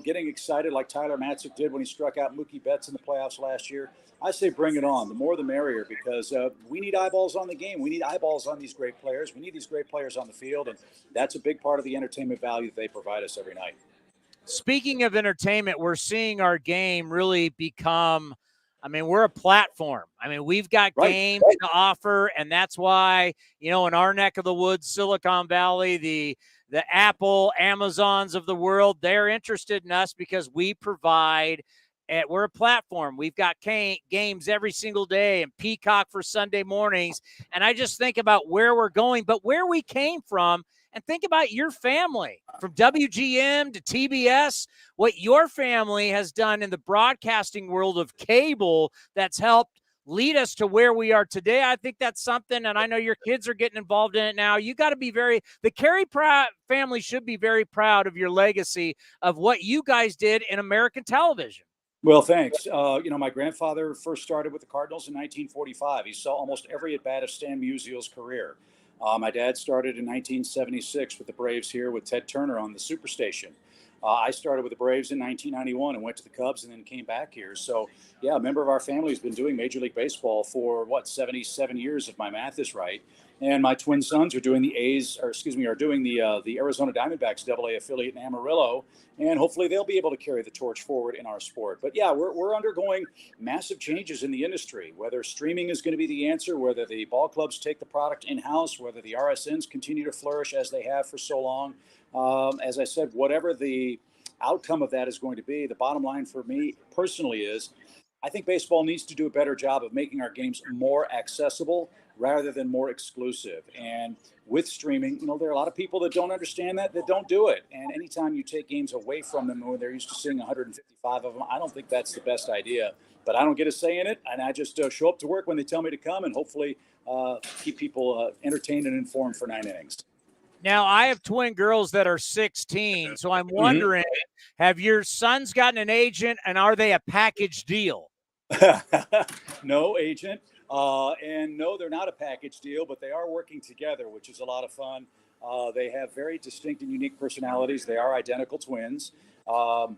getting excited like Tyler Matzik did when he struck out Mookie Betts in the playoffs last year, I say bring it on. The more the merrier, because we need eyeballs on the game. We need eyeballs on these great players. We need these great players on the field, and that's a big part of the entertainment value that they provide us every night. Speaking of entertainment, we're seeing our game really become, we're a platform. We've got games to offer, and that's why, in our neck of the woods, Silicon Valley, the Apple, Amazons of the world, they're interested in us because we provide we're a platform. We've got games every single day and Peacock for Sunday mornings. And I just think about where we're going, but where we came from, and think about your family from WGM to TBS, what your family has done in the broadcasting world of cable that's helped lead us to where we are today. I think that's something, and I know your kids are getting involved in it now. You got to be the Carey family should be very proud of your legacy of what you guys did in American television. Well, thanks. My grandfather first started with the Cardinals in 1945. He saw almost every at-bat of Stan Musial's career. My dad started in 1976 with the Braves here with Ted Turner on the Superstation. I started with the Braves in 1991 and went to the Cubs and then came back here. So, yeah, a member of our family has been doing Major League Baseball for, 77 years, if my math is right. And my twin sons are doing the Arizona Diamondbacks AA affiliate in Amarillo. And hopefully they'll be able to carry the torch forward in our sport. But, yeah, we're undergoing massive changes in the industry, whether streaming is going to be the answer, whether the ball clubs take the product in-house, whether the RSNs continue to flourish as they have for so long. As I said, whatever the outcome of that is going to be, the bottom line for me personally is I think baseball needs to do a better job of making our games more accessible rather than more exclusive. And with streaming, there are a lot of people that don't understand that don't do it. And anytime you take games away from them when they're used to seeing 155 of them, I don't think that's the best idea. But I don't get a say in it, and I just show up to work when they tell me to come and hopefully keep people entertained and informed for 9 innings. Now, I have twin girls that are 16, so I'm wondering, have your sons gotten an agent, and are they a package deal? No agent, and no, they're not a package deal, but they are working together, which is a lot of fun. They have very distinct and unique personalities. They are identical twins. And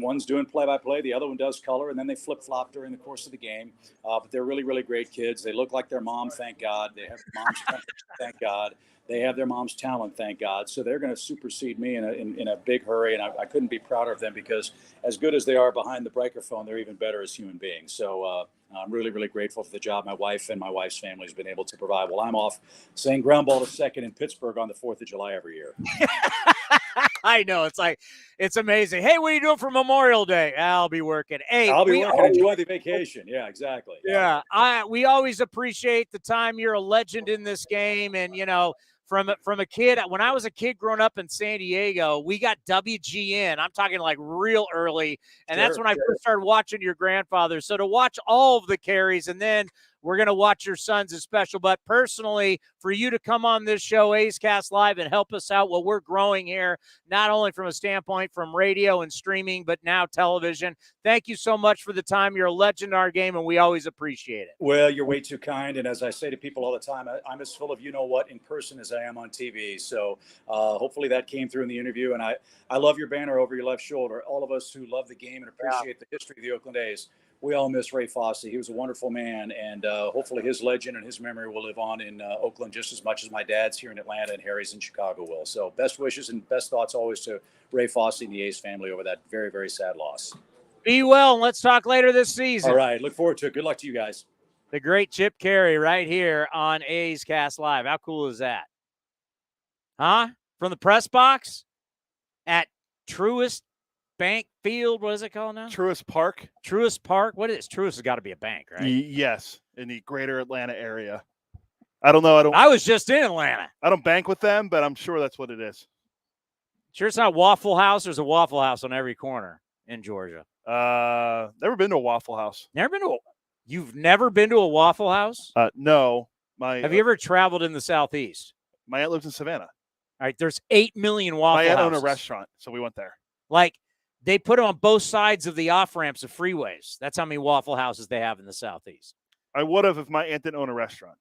one's doing play-by-play, the other one does color, and then they flip-flop during the course of the game. But they're really, really great kids. They look like their mom, thank God. They have their mom's temperament, thank God. They have their mom's talent, thank God. So they're going to supersede me in a big hurry, and I couldn't be prouder of them because as good as they are behind the microphone, they're even better as human beings. So I'm really, really grateful for the job my wife and my wife's family has been able to provide while I'm off saying ground ball to second in Pittsburgh on the 4th of July every year. I know. It's amazing. Hey, what are you doing for Memorial Day? I'll be working. Hey, I'll be working. Enjoy the vacation. Yeah, exactly. Yeah. We always appreciate the time. You're a legend in this game. And, from a kid, when I was a kid growing up in San Diego, we got WGN. I'm talking like real early. And that's when I first started watching your grandfather. So to watch all of the Careys, and then we're going to watch your sons is special. But personally, for you to come on this show, A's Cast Live, and help us out while we're growing here, not only from a standpoint from radio and streaming, but now television. Thank you so much for the time. You're a legend in our game, and we always appreciate it. Well, you're way too kind. And as I say to people all the time, I'm as full of you-know-what in person as I am on TV. So hopefully that came through in the interview. And I love your banner over your left shoulder. All of us who love the game and appreciate the history of the Oakland A's, we all miss Ray Fosse. He was a wonderful man, and hopefully his legend and his memory will live on in Oakland just as much as my dad's here in Atlanta and Harry's in Chicago will. So best wishes and best thoughts always to Ray Fosse and the A's family over that very, very sad loss. Be well, and let's talk later this season. All right. Look forward to it. Good luck to you guys. The great Chip Carey right here on A's Cast Live. How cool is that? Huh? From the press box at Truist Bank Field. What is it called now? Truist Park. Truist Park. What is Truist? Has got to be a bank, right? Yes, in the greater Atlanta area. I don't know. I was just in Atlanta. I don't bank with them, but I'm sure that's what it is. Sure, it's not Waffle House. There's a Waffle House on every corner in Georgia. Never been to a Waffle House. You've never been to a Waffle House? No. Have you ever traveled in the Southeast? My aunt lives in Savannah. All right, there's 8 million Waffle Houses. My aunt owned a restaurant, so we went there. They put them on both sides of the off-ramps of freeways. That's how many Waffle Houses they have in the Southeast. I would have if my aunt didn't own a restaurant.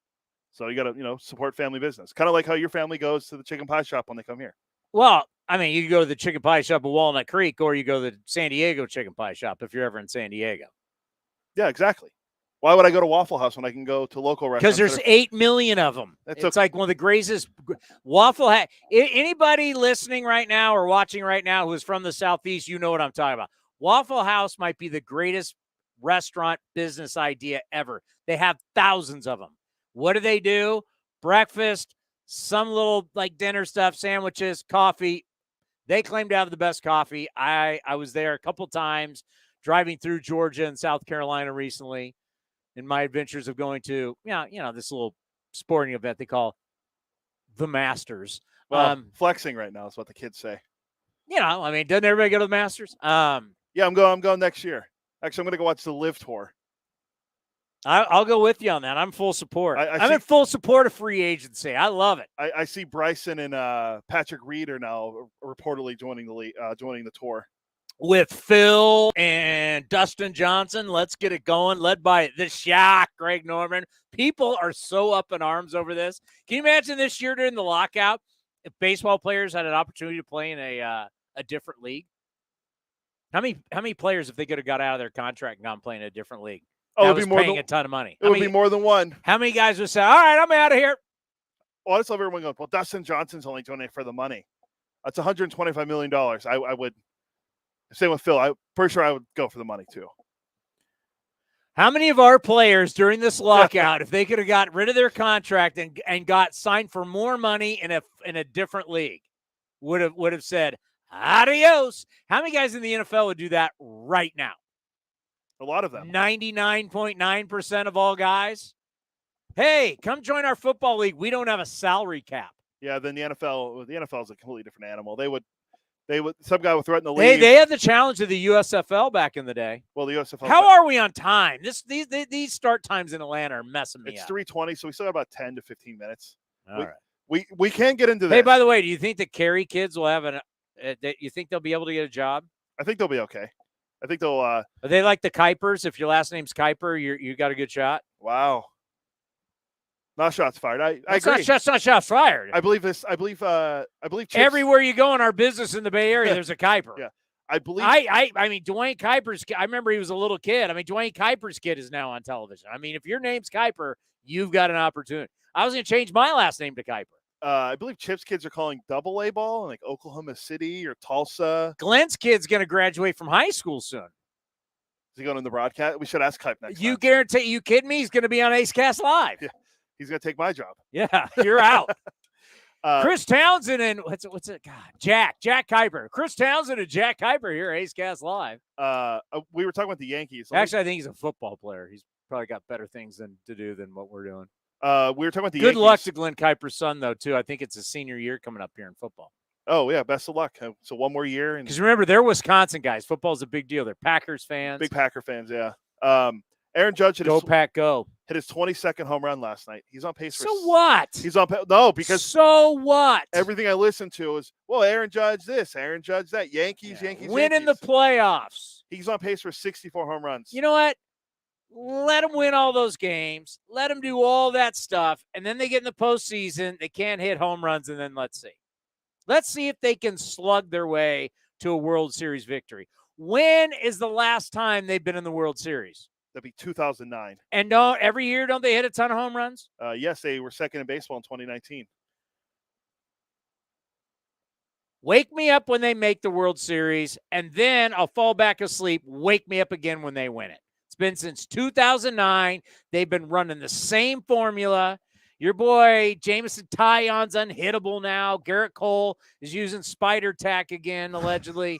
So you got to, support family business. Kind of like how your family goes to the chicken pie shop when they come here. Well, I mean, you can go to the chicken pie shop at Walnut Creek, or you go to the San Diego chicken pie shop if you're ever in San Diego. Yeah, exactly. Why would I go to Waffle House when I can go to local restaurants? Because there's 8 million of them. It's like one of the greatest Waffle House. Anybody listening right now or watching right now who is from the Southeast, you know what I'm talking about. Waffle House might be the greatest restaurant business idea ever. They have thousands of them. What do? Breakfast, some little dinner stuff, sandwiches, coffee. They claim to have the best coffee. I was there a couple times. driving through Georgia and South Carolina recently in my adventures of going to, this little sporting event they call the Masters. Well, flexing right now is what the kids say. Doesn't everybody go to the Masters? Yeah, I'm going next year. Actually, I'm going to go watch the Live Tour. I'll go with you on that. I'm full support. I'm in full support of free agency. I love it. I see Bryson and Patrick Reed are now reportedly joining the tour. With Phil and Dustin Johnson, let's get it going. Led by the Shaq, Greg Norman. People are so up in arms over this. Can you imagine this year during the lockout if baseball players had an opportunity to play in a different league? How many players, if they could have got out of their contract and gone playing in a different league? Oh, that it'd was be more paying than, a ton of money. It would be more than one. How many guys would say, all right, I'm out of here? Well, I just love everyone going, well, Dustin Johnson's only doing it for the money. That's $125 million. I would. Same with Phil. I'm pretty sure I would go for the money too. How many of our players during this lockout, if they could have got rid of their contract and got signed for more money in a different league, would have said adios? How many guys in the NFL would do that right now? A lot of them. 99.9% of all guys. Hey, come join our football league. We don't have a salary cap. Yeah, then the NFL is a completely different animal. They would some guy would threaten the league. They had the challenge of the USFL back in the day. Well, the USFL. How are we on time? These start times in Atlanta are messing me up. It's 3:20, so we still have about 10 to 15 minutes. All right. We can't get into this. Hey, by the way, do you think the Cary kids will have you think they'll be able to get a job? I think they'll be okay. I think they'll. Are they like the Kuipers? If your last name's Kuiper, you got a good shot. Wow. Not shots fired. I agree. That's not shots fired. I believe this. I believe Chips, everywhere you go in our business in the Bay Area, there's a Kuiper. Yeah. I believe. I mean, Dwayne Kuiper's. I remember he was a little kid. I mean, Dwayne Kuiper's kid is now on television. I mean, if your name's Kuiper, you've got an opportunity. I was going to change my last name to Kuiper. I believe Chip's kids are calling AA ball in like Oklahoma City or Tulsa. Glenn's kid's going to graduate from high school soon. Is he going in the broadcast? We should ask Kuip next You time. guarantee? You kidding me? He's going to be on Ace Cast Live. Yeah. He's going to take my job. Yeah, you're out. Chris Townsend and what's it? God, Jack Kuiper. Chris Townsend and Jack Kuiper here at Ace Cast Live. We were talking about the Yankees. Actually, I think he's a football player. He's probably got better things to do than what we're doing. We were talking about the Good Yankees. luck to Glenn Kuiper's son, though, too. I think it's his senior year coming up here in football. Oh, yeah, best of luck. So one more year. Because remember, they're Wisconsin guys. Football's a big deal. They're Packers fans. Big Packer fans, yeah. Aaron Judge hit Go Pack Go. Hit his 22nd home run last night. He's on pace for. So what? He's on no because. So what? Everything I listened to is Aaron Judge this, Aaron Judge that, Yankees. Winning the playoffs. He's on pace for 64 home runs. You know what? Let them win all those games. Let them do all that stuff, and then they get in the postseason. They can't hit home runs, and then let's see. Let's see if they can slug their way to a World Series victory. When is the last time they've been in the World Series? That'd be 2009. And every year, don't they hit a ton of home runs? Yes, they were second in baseball in 2019. Wake me up when they make the World Series, and then I'll fall back asleep. Wake me up again when they win it. It's been since 2009. They've been running the same formula. Your boy, Jameson Taillon's unhittable now. Garrett Cole is using spider tack again, allegedly.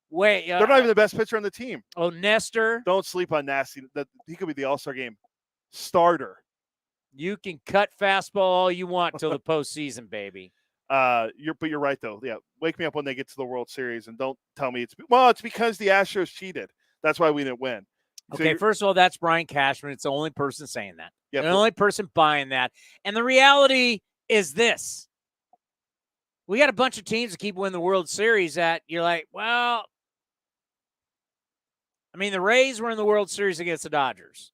Wait, they're not even the best pitcher on the team. Oh, Nestor. Don't sleep on Nasty. He could be the All-Star game starter. You can cut fastball all you want till the postseason, baby. You're right though. Yeah, wake me up when they get to the World Series and don't tell me it's because the Astros cheated. That's why we didn't win. Okay, first of all, that's Brian Cashman. It's the only person saying that. Yeah, the only person buying that. And the reality is this. We got a bunch of teams that keep winning the World Series that you're like, well, I mean, the Rays were in the World Series against the Dodgers.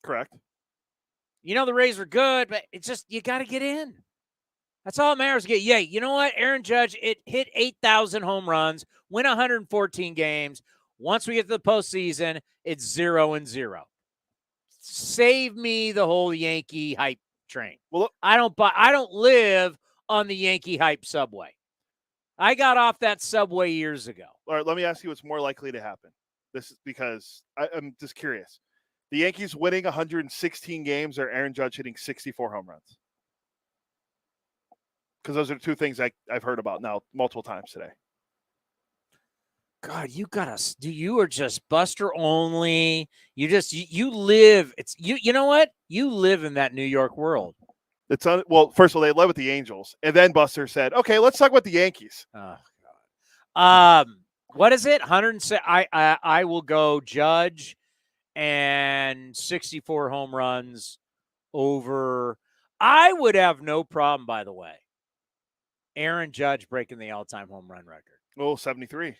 Correct. The Rays were good, but it's just, you got to get in. That's all that matters. Yeah, you know what? Aaron Judge, it hit 8,000 home runs, win 114 games. Once we get to the postseason, it's 0-0. Save me the whole Yankee hype train. Well, I don't live on the Yankee hype subway. I got off that subway years ago. All right, let me ask you what's more likely to happen. This is because I'm just curious. The Yankees winning 116 games or Aaron Judge hitting 64 home runs? Because those are two things I've heard about now multiple times today. God, you are just Buster only. You live. You know what? You live in that New York world. Well, first of all, they led with the Angels, and then Buster said, "Okay, let's talk about the Yankees." Oh God. What is it? 106. I will go Judge and 64 home runs over. I would have no problem, by the way, Aaron Judge breaking the all-time home run record. Oh, 73.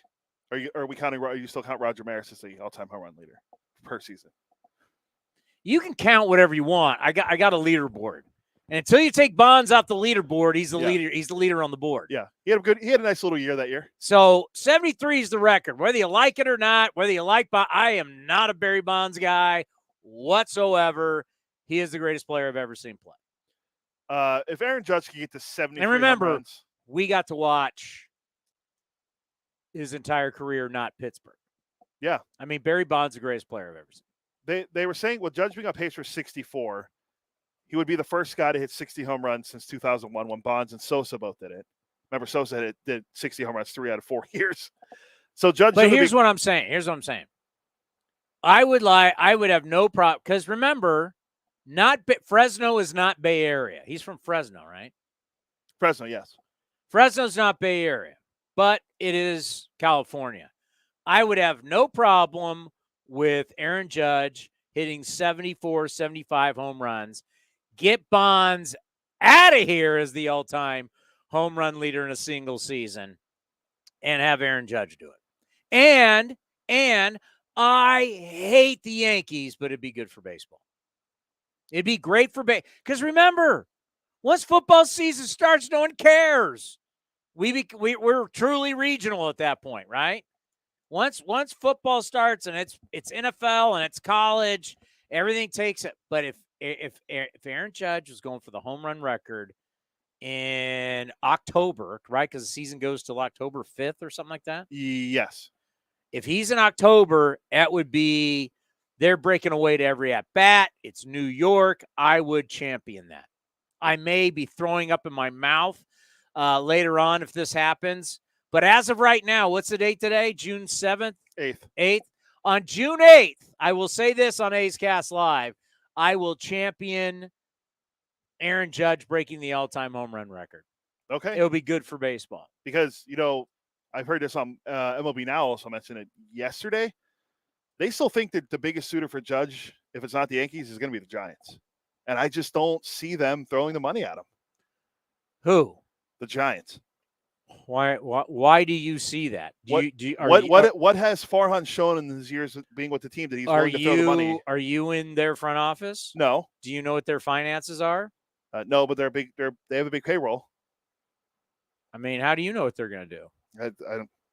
Are we counting? Are you still count Roger Maris as the all-time home run leader per season? You can count whatever you want. I got a leaderboard. And until you take Bonds off the leaderboard, he's the leader. He's the leader on the board. Yeah, he had a nice little year that year. So 73 is the record, whether you like it or not. Whether you like, I am not a Barry Bonds guy whatsoever. He is the greatest player I've ever seen play. If Aaron Judge can get to 70, and remember, we got to watch his entire career, not Pittsburgh. Yeah, I mean Barry Bonds, the greatest player I've ever seen. They were saying with Judge being on pace for 64. He would be the first guy to hit 60 home runs since 2001 when Bonds and Sosa both did it. Remember, Sosa did 60 home runs 3 out of 4 years. So Judge. But here's what I'm saying. I would have no problem because remember, Fresno is not Bay Area. He's from Fresno, right? Fresno, yes. Fresno's not Bay Area, but it is California. I would have no problem with Aaron Judge hitting 74, 75 home runs. Get Bonds out of here as the all-time home run leader in a single season and have Aaron Judge do it. And I hate the Yankees, but it'd be good for baseball. It'd be great for baseball. Because remember, once football season starts, no one cares. We're truly regional at that point, right? Once football starts and it's NFL and it's college, everything takes it. But if Aaron Judge was going for the home run record in October, right? Because the season goes till October 5th or something like that. Yes. If he's in October, that would be they're breaking away to every at bat. It's New York. I would champion that. I may be throwing up in my mouth later on if this happens. But as of right now, what's the date today? June 7th? 8th. On June 8th, I will say this on A's Cast Live. I will champion Aaron Judge breaking the all-time home run record. Okay. It'll be good for baseball. Because, I've heard this on MLB Now also mentioned it yesterday. They still think that the biggest suitor for Judge, if it's not the Yankees, is going to be the Giants. And I just don't see them throwing the money at him. Who? The Giants. Why do you see that? What has Farhan shown in his years being with the team that he's willing to throw the money? Are you in their front office? No. Do you know what their finances are? No, but they have a big payroll. I mean, how do you know what they're going to do?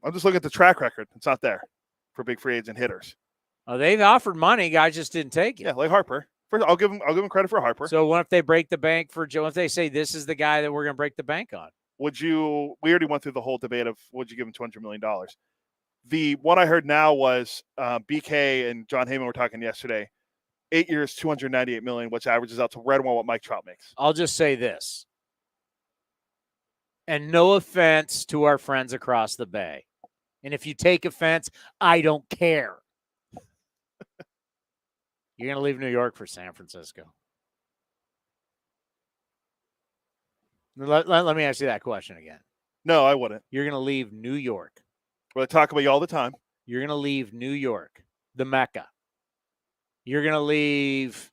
I'm just looking at the track record. It's not there for big free agent hitters. Oh, they've offered money. Guys just didn't take it. Yeah, like Harper. First, I'll give him credit for Harper. So what if they break the bank for Joe? If they say this is the guy that we're going to break the bank on? We already went through the whole debate of would you give him $200 million? The one I heard now was BK and John Heyman were talking yesterday. 8 years, $298 million, which averages out to right around what Mike Trout makes. I'll just say this. And no offense to our friends across the bay. And if you take offense, I don't care. You're going to leave New York for San Francisco. Let me ask you that question again. No, I wouldn't. You're going to leave New York. Well, I talk about you all the time. You're going to leave New York, the Mecca. You're going to leave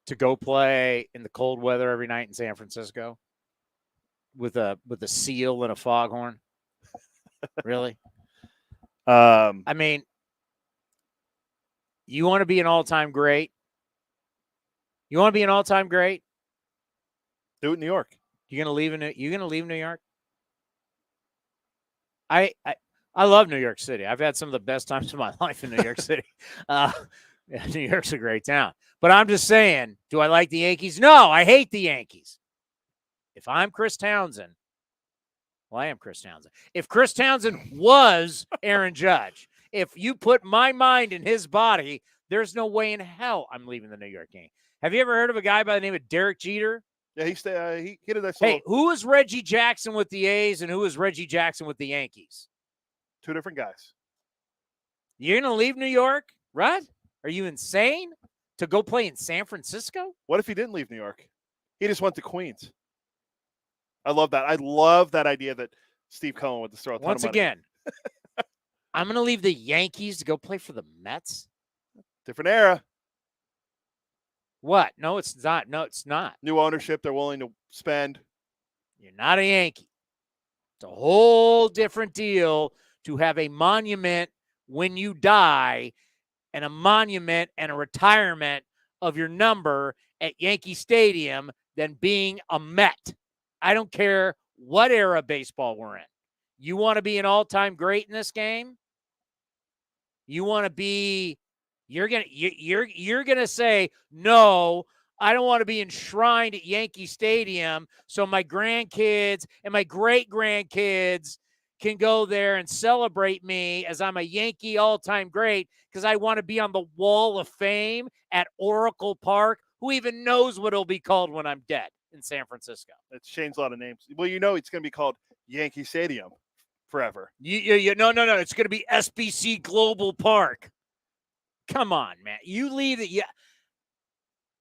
to go play in the cold weather every night in San Francisco with a seal and a foghorn. Really? I mean, you want to be an all-time great? You want to be an all-time great? Do it in New York. You're going to leave New York? I love New York City. I've had some of the best times of my life in New York City. New York's a great town. But I'm just saying, do I like the Yankees? No, I hate the Yankees. If I'm Chris Townsend, well, I am Chris Townsend. If Chris Townsend was Aaron Judge, if you put my mind in his body, there's no way in hell I'm leaving the New York Yankees. Have you ever heard of a guy by the name of Derek Jeter? Yeah, he hit a nice Hey, who was Reggie Jackson with the A's and who was Reggie Jackson with the Yankees? Two different guys. You're going to leave New York, right? Are you insane to go play in San Francisco? What if he didn't leave New York? He just went to Queens. I love that. I love that idea that Steve Cohen would throw a ton Once of money. again, I'm going to leave the Yankees to go play for the Mets? Different era. What? No, it's not. No, it's not. New ownership. They're willing to spend. You're not a Yankee. It's a whole different deal to have a monument when you die and a monument and a retirement of your number at Yankee Stadium than being a Met. I don't care what era of baseball we're in. You want to be an all-time great in this game? You want to be you're going to say, "No, I don't want to be enshrined at Yankee Stadium so my grandkids and my great-grandkids can go there and celebrate me as I'm a Yankee all-time great because I want to be on the Wall of Fame at Oracle Park." Who even knows what it'll be called when I'm dead in San Francisco? It's changed a lot of names. Well, it's going to be called Yankee Stadium forever. No. It's going to be SBC Global Park. Come on, man. You leave it.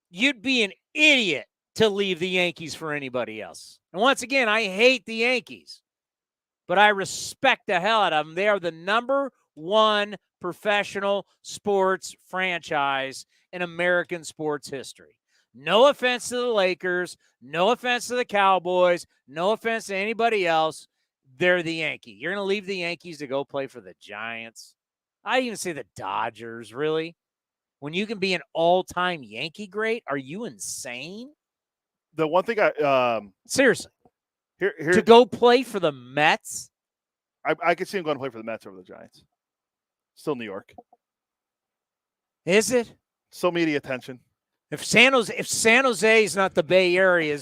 You'd be an idiot to leave the Yankees for anybody else. And once again, I hate the Yankees, but I respect the hell out of them. They are the number one professional sports franchise in American sports history. No offense to the Lakers, no offense to the Cowboys, no offense to anybody else. They're the Yankee. You're going to leave the Yankees to go play for the Giants. I even say the Dodgers, really? When you can be an all-time Yankee great? Are you insane? The one thing seriously, here to go play for the Mets? I could see him going to play for the Mets over the Giants. Still New York. Is it? Still media attention. If San Jose is not the Bay Area,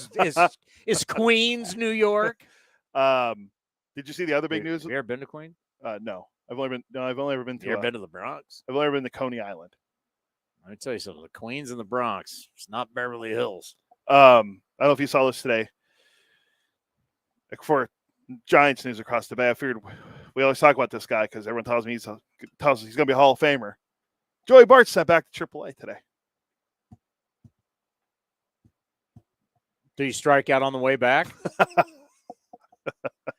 is Queens, New York? Did you see the other big news? Have you ever been to Queens? No. I've only ever been to. You ever been to the Bronx? I've only ever been to Coney Island. Let me tell you something. The Queens and the Bronx. It's not Beverly Hills. I don't know if you saw this today. Like for Giants news across the bay, I figured we always talk about this guy because everyone tells me he's going to be a Hall of Famer. Joey Bart sent back to AAA today. Did he strike out on the way back?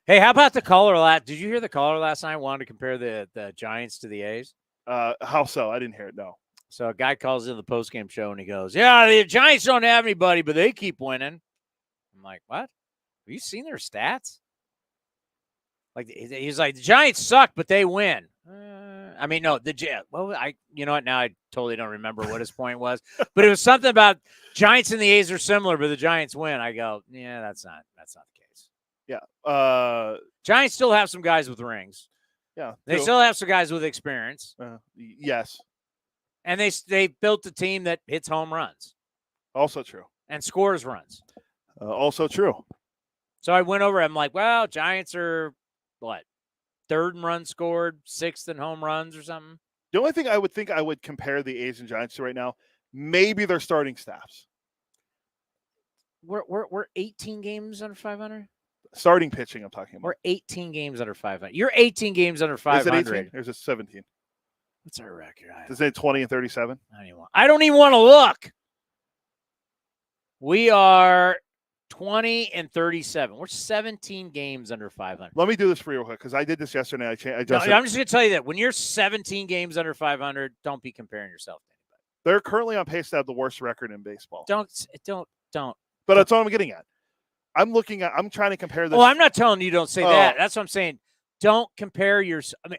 Hey, how about the caller last? Did you hear the caller last night wanted to compare the Giants to the A's? How so? I didn't hear it. No. So a guy calls in the postgame show and he goes, "Yeah, the Giants don't have anybody, but they keep winning." I'm like, "What? Have you seen their stats?" Like he's like, "The Giants suck, but they win." No, you know what? Now I totally don't remember what his point was, but it was something about Giants and the A's are similar, but the Giants win. I go, "Yeah, that's not the case." Yeah. Giants still have some guys with rings. Yeah. They still have some guys with experience. Yes. And they built a team that hits home runs. Also true. And scores runs. Also true. So I went over, I'm like, well, Giants are what? Third in runs scored, sixth in home runs or something. The only thing I would think I would compare the A's and Giants to right now, maybe their starting staffs. We're 18 games under 500? Starting pitching, I'm talking about. We're 18 games under 500. You're 18 games under 500. Is it 18 or is it 17? What's our record? Does it say 20 and 37? I don't even want to look. We are 20 and 37. We're 17 games under 500. Let me do this for you real quick because I did this yesterday. I'm just going to tell you that when you're 17 games under 500, don't be comparing yourself to anybody. They're currently on pace to have the worst record in baseball. Don't. But that's all I'm getting at. I'm trying to compare this. Well, I'm not telling you don't say that. That's what I'm saying. Don't compare yourself. I mean,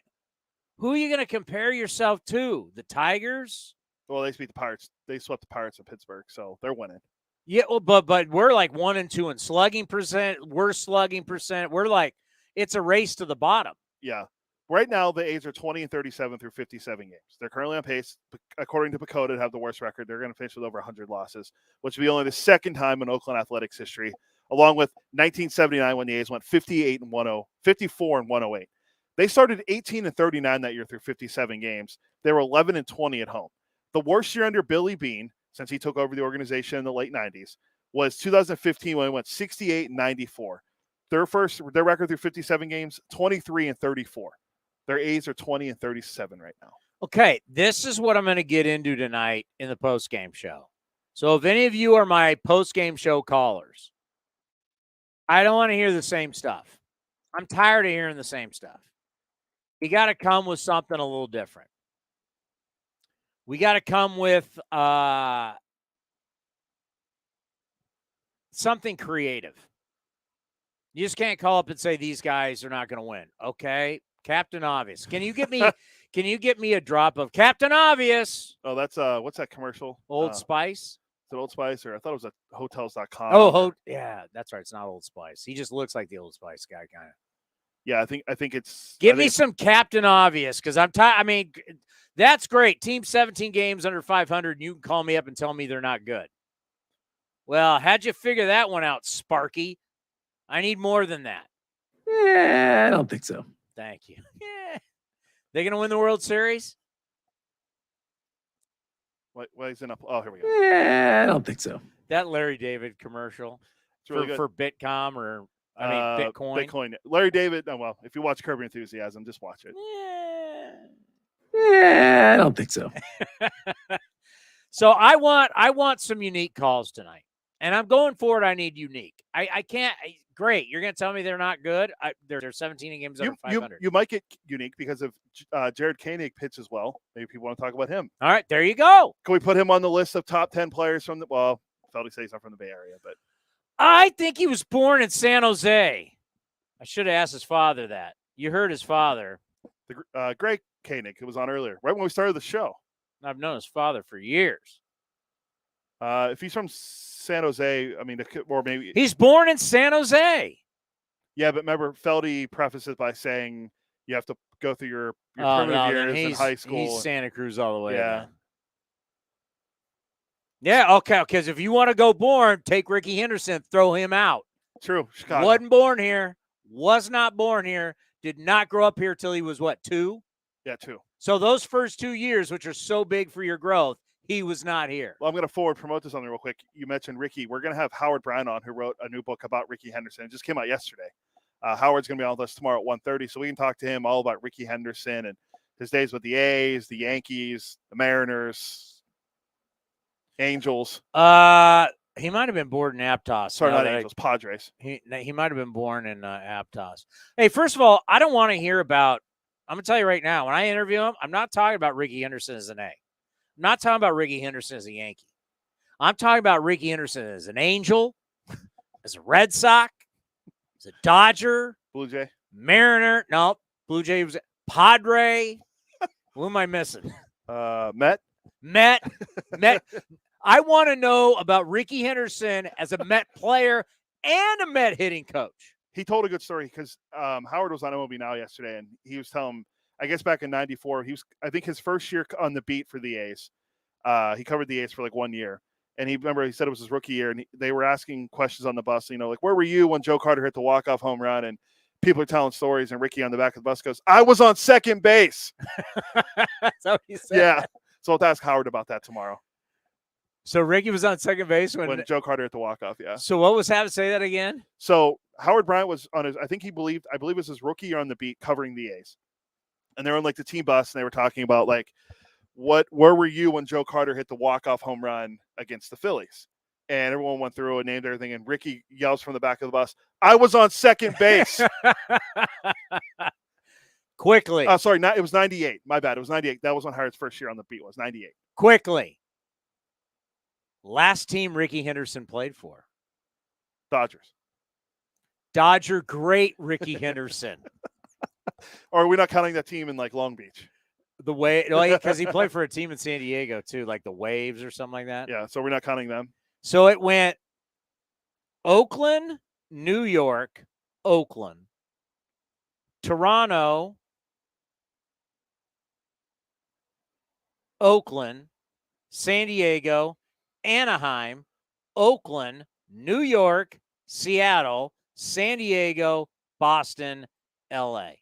who are you going to compare yourself to? The Tigers? Well, they beat the Pirates. They swept the Pirates of Pittsburgh, so they're winning. Yeah, well, but we're like 1 and 2 in slugging percent. Worst slugging percent. We're like, it's a race to the bottom. Yeah. Right now, the A's are 20 and 37 through 57 games. They're currently on pace, according to Piscotti, to have the worst record. They're going to finish with over 100 losses, which will be only the second time in Oakland athletics history, along with 1979 when the A's went 54 and 108. They started 18 and 39 that year through 57 games. They were 11 and 20 at home. The worst year under Billy Beane, since he took over the organization in the late 90s, was 2015 when he went 68 and 94. Their record through 57 games, 23 and 34. Their A's are 20 and 37 right now. Okay, this is what I'm going to get into tonight in the post-game show. So if any of you are my post-game show callers, I don't want to hear the same stuff. I'm tired of hearing the same stuff. You got to come with something a little different. We got to come with something creative. You just can't call up and say these guys are not going to win. Okay, Captain Obvious. Can you get me a drop of Captain Obvious? Oh, that's what's that commercial? Old Spice? Is it Old Spice, or I thought it was at hotels.com. Oh, yeah, that's right. It's not Old Spice. He just looks like the Old Spice guy, kind of. Yeah, I think it's. Give me some Captain Obvious, because I'm tired. I mean, that's great. Team 17 games under 500, and you can call me up and tell me they're not good. Well, how'd you figure that one out, Sparky? I need more than that. Yeah, I don't think so. Thank you. Yeah. They going to win the World Series? What is in up? Oh, here we go. Yeah, I don't think so. That Larry David commercial really for Bitcom or Bitcoin. Bitcoin. Larry David. Oh, well, if you watch Curb Your Enthusiasm, just watch it. Yeah, I don't think so. So I want some unique calls tonight, and I'm going for it. I need unique. I can't. Great, you're going to tell me they're not good. They're 17 games under 500. You might get unique because if Jared Koenig pitches well, maybe people want to talk about him. All right, there you go. Can we put him on the list of top 10 players from the? Well, Feldy says he's not from the Bay Area, but I think he was born in San Jose. I should have asked his father that. You heard his father. The Greg Koenig, who was on earlier, right when we started the show. I've known his father for years. If he's from San Jose, I mean, or maybe he's born in San Jose. Yeah, but remember, Feldy prefaces by saying you have to go through your primitive years in high school. He's Santa Cruz all the way. Yeah. Then. Yeah, okay, because if you want to go born, take Ricky Henderson, throw him out. True. Chicago. Wasn't born here. Was not born here. Did not grow up here till he was, 2? Yeah, 2. So those first 2 years, which are so big for your growth, he was not here. Well, I'm going to promote this on there real quick. You mentioned Ricky. We're going to have Howard Brown on, who wrote a new book about Ricky Henderson. It just came out yesterday. Howard's going to be on with us tomorrow at 1:30, so we can talk to him all about Ricky Henderson and his days with the A's, the Yankees, the Mariners, Angels. He might have been born in Aptos. Sorry, not Angels, Padres. He might have been born in Aptos. Hey, first of all, I don't want to hear about – I'm going to tell you right now, when I interview him, I'm not talking about Ricky Henderson as an A. I'm not talking about Ricky Henderson as a Yankee. I'm talking about Ricky Henderson as an Angel, as a Red Sox, as a Dodger. Blue Jay. Mariner. No, Blue Jay was Padre. Who am I missing? Met. I want to know about Ricky Henderson as a Met player and a Met hitting coach. He told a good story because Howard was on MLB Now yesterday, and he was telling – I guess back in '94, I think his first year on the beat for the A's. He covered the A's for like 1 year. And he said it was his rookie year, and they were asking questions on the bus, like, where were you when Joe Carter hit the walk-off home run? And people are telling stories, and Ricky on the back of the bus goes, I was on second base. That's what he said. Yeah. So I'll ask Howard about that tomorrow. So Ricky was on second base when Joe Carter hit the walk-off, yeah. So what was that? Say that again? So Howard Bryant was on I believe it was his rookie year on the beat covering the A's. And they were on like the team bus, and they were talking about like, where were you when Joe Carter hit the walk-off home run against the Phillies? And everyone went through and named everything. And Ricky yells from the back of the bus, I was on second base. Quickly. Sorry, it was 98. My bad. It was 98. That was when Howard's first year on the beat was 98. Quickly. Last team Ricky Henderson played for. Dodgers. Dodger, great Ricky Henderson. Or are we not counting that team in like Long Beach? Because he played for a team in San Diego too, like the Waves or something like that. Yeah, so we're not counting them. So it went Oakland, New York, Oakland, Toronto, Oakland, San Diego, Anaheim, Oakland, New York, Seattle, San Diego, Boston, L.A.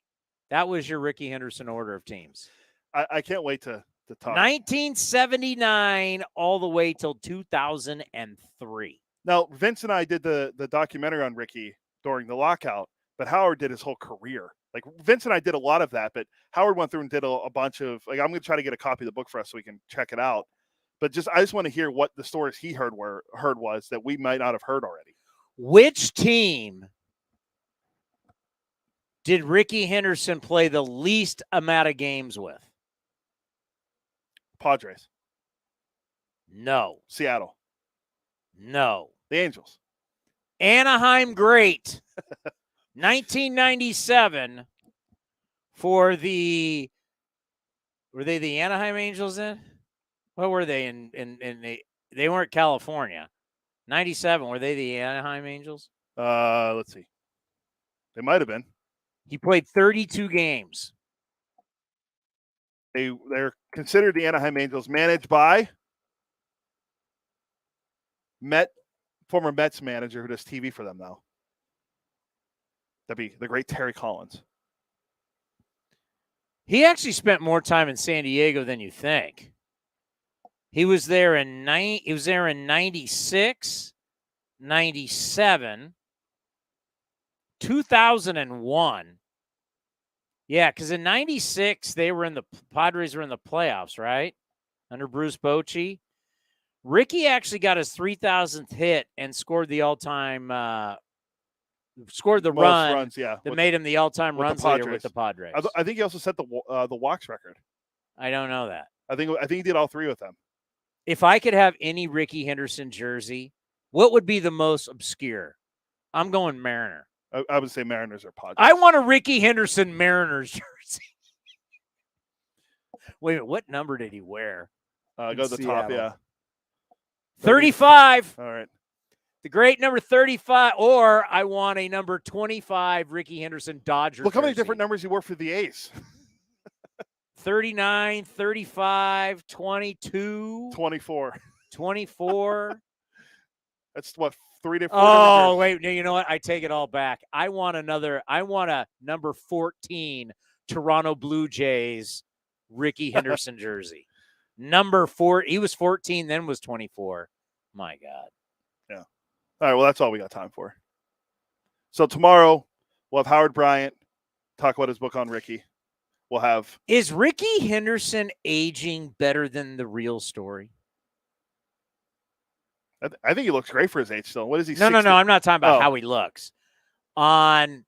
That was your Ricky Henderson order of teams. I can't wait to talk. 1979 all the way till 2003. Now, Vince and I did the documentary on Ricky during the lockout, but Howard did his whole career. Like Vince and I did a lot of that, but Howard went through and did a bunch of, like, I'm going to try to get a copy of the book for us so we can check it out. But I just want to hear what the stories he heard was that we might not have heard already. Which team did Ricky Henderson play the least amount of games with? Padres. No. Seattle. No. The Angels. Anaheim Great. 1997 for the, were they the Anaheim Angels then? What were they in they weren't California. 97, were they the Anaheim Angels? Let's see. They might have been. He played 32 games. They're considered the Anaheim Angels, managed by former Mets manager who does TV for them now. That'd be the great Terry Collins. He actually spent more time in San Diego than you think. He was there in 96, 97, 2001. Yeah, because in 96, Padres were in the playoffs, right? Under Bruce Bochy. Ricky actually got his 3,000th hit and scored the all-time runs, yeah, that made him the all-time runs leader with the Padres. I think he also set the walks record. I don't know that. I think he did all three with them. If I could have any Ricky Henderson jersey, what would be the most obscure? I'm going Mariner. I would say Mariners or Padres. I want a Ricky Henderson Mariners jersey. Wait a minute, what number did he wear? Go to the top, yeah. 35. All right. The great number 35, or I want a number 25 Ricky Henderson Dodger Look how many jersey. different numbers he wore for the A's. 39, 35, 22. 24. 24. That's what, 3 to 4? Oh, wait, no, you know what? I take it all back. I want a number 14 Toronto Blue Jays Ricky Henderson jersey. Number 4, he was 14, then was 24. My God. Yeah. All right, well, that's all we got time for. So tomorrow, we'll have Howard Bryant talk about his book on Ricky. We'll have... Is Ricky Henderson aging better than the real story? I think he looks great for his age still. What is he? No. I'm not talking about how he looks. On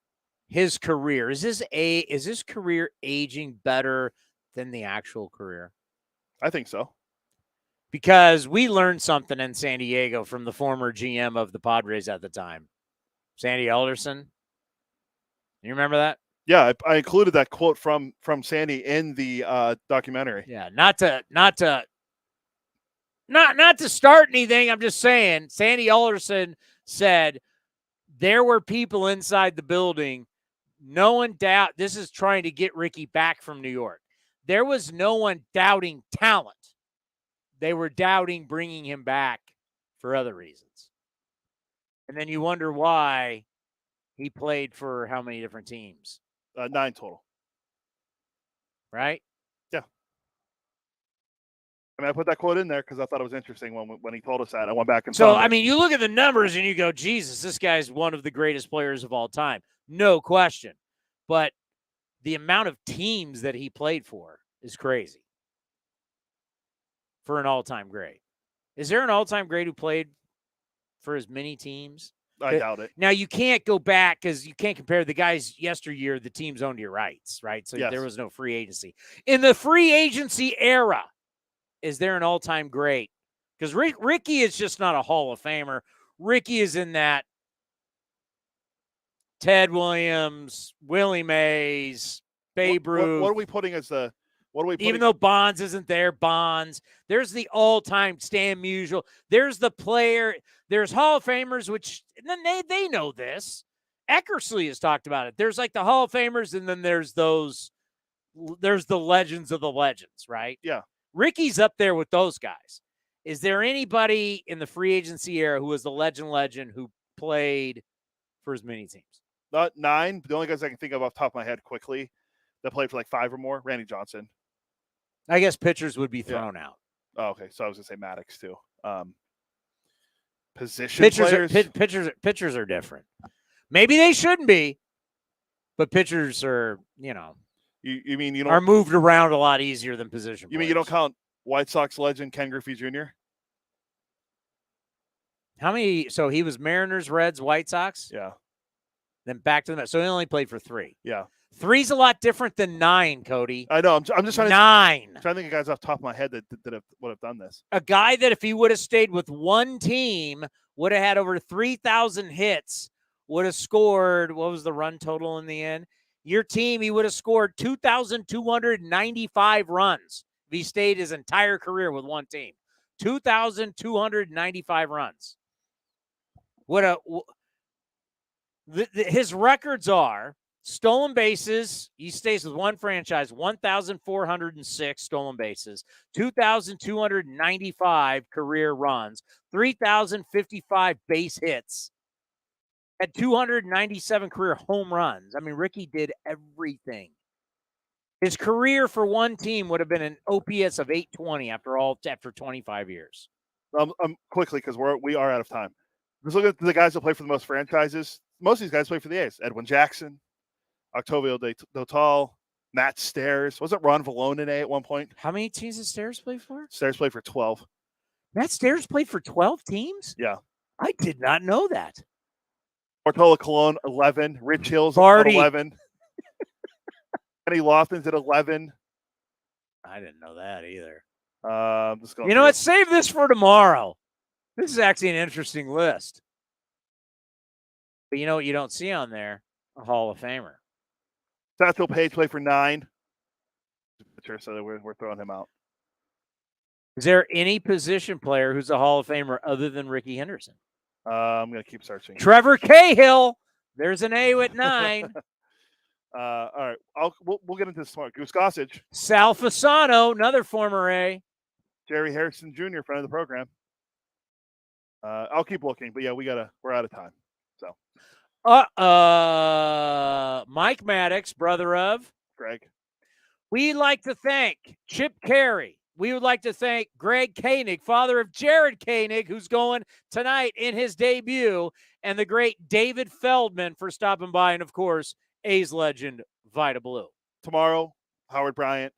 his career, is his career aging better than the actual career? I think so. Because we learned something in San Diego from the former GM of the Padres at the time, Sandy Alderson. You remember that? Yeah, I included that quote from Sandy in the documentary. Yeah, not to start anything. I'm just saying, Sandy Alderson said there were people inside the building. No one doubt this is trying to get Ricky back from New York. There was no one doubting talent. They were doubting bringing him back for other reasons. And then you wonder why he played for how many different teams? 9 total. Right? Yeah. I mean, I put that quote in there because I thought it was interesting when he told us that. I went back and so, found I it. mean, you look at the numbers and you go, Jesus, this guy's one of the greatest players of all time. No question. But the amount of teams that he played for is crazy for an all-time great. Is there an all-time great who played for as many teams? I doubt it. Now, you can't go back because you can't compare the guys yesteryear. The teams owned your rights, right? So there was no free agency. In the free agency era, is there an all-time great? Because Ricky is just not a Hall of Famer. Ricky is in that Ted Williams, Willie Mays, Babe Ruth. What are we putting as the... Even though Bonds isn't there, Bonds. There's the all-time Stan Musial. There's the player. There's Hall of Famers, which and then they know this. Eckersley has talked about it. There's like the Hall of Famers, and then there's the legends of the legends, right? Yeah. Ricky's up there with those guys. Is there anybody in the free agency era who was the legend who played for as many teams? 9. The only guys I can think of off the top of my head quickly that played for like 5 or more, Randy Johnson. I guess pitchers would be thrown out. Oh, okay. So I was going to say Maddox too. Position players? Pitchers are different. Maybe they shouldn't be, But pitchers are, You mean you are don't moved around a lot easier than position you players. mean you don't count White Sox legend Ken Griffey Jr.? How many? So he was Mariners, Reds, White Sox? Yeah. Then back to the Mets. So he only played for 3. Yeah. 3's a lot different than 9, Cody. I know. I'm just trying 9. trying to think of guys off the top of my head that would have done this. A guy that if he would have stayed with one team would have had over 3,000 hits, would have scored, what was the run total in the end? Your team, he would have scored 2,295 runs if he stayed his entire career with one team. 2,295 runs. His records are stolen bases. He stays with one franchise, 1,406 stolen bases, 2,295 career runs, 3,055 base hits, had 297 career home runs. I mean, Ricky did everything. His career for one team would have been an OPS of 820 after 25 years. Quickly, because we are out of time. Just look at the guys that play for the most franchises. Most of these guys play for the A's. Edwin Jackson, Octavio Dotal, Matt Stairs. Wasn't Ron Valone in A at one point? How many teams did Stairs play for? Stairs played for 12. Matt Stairs played for 12 teams? Yeah. I did not know that. Bartolo Colon, 11. Rich Hills, Barty. 11. Kenny Lofton's at 11. I didn't know that either. Just going You know what? Save this for tomorrow. This is actually an interesting list. But you know what you don't see on there? A Hall of Famer. Satchel Paige played for 9. So we're throwing him out. Is there any position player who's a Hall of Famer other than Ricky Henderson? I'm going to keep searching. Trevor Cahill. There's an A at 9. All right. We'll get into this tomorrow. Goose Gossage. Sal Fasano, another former A. Jerry Harrison Jr., friend of the program. I'll keep looking, but yeah, we're out of time. So, Mike Maddox, brother of Greg. We'd like to thank Chip Carey. We would like to thank Greg Koenig, father of Jared Koenig, who's going tonight in his debut, and the great David Feldman for stopping by, and of course, A's legend Vida Blue. Tomorrow, Howard Bryant,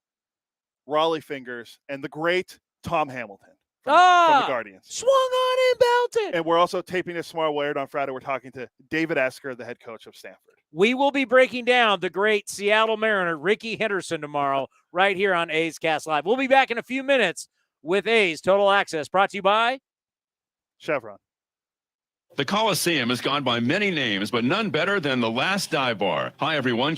Raleigh Fingers, and the great Tom Hamilton from the Guardians. Swung on and belted. And we're also taping this tomorrow. Wired on Friday. We're talking to David Esker, the head coach of Stanford. We will be breaking down the great Seattle Mariner, Ricky Henderson, tomorrow, right here on A's Cast Live. We'll be back in a few minutes with A's Total Access, brought to you by Chevron. The Coliseum has gone by many names, but none better than the Last Dive Bar. Hi, everyone.